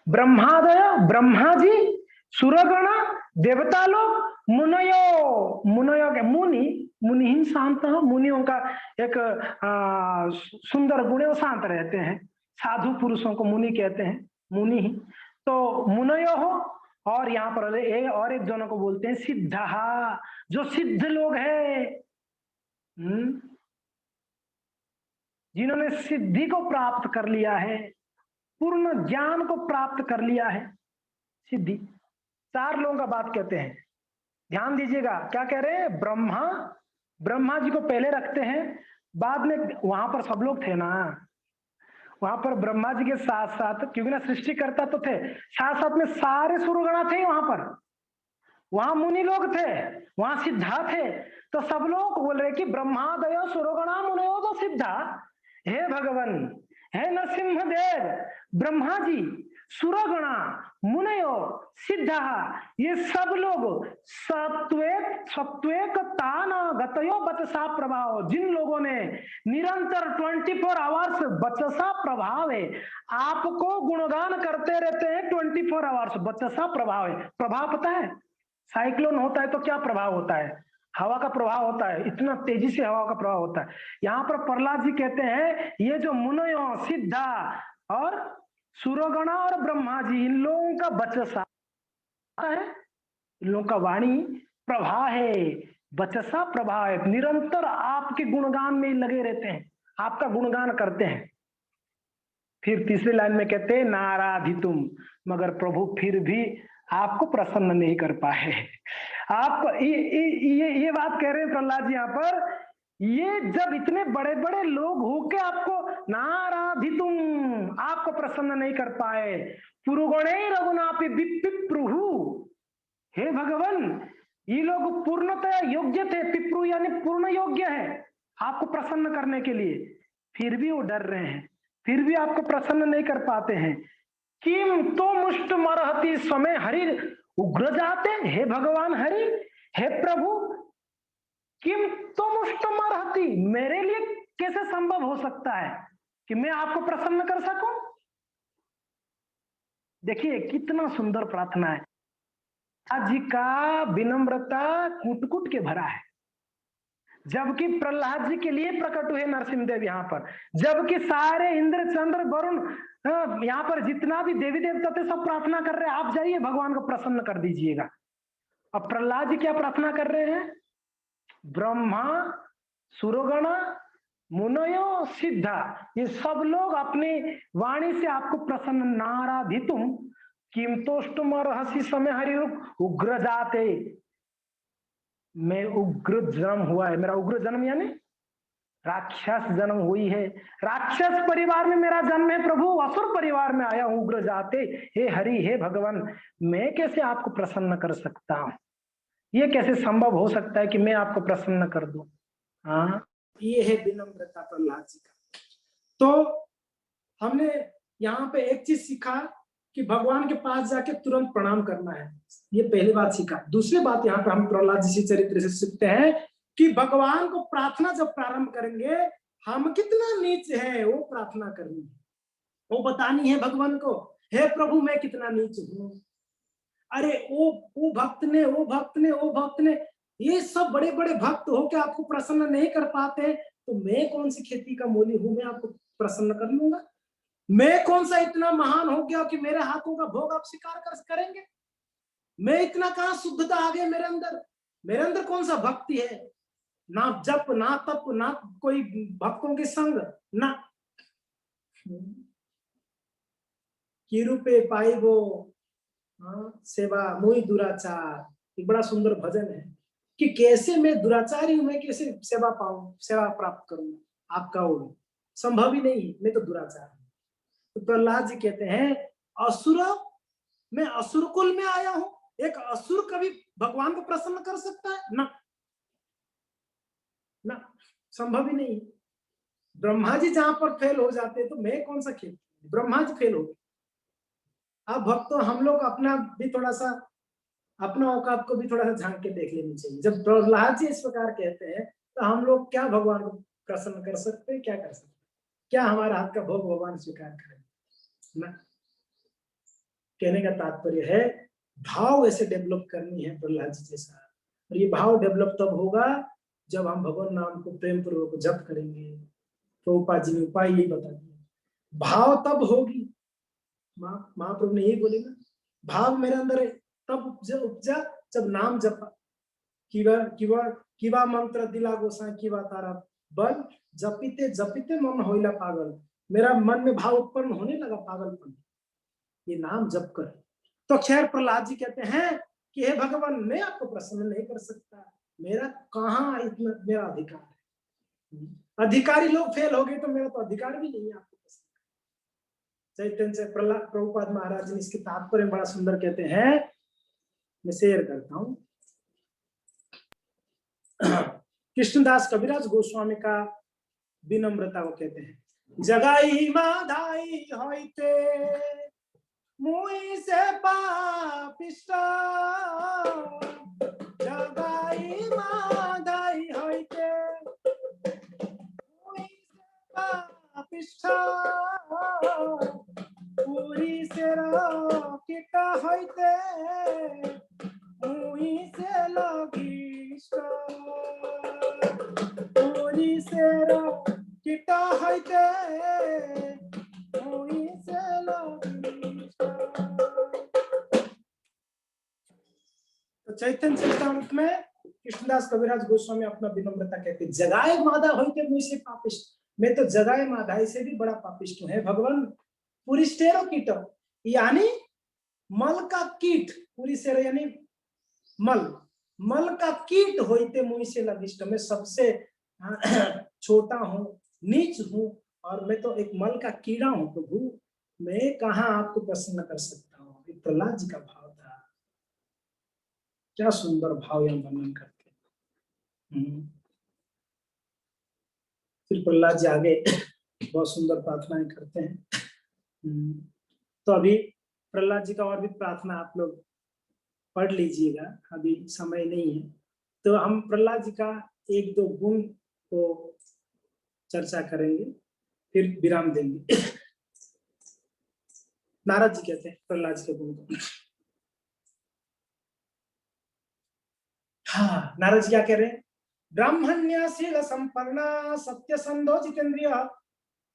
ब्रह्मादय, ब्रह्मा जी, सुरगण, देवता लोग, मुनयो, मुनयो के मुनि, मुनि शांत, मुनियों का एक सुंदर गुण है, वो शांत रहते हैं। साधु पुरुषों को मुनि कहते हैं, मुनि ही। तो मुनयो हो, और यहाँ पर और एक जनों को बोलते हैं सिद्धा, जो सिद्ध लोग हैं, जिन्होंने सिद्धि को प्राप्त कर लिया है, पूर्ण ज्ञान को प्राप्त कर लिया है, सिद्धि। 4 लोगों का बात कहते हैं, ध्यान दीजिएगा। क्या कह रहे हैं? ब्रह्मा जी को पहले रखते हैं, बाद में वहां पर सब लोग थे ना, वहां पर ब्रह्मा जी के साथ साथ, क्योंकि ना सृष्टिकर्ता तो थे, साथ साथ में सारे सुरगणा थे वहां पर, वहां मुनि लोग थे, वहां सिद्धा थे। तो सब लोग बोल रहे कि ब्रह्मादयो सुरगणा मुनयो तो सिद्धा। हे भगवान, हे नरसिंह देव, ब्रह्मा जी, सुरगणा, मुनयो, सिद्धा, ये सब लोग सत्वेक तान गतयो बचसा प्रभाव, जिन लोगों ने निरंतर 24 आवर्स बचसा प्रभाव है, आपको गुणगान करते रहते हैं 24 आवर्स, बचसा प्रभाव है। प्रभाव पता है, साइक्लोन होता है तो क्या प्रभाव होता है? हवा का प्रभाव होता है, इतना तेजी से हवा का प्रभाव होता है। यहाँ पर प्रहलाद जी कहते हैं ये जो मुनयो, सिद्धा और सुरगणा और ब्रह्मा जी, इन लोगों का बचसा है, इन लोगों का वाणी प्रभा है, बचसा प्रभा है, निरंतर आपके गुणगान में लगे रहते हैं, आपका गुणगान करते हैं। फिर तीसरी लाइन में कहते हैं नाराधितुम, मगर प्रभु फिर भी आपको प्रसन्न नहीं कर पाए। आपको ये बात कह रहे हैं प्रहलाद जी यहाँ पर, ये जब इतने बड़े बड़े लोग होके आपको नाराधितुम, आपको प्रसन्न नहीं कर पाए, पुरुगणे रघुनापि विप्रहु, हे भगवान, ये लोग पूर्णतः योग्य थे, पिप्रु यानी पूर्ण योग्य है आपको प्रसन्न करने के लिए, फिर भी वो डर रहे हैं, फिर भी आपको प्रसन्न नहीं कर पाते हैं। किम तो मुष्ट मरहति समय हरि उग्र जाते, हे भगवान हरि, हे प्रभु, किम तो मुष्ट मरहति, मेरे लिए कैसे संभव हो सकता है कि मैं आपको प्रसन्न कर सकूं? देखिए कितना सुंदर प्रार्थना है, आज जी का विनम्रता कूट कूट के भरा है, जबकि प्रहलाद जी के लिए प्रकट हुए नरसिंहदेव यहाँ पर, जबकि सारे इंद्र चंद्र वरुण यहाँ पर जितना भी देवी देवता थे सब प्रार्थना कर रहे हैं आप जाइए भगवान को प्रसन्न कर दीजिएगा। अब प्रहलाद जी क्या प्रार्थना कर रहे हैं? ब्रह्मा, सुरगण, मुनयो, सिद्धा, ये सब लोग अपनी वाणी से आपको प्रसन्न, नाराधितुम किमतोष्टुम रहसी समय हरि उग्र जाते, मैं उग्र जन्म हुआ है, मेरा उग्र जन्म यानी राक्षस जन्म हुई है, राक्षस परिवार में मेरा जन्म है प्रभु, असुर परिवार में आया हूं उग्र जाते, हे हरि, हे भगवान, मैं कैसे आपको प्रसन्न कर सकता हूं? ये कैसे संभव हो सकता है कि मैं आपको प्रसन्न कर दूं? हाँ, ये है विनम्रता प्रहलाद जी का। तो हमने यहाँ पे एक चीज सीखा कि भगवान के पास जाके तुरंत प्रणाम करना है, ये पहली बात सीखा। दूसरी बात यहाँ पे हम प्रहलाद जी के चरित्र से सीखते हैं कि भगवान को प्रार्थना जब प्रारंभ करेंगे, हम कितना नीच है वो प्रार्थना करनी है, वो बतानी है भगवान को, हे प्रभु मैं कितना नीच हूं। अरे वो भक्त ने ये सब बड़े बड़े भक्त होके आपको प्रसन्न नहीं कर पाते, तो मैं कौन सी खेती का मूली हूं, मैं आपको प्रसन्न कर लूंगा? मैं कौन सा इतना महान हो गया कि मेरे हाथों का भोग आप स्वीकार करेंगे? मैं इतना कहां शुद्धता आ गया मेरे अंदर कौन सा भक्ति है? ना जप, ना तप, ना कोई भक्तों के संग, ना की रूपे पाइबो सेवा मोहि दुराचार। एक बड़ा सुंदर भजन है कि कैसे मैं दुराचारी हूं, मैं कैसे सेवा पाऊं, सेवा प्राप्त करूं, आपका वो संभव ही नहीं, मैं तो दुराचार हूं। तो प्रहलाद जी कहते हैं असुर, मैं असुर कुल में आया हूं, एक असुर कभी भगवान को प्रसन्न कर सकता है? ना ना, संभव ही नहीं। ब्रह्मा जी जहां पर फेल हो जाते तो मैं कौन सा खेल, ब्रह्मा जी फेल हो गए। अब भक्तों हम लोग अपना भी थोड़ा सा अपना औकात को भी थोड़ा सा झांक के देख लेनी चाहिए। जब प्रहलाद जी इस प्रकार कहते हैं तो हम लोग क्या भगवान को प्रसन्न कर सकते हैं, क्या कर सकते हैं? क्या हमारा हाथ का भोग भगवान स्वीकार करेंगे ना? कहने का तात्पर्य है भाव ऐसे डेवलप करनी है प्रहलाद जी जैसा, और ये भाव डेवलप तब होगा जब हम भगवान नाम को प्रेम पूर्वक जप करेंगे। प्रभुपाद जी ने उपाय यही बता दिया, भाव तब होगी, महाप्रभु ने यही बोले ना, भाव मेरे अंदर तब उपजा जब नाम जपा, किवा किवा किवा मंत्र दिला गोसाई किवा तारा बल, जपिते जपिते मन होइला पागल। मेरा मन में भाव उत्पन्न होने लगा पागलपन, ये नाम जप कर। तो खैर प्रहलाद जी कहते हैं कि हे भगवान, मैं आपको प्रसन्न नहीं कर सकता, मेरा कहाँ इतना मेरा अधिकार है। अधिकारी लोग फेल हो गए तो मेरा तो अधिकार भी नहीं है आपको प्रसन्न। चैतन्य से प्रभुपाद महाराज ने इसके तात्पर्य बड़ा सुंदर कहते हैं, मैं शेयर करता हूँ। कृष्णदास कविराज गोस्वामी का विनम्रता को कहते हैं, जगाई माधाई होइते मुई से पापिष्ट, जगाई माधाई होइते मुई से पापिष्ट, पूरी से रोकित होइते मुई से लघिष्ठ, पूरी से रोकित होइते मुई से लघिष्ठ। तो चैतन्य चरितामृत में कृष्णदास कविराज गोस्वामी अपना विनम्रता कहते, जगाए माधा होइते मुई से पापिष्ट, मैं तो जगाए माधाई से भी बड़ा पापिष्ट हूँ। है भगवान, पुरिस्टेरो कीट, यानी मल का कीट, पूरी से यानी मल, मल का कीट होइते मुई से लघिष्ठ, मैं सबसे छोटा हूँ, नीच हूँ, और मैं तो एक मल का कीड़ा हूँ प्रभु, मैं कहाँ आपको प्रसन्न कर सकता हूँ। प्रहलाद जी का भाव था, क्या सुंदर भाव यहाँ वर्णन करते हैं। फिर प्रहलाद जी आगे बहुत सुंदर प्रार्थनाएं करते हैं। तो अभी प्रहलाद जी का और भी प्रार्थना आप लोग पढ़ लीजिएगा, अभी समय नहीं है। तो हम प्रहलाद जी का एक दो गुण को चर्चा करेंगे, फिर विराम देंगे। नारद जी कहते हैं प्रहलाद जी के गुण को। हाँ, नारद जी क्या कह रहे हैं? ब्राह्मण्यशील संपन्ना सत्यसंधो जितेन्द्रिय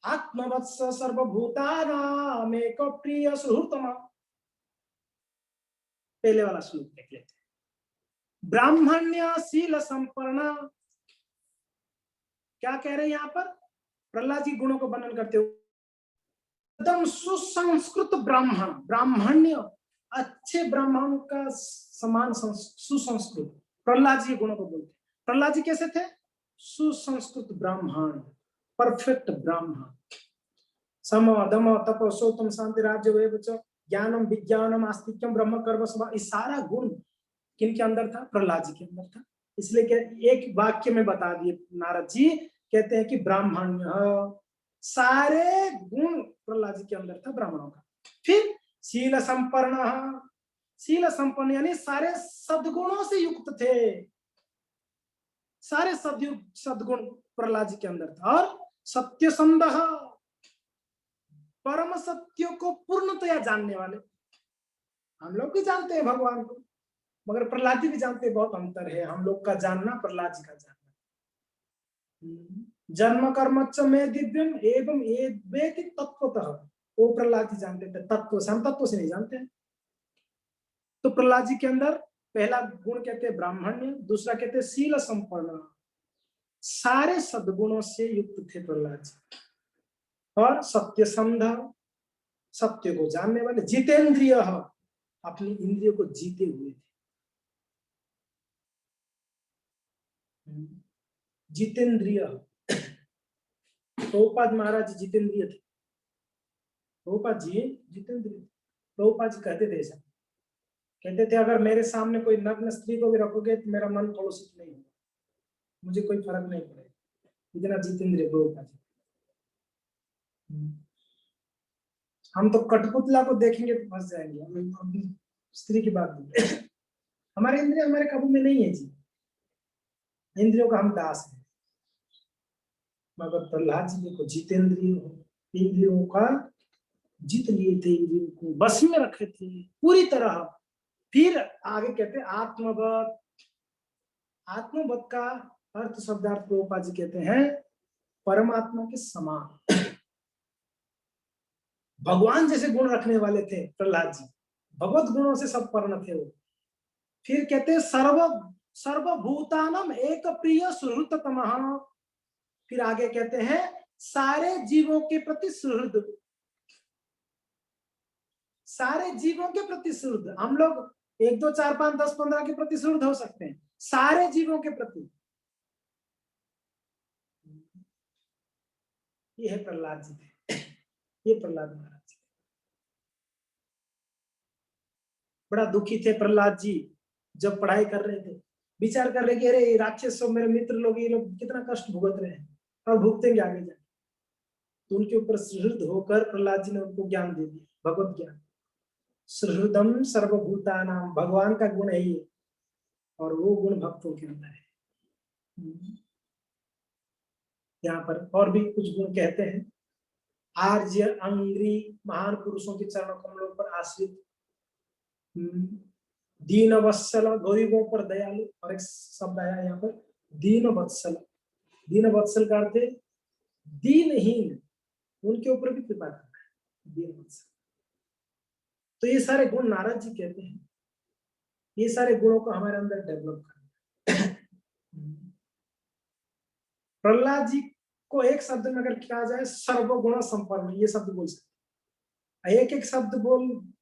आत्मवत्स सर्वभूतानामेक प्रिय सुहृतम। पहले वाला श्लोक देख लेते हैं। ब्राह्मण्यशील संपन्ना, क्या कह रहे हैं यहाँ पर? प्रहलाद जी गुणों को वर्णन करते हुए, एकदम सुसंस्कृत ब्राह्मण, ब्राह्मण्य अच्छे ब्राह्मण का समान सुसंस्कृत, प्रहलाद जी गुणों को बोलते। प्रहलाद जी कैसे थे? सुसंस्कृत ब्राह्मण, परफेक्ट ब्राह्मण। सम दम तप सौतम शांति राज्य वैभव ज्ञानम विज्ञानम आस्तिक्यम ब्रह्म कर्म स्वभाव, इस सारा गुण किनके अंदर था? प्रहलाद जी के अंदर था। इसलिए एक वाक्य में बता दिए नारद जी, कहते हैं कि ब्राह्मण्य, सारे गुण प्रहलाद जी के अंदर था ब्राह्मणों का। फिर शील संपन्न, शील संपन्न यानी सारे सद्गुणों से युक्त थे, सारे सद्गुण प्रहलाद जी के अंदर था। और सत्यसंध, परम सत्य को पूर्णतया जानने वाले। हम लोग भी जानते हैं भगवान को, मगर प्रहलाद जी भी जानते हैं, बहुत अंतर है हम लोग का जानना, प्रहलाद जी का जानना। जन्म कर्म च में दिव्यम एवं एवेति तत्वतः, वो प्रहलाद जी जानते थे, तत्व से, हम तत्व से नहीं जानते हैं। तो प्रहलाद जी के अंदर पहला गुण कहते हैं ब्राह्मण्य, दूसरा कहते हैं शील संपन्न, सारे सद्गुणों से युक्त थे प्रहलाद जी। और सत्यसंध, सत्य को जानने वाले, जितेंद्रिय, अपनी इंद्रियों को जीते हुए थे। जितेंद्रिय, प्रभुपाद महाराज जितेंद्रिय थे, प्रभुपाद जी जितेंद्रिय। प्रभुपाद जी कहते थे ऐसा, कहते थे अगर मेरे सामने कोई नग्न स्त्री को भी रखोगे तो मेरा मन कलुषित नहीं होगा, मुझे कोई फर्क नहीं पड़ेगा, इतना जितेंद्रिय प्रभुपाद जी। हम तो कठपुतला को देखेंगे तो फंस जाएंगे, हम स्त्री की बात नहीं। हमारे इंद्रिय हमारे काबू में नहीं है जी, इंद्रियों का हम दास है। मगर प्रहलाद जी देखो जितेंद्रिय हो, इंद्रियों का जीत लिए थे, इंद्रियों को बस में रखे थे पूरी तरह। फिर आगे कहते हैं आत्मवत। आत्मवत का अर्थ शब्दार्थ प्रभुपाद जी कहते हैं परमात्मा के समान, भगवान जैसे गुण रखने वाले थे प्रहलाद जी, भगवत गुणों से सब पर्ण थे वो। फिर कहते हैं सर्वभूतानम एक प्रिय सुहृततमः। फिर आगे कहते हैं सारे जीवों के प्रति सुहृद, सारे जीवों के प्रति सुहृद। हम लोग 1 2 4 5 10 15 के प्रति सुहृद हो सकते हैं, सारे जीवों के प्रति। ये है प्रहलाद जी थे, ये प्रहलाद महाराज जी। बड़ा दुखी थे प्रहलाद जी जब पढ़ाई कर रहे थे, विचार कर रहे कि अरे राक्षस सब मेरे मित्र लोग, ये लोग कितना कष्ट भुगत रहे हैं और भुगतेंगे आगे जाके। तो उनके ऊपर सुहृद होकर प्रहलाद जी ने उनको ज्ञान दे दिया, भगवत ज्ञान। सुहृदम सर्वभूतानाम, भगवान का गुण है ये, और वो गुण भक्तों के अंदर है। यहाँ पर और भी कुछ गुण कहते हैं। आर्य अंग्री, महान पुरुषों के चरण कमलों पर आश्रित, दीन वत्सल, गरीबों पर दयालु। और एक शब्द आया यहाँ पर दीन वत्सल। दीन वत्सल का अर्थ है दीनहीन, उनके ऊपर भी कृपा करना है, दीन वत्सल। तो ये सारे गुण नारद जी कहते हैं, ये सारे गुणों को हमारे अंदर डेवलप करना है। प्रहलाद जी को एक शब्द में अगर कहा जाए सर्वगुण संपन्न, ये शब्द बोल सकते। एक एक शब्द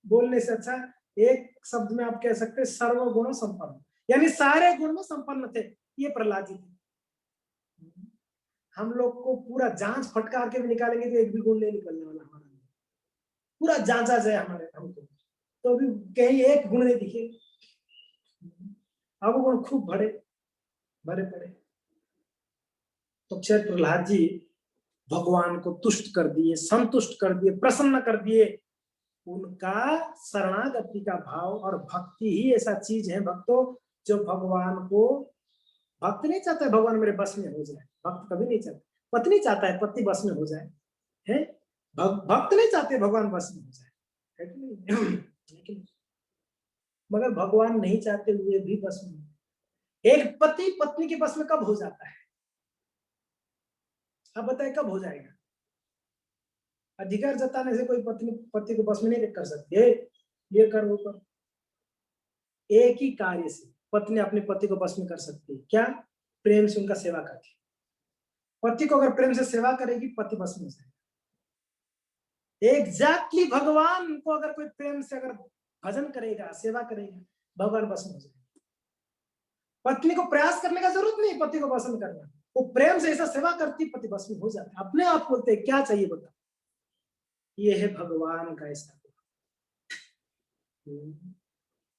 बोलने से अच्छा एक शब्द में आप कह सकते हैं सर्वगुण संपन्न, यानी सारे गुण में संपन्न थे ये प्रहलाद जी थे। हम लोग को पूरा जांच फटकार के भी निकालेंगे तो एक भी गुण नहीं निकलने वाला हमारा, पूरा जांचा जाए हमारे हमको तो भी कहीं एक गुण नहीं दिखे। अब गुण खूब भरे पड़े। तो क्षय प्रहलाद जी भगवान को तुष्ट कर दिए, संतुष्ट कर दिए, प्रसन्न कर दिए। उनका शरणागति का भाव और भक्ति ही ऐसा चीज है भक्तों, जो भगवान को, भक्त नहीं चाहता है भगवान मेरे बस में हो जाए, भक्त कभी नहीं चाहता। पत्नी चाहता है पति बस में हो जाए, है भक्त नहीं चाहते भगवान बस में हो जाए, है कि नहीं? लेकिन मगर भगवान नहीं चाहते हुए भी बस में। एक पति पत्नी के बस में कब हो जाता है? अब बताए कब हो जाएगा? अधिकार जताने से कोई पत्नी पति को बस में नहीं कर सकती है, ये कर वो कर। एक ही कार्य से पत्नी अपने पति को बस में कर सकती है, क्या? प्रेम से उनका सेवा करके। पति को अगर प्रेम से सेवा करेगी पति बस में हो जाएगा। एग्जैक्टली भगवान को अगर कोई प्रेम से अगर भजन करेगा, सेवा करेगा, भगवान बस में हो जाएगा। पत्नी को प्रयास करने का जरूरत नहीं पति को पसंद करना, वो प्रेम से ऐसा सेवा करती पति बस में हो जाता है, अपने आप बोलते हैं क्या चाहिए बता। ये है भगवान का ऐसा,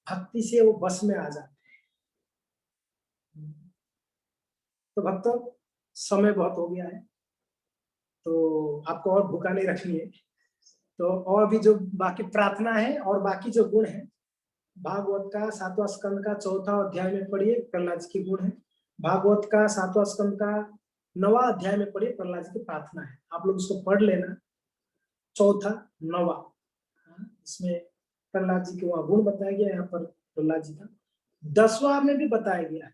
भक्ति से वो बस में आ जाते हैं। तो भक्तों समय बहुत हो गया है, तो आपको और भूखा नहीं रखनी है। तो और भी जो बाकी प्रार्थना है और बाकी जो गुण है, भागवत का 7वां स्कंद का 4था अध्याय में पढ़िए, प्रहलाद जी के गुण है। भागवत का 7वां स्कंद का 9वां अध्याय में पढ़िए, प्रहलाद जी की प्रार्थना है। आप लोग उसको पढ़ लेना, 4था 9वां, इसमें प्रहलाद जी के वहां गुण बताया गया, यहाँ पर प्रहलाद जी का 10वां में भी बताया गया है,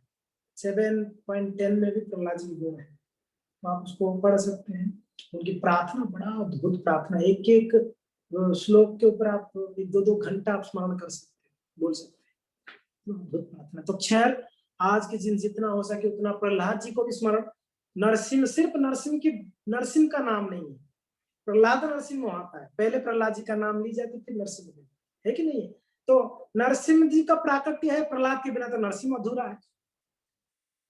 7.10 में भी प्रहलाद जी के गुण है, तो आप उसको पढ़ सकते हैं। उनकी प्रार्थना बड़ा अद्भुत प्रार्थना, एक एक श्लोक के ऊपर आप 1-2 घंटा आप स्मरण कर सकते हैं, बोल सकते हैं, अद्भुत प्रार्थना। तो खैर आज के दिन जितना हो सके उतना प्रहलाद जी को भी स्मरण। नरसिंह, सिर्फ नरसिंह का नाम नहीं है, प्रहलाद नरसिंह वहां है, पहले प्रहलाद जी का नाम ली जाती थी, नरसिंह है कि नहीं? तो नरसिंह जी का प्राकट्य है, प्रहलाद के बिना तो नरसिंह अधूरा है।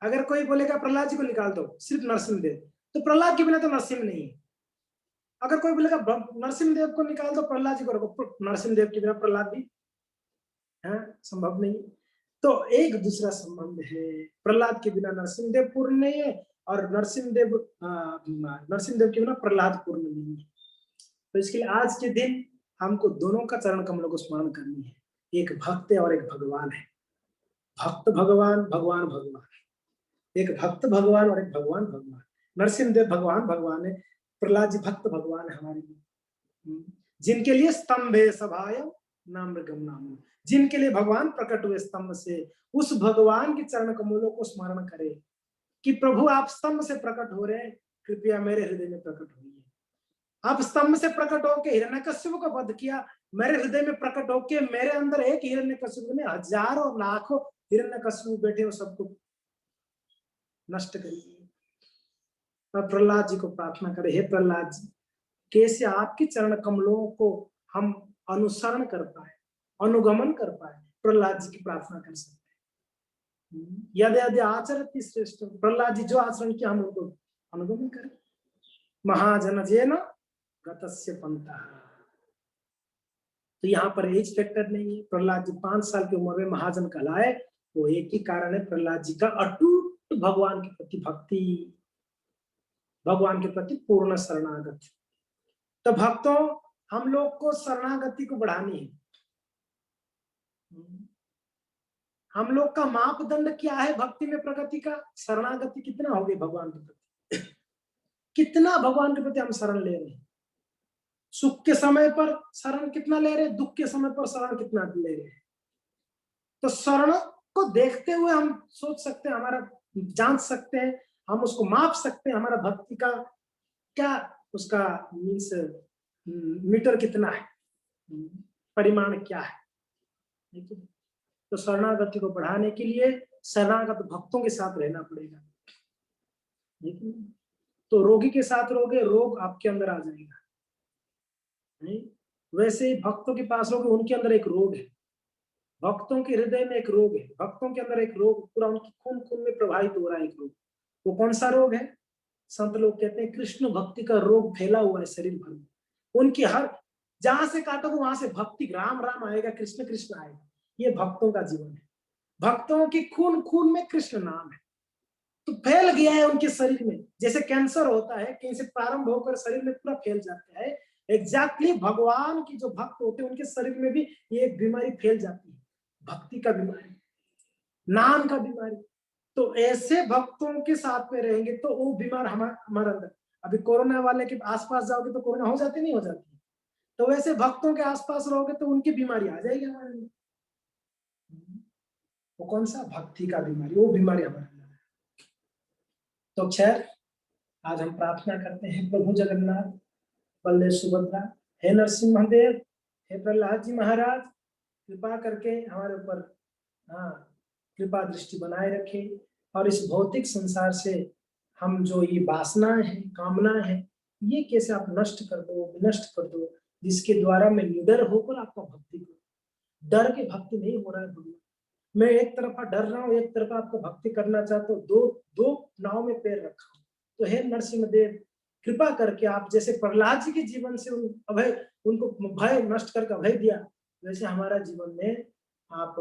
अगर कोई बोलेगा प्रहलाद जी को निकाल दो, सिर्फ नरसिंह देव, तो प्रहलाद के बिना तो नरसिंह नहीं है। अगर कोई बोलेगा नरसिंह देव को निकाल दो, प्रहलाद जी को रखो, नरसिंह देव के बिना प्रहलाद भी है संभव नहीं। तो एक दूसरा संबंध है, प्रहलाद के बिना नरसिंह देव पूर्ण नहीं है, और नरसिंह देव के बिना प्रहलाद पूर्ण नहीं है। तो इसके लिए आज के दिन हमको दोनों का चरण कमलों को स्मरण करनी है, एक भक्त है और एक भगवान है। भक्त भगवान, भगवान भगवान, एक भक्त भगवान और एक भगवान भगवान। नरसिंहदेव भगवान भगवान है, प्रहलाद जी भक्त भगवान है हमारे लिए, जिनके लिए स्तंभे सभाय नामृगम नाम, जिनके लिए भगवान प्रकट हुए स्तंभ से, उस भगवान के चरण कमलों को स्मरण करें कि प्रभु आप स्तंभ से प्रकट हो रहे हैं, कृपया मेरे हृदय में प्रकट होइए। आप स्तंभ से प्रकट होकर हिरण्यकश्यप का वध किया, मेरे हृदय में प्रकट होके मेरे अंदर एक हिरण्यकश्यप में हजारों लाखों हिरण्यकश्यप बैठे हो, सबको नष्ट करिए। और प्रहलाद जी को प्रार्थना करें, हे प्रहलाद जी, कैसे आपके चरण कमलों को हम अनुसरण कर पाए, अनुगमन कर पाए, प्रहलाद जी की प्रार्थना कर सकते हैं। यदि यदि आचरति श्रेष्ठ, प्रहलाद जी जो आचरण किया हम उनको अनुगमन करें। महाजन जेन गतस्य पंथा, तो यहाँ पर एज फैक्टर नहीं है। प्रहलाद जी 5 साल की उम्र में महाजन कहलाए, वो एक ही कारण है, प्रहलाद जी का अटूट भगवान के प्रति भक्ति, भगवान के प्रति पूर्ण शरणागति। तो भक्तों, हम लोग को शरणागति को बढ़ानी है। हम लोग का मापदंड क्या है भक्ति में प्रगति का? शरणागति कितना हो गई भगवान के प्रति, कितना भगवान के प्रति हम शरण ले रहे हैं। सुख के समय पर शरण कितना ले रहे हैं, दुख के समय पर शरण कितना ले रहे हैं। तो शरण को देखते हुए हम सोच सकते हैं, हमारा जांच सकते हैं, हम उसको माप सकते हैं, हमारा भक्ति का क्या उसका मीन्स मीटर कितना है, परिमाण क्या है। तो शरणागति को बढ़ाने के लिए शरणागत भक्तों के साथ रहना पड़ेगा। तो रोगी के साथ रहोगे, रोग आपके अंदर आ जाएगा। नहीं, वैसे ही भक्तों के पास रहोगे, उनके अंदर एक रोग है, भक्तों के हृदय में एक रोग है, भक्तों के अंदर एक रोग पूरा उनकी खून खून में प्रवाहित हो रहा है एक रोग। वो कौन सा रोग है? संत लोग कहते हैं कृष्ण भक्ति का रोग फैला हुआ है शरीर भर में। उनकी हर जहां से काटोगे वहां से भक्ति, राम राम आएगा, कृष्ण कृष्ण आएगा। ये भक्तों का जीवन है, भक्तों की खून खून में कृष्ण नाम है। तो फैल गया है उनके शरीर में, जैसे कैंसर होता है, कहीं से प्रारंभ होकर शरीर में पूरा फैल जाता है। एग्जैक्टली भगवान की जो भक्त होते हैं उनके शरीर में भी ये बीमारी फैल जाती है, भक्ति का बीमारी, नाम का बीमारी। तो ऐसे भक्तों के साथ में रहेंगे तो वो बीमार हमारे अंदर, अभी कोरोना वाले के आसपास जाओगे तो कोरोना हो जाती नहीं हो जाती, तो वैसे भक्तों के आसपास रहोगे तो उनकी बीमारी आ जाएगी हमारे अंदर। वो कौन सा? भक्ति का बीमारी, वो बीमारी हमारे अंदर है। तो खैर, आज हम प्रार्थना करते हैं प्रभु जगन्नाथ, बलदेव सुभद्रा, हे नरसिंह देव, हे प्रहलाद जी महाराज, कृपा करके हमारे ऊपर कृपा दृष्टि बनाए रखे, और इस भौतिक संसार से हम जो ये वासनाएं हैं, कामनाएं हैं, ये कैसे आप नष्ट कर दो, विनष्ट कर दो, जिसके द्वारा मैं निडर होकर आपका भक्ति करूं। डर के भक्ति नहीं हो रहा है भगवान, मैं एक तरफा डर रहा हूँ, एक तरफा आपको भक्ति करना चाहता हूँ, दो नाव में पैर रखा हूँ। तो हे नरसिंह देव, कृपा करके आप जैसे प्रहलाद जी के जीवन से उनको भय नष्ट करके अभय दिया, वैसे हमारा जीवन में आप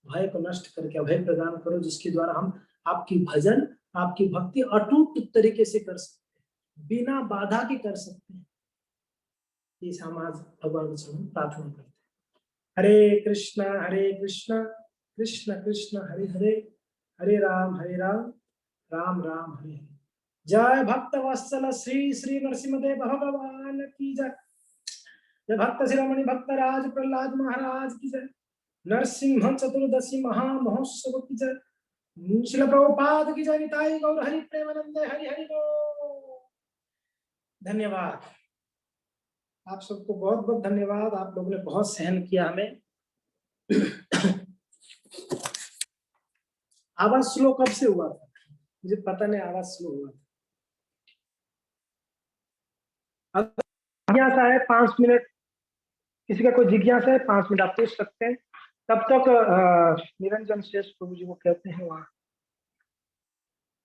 भय को नष्ट करके अभय प्रदान करो, जिसके द्वारा हम आपकी भजन, आपकी भक्ति अटूट तरीके से कर सकते हैं, बिना बाधा के कर सकते हैं। इस हम आज भगवान से प्रार्थना करते हैं। हरे कृष्ण कृष्ण कृष्ण हरे हरे, हरे राम राम राम हरे हरे। जय भक्त वत्सल श्री श्री नरसिंहदेव भगवान की जय। जय भक्त शिरोमणि भक्त राज प्रहलाद महाराज की जय। नरसिंह चतुर्दशी महामहोत्सव की जय। श्रील प्रभुपाद की जय। निताई गौर हरि प्रेमानंद हरि हरि बोल। धन्यवाद आप सबको, बहुत बहुत धन्यवाद। आप लोगों ने बहुत सहन किया हमें। आवाज स्लो कब से हुआ था मुझे पता नहीं, आवाज स्लो हुआ था। अब जिज्ञासा है 5 मिनट, किसी का कोई जिज्ञासा है 5 मिनट आप पूछ सकते हैं। तब तक निरंजन श्रेष्ठ प्रभु जी को कहते हैं वहाँ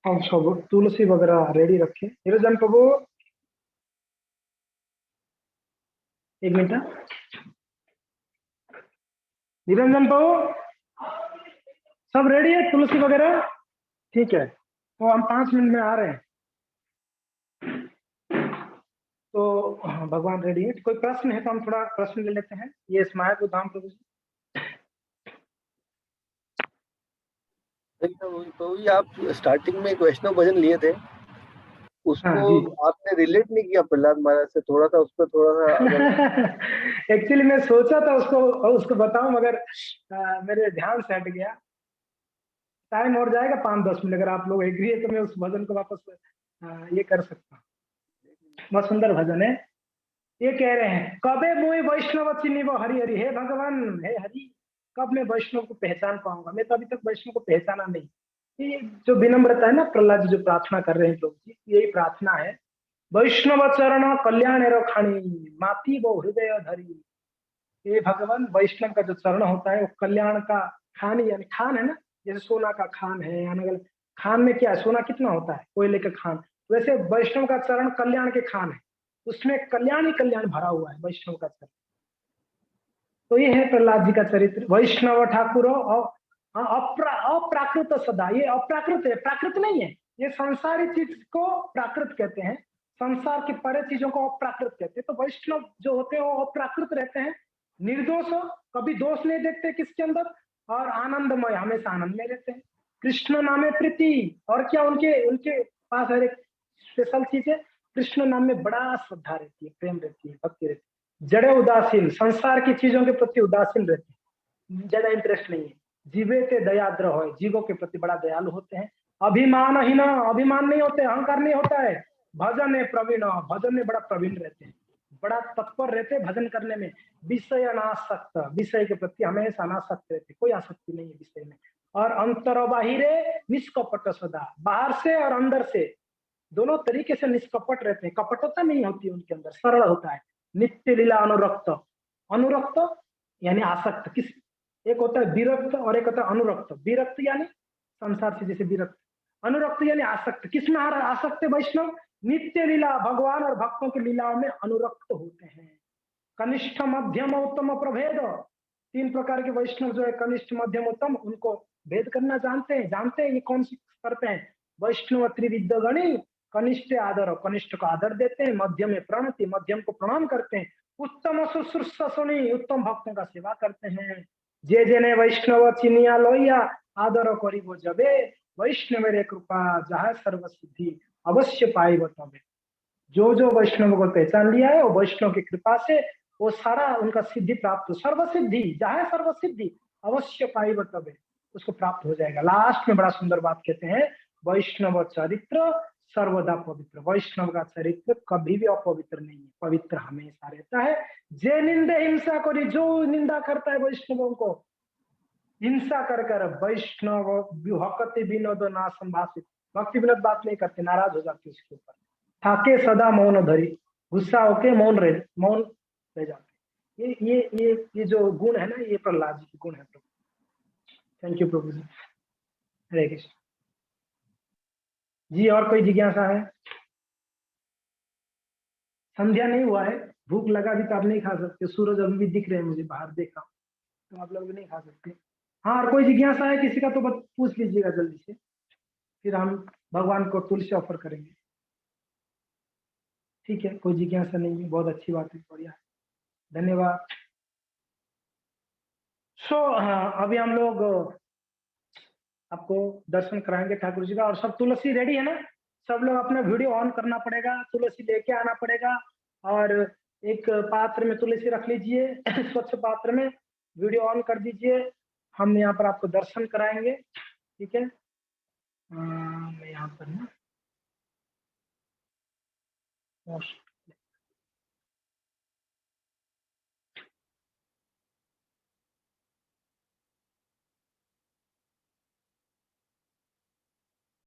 हम सब तुलसी वगैरह रेडी रखें। निरंजन प्रभु, एक मिनट। निरंजन प्रभु, सब रेडी है तुलसी वगैरह? ठीक है, तो हम 5 मिनट में आ रहे हैं। तो भगवान रेडी है। कोई प्रश्न है तो हम थोड़ा प्रश्न ले लेते हैं। ये स्माय को धाम प्रभु जी। तो ये आप स्टार्टिंग में एक वैष्णव भजन लिए थे, उसको जी आपने रिलेट नहीं किया प्रहलाद महाराज से, थोड़ा सा उस पर थोड़ा सा अगर एक्चुअली मैं सोचा था उसको उसको बताऊं, मगर मेरे ध्यान से हट गया। टाइम और जाएगा 5-10 मिनट, अगर आप लोग एग्री है तो मैं उस भजन को वापस ये कर सकता हूँ। बहुत सुंदर भजन है। ये कह रहे हैं, कबे मुई वैष्णव चिन्हिब हरि हरि, हे भगवान हे हरि, कब मैं वैष्णव को पहचान पाऊंगा? मैं तो अभी तक वैष्णव को पहचाना नहीं। ये जो विनम्रता है ना, प्रहलाद जी जो प्रार्थना कर रहे हैं प्रभु जी, यही प्रार्थना है। वैष्णव चरण कल्याण रखाणी, माती वो हृदय धरी। ये भगवान, वैष्णव का जो चरण होता है वो कल्याण का खान, यानी खान है ना, जैसे सोना का खान है, यानी अगर खान में क्या है, सोना कितना होता है, कोयले का खान, वैसे वैष्णव का चरण कल्याण के खान है, उसमें कल्याण ही कल्याण भरा हुआ है वैष्णव का चरण। तो ये है प्रहलाद जी का चरित्र। वैष्णव ठाकुर अप्राकृत सदा, ये अप्राकृत है, प्राकृत नहीं है। ये संसारी चीज को प्राकृत कहते हैं, संसार के परे चीजों को अप्राकृत कहते हैं। तो वैष्णव जो होते हैं वो अप्राकृत रहते हैं, निर्दोष हो, कभी दोष नहीं देखते किसके अंदर, और आनंदमय, हमेशा आनंद में रहते हैं। कृष्ण नामे प्रीति, और क्या उनके उनके पास हर एक स्पेशल चीज है, कृष्ण नाम में बड़ा श्रद्धा रहती है, प्रेम रहती है, भक्ति रहती है। जड़े उदासीन, संसार की चीजों के प्रति उदासीन रहते हैं, ज्यादा इंटरेस्ट नहीं है। जीवे के दयाद्र हो, जीवों के प्रति बड़ा दयालु होते हैं। अभिमान ही ना, अभिमान नहीं होते, अहंकार नहीं होता है। भजन है प्रवीण, भजन में बड़ा प्रवीण रहते हैं, बड़ा तत्पर रहते हैं भजन करने में। विषय अनासक्त, विषय के प्रति हमेशा अनासक्त रहते, कोई आसक्ति नहीं है विषय में। और अंतर बाहिरे निष्कपट सदा, बाहर से और अंदर से दोनों तरीके से निष्कपट रहते हैं, कपटता नहीं होती उनके अंदर, सरल होता है। नित्य लीला अनुरक्त, अनुरक्त यानी आसक्त, किस, एक होता है विरक्त और एक होता है अनुरक्त। विरक्त यानी संसार से जैसे विरक्त, अनुरक्त यानी आसक्त। किसमें आसक्त है वैष्णव? नित्य लीला, भगवान और भक्तों की लीलाओं में अनुरक्त होते हैं। कनिष्ठ मध्यम उत्तम प्रभेद, 3 प्रकार के वैष्णव जो है, कनिष्ठ मध्यम उत्तम, उनको भेद करना जानते हैं। जानते हैं ये कौन सी करते हैं? वैष्णव त्रिविध गणी, कनिष्ठ आदर, कनिष्ठ को आदर देते हैं। मध्यम में प्रणति, मध्यम को प्रणाम करते हैं। उत्तम शुश्रूषा सुनी, उत्तम भक्तों का सेवा करते हैं। जे जेने वैष्णव चिनिया लोहिया, आदर करी वो जबे, वैष्णव रे कृपा जहाँ सर्व सिद्धि, अवश्य पाई वो तबे। जो जो वैष्णव को पहचान लिया है, वो वैष्णव की कृपा से वो सारा उनका सिद्धि प्राप्त, सर्व सिद्धि जहाँ सर्व सिद्धि, अवश्य पाई वो तबे, उसको प्राप्त हो जाएगा। लास्ट में बड़ा सुंदर बात कहते हैं, वैष्णव चरित्र सर्वदा पवित्र। वैष्णव का चरित्र कभी भी अपवित्र नहीं है, पवित्र हमेशा रहता है। जे निंदे हिंसा करी, जो निंदा करता है वैष्णवों को, हिंसा कर कर, वैष्णव विहकति विनोद ना संभाषित, भक्ति विनोद बात नहीं करते, नाराज हो जाते उसके ऊपर। थाके सदा मौन धरी, गुस्सा होके मौन रह जाते। ये जो गुण है ना, ये प्रहलाद जी के गुण है प्रभु। थैंक यू प्रभु जी, हरे कृष्ण जी। और कोई जिज्ञासा है? संध्या नहीं हुआ है, भूख लगा भी तो आप नहीं खा सकते। सूरज अभी भी दिख रहे हैं मुझे, बाहर देखा, तो आप लोग भी नहीं खा सकते। हाँ, और कोई जिज्ञासा है किसी का तो बस पूछ लीजिएगा जल्दी से, फिर हम भगवान को तुलसी ऑफर करेंगे। ठीक है, कोई जिज्ञासा नहीं है, बहुत अच्छी बात है, बढ़िया, धन्यवाद। हाँ, अभी हम लोग आपको दर्शन कराएंगे ठाकुर जी का। और सब तुलसी रेडी है ना? सब लोग अपना वीडियो ऑन करना पड़ेगा, तुलसी लेके आना पड़ेगा, और एक पात्र में तुलसी रख लीजिए स्वच्छ पात्र में, वीडियो ऑन कर दीजिए। हम यहाँ पर आपको दर्शन कराएंगे, ठीक है? मैं यहाँ पर ना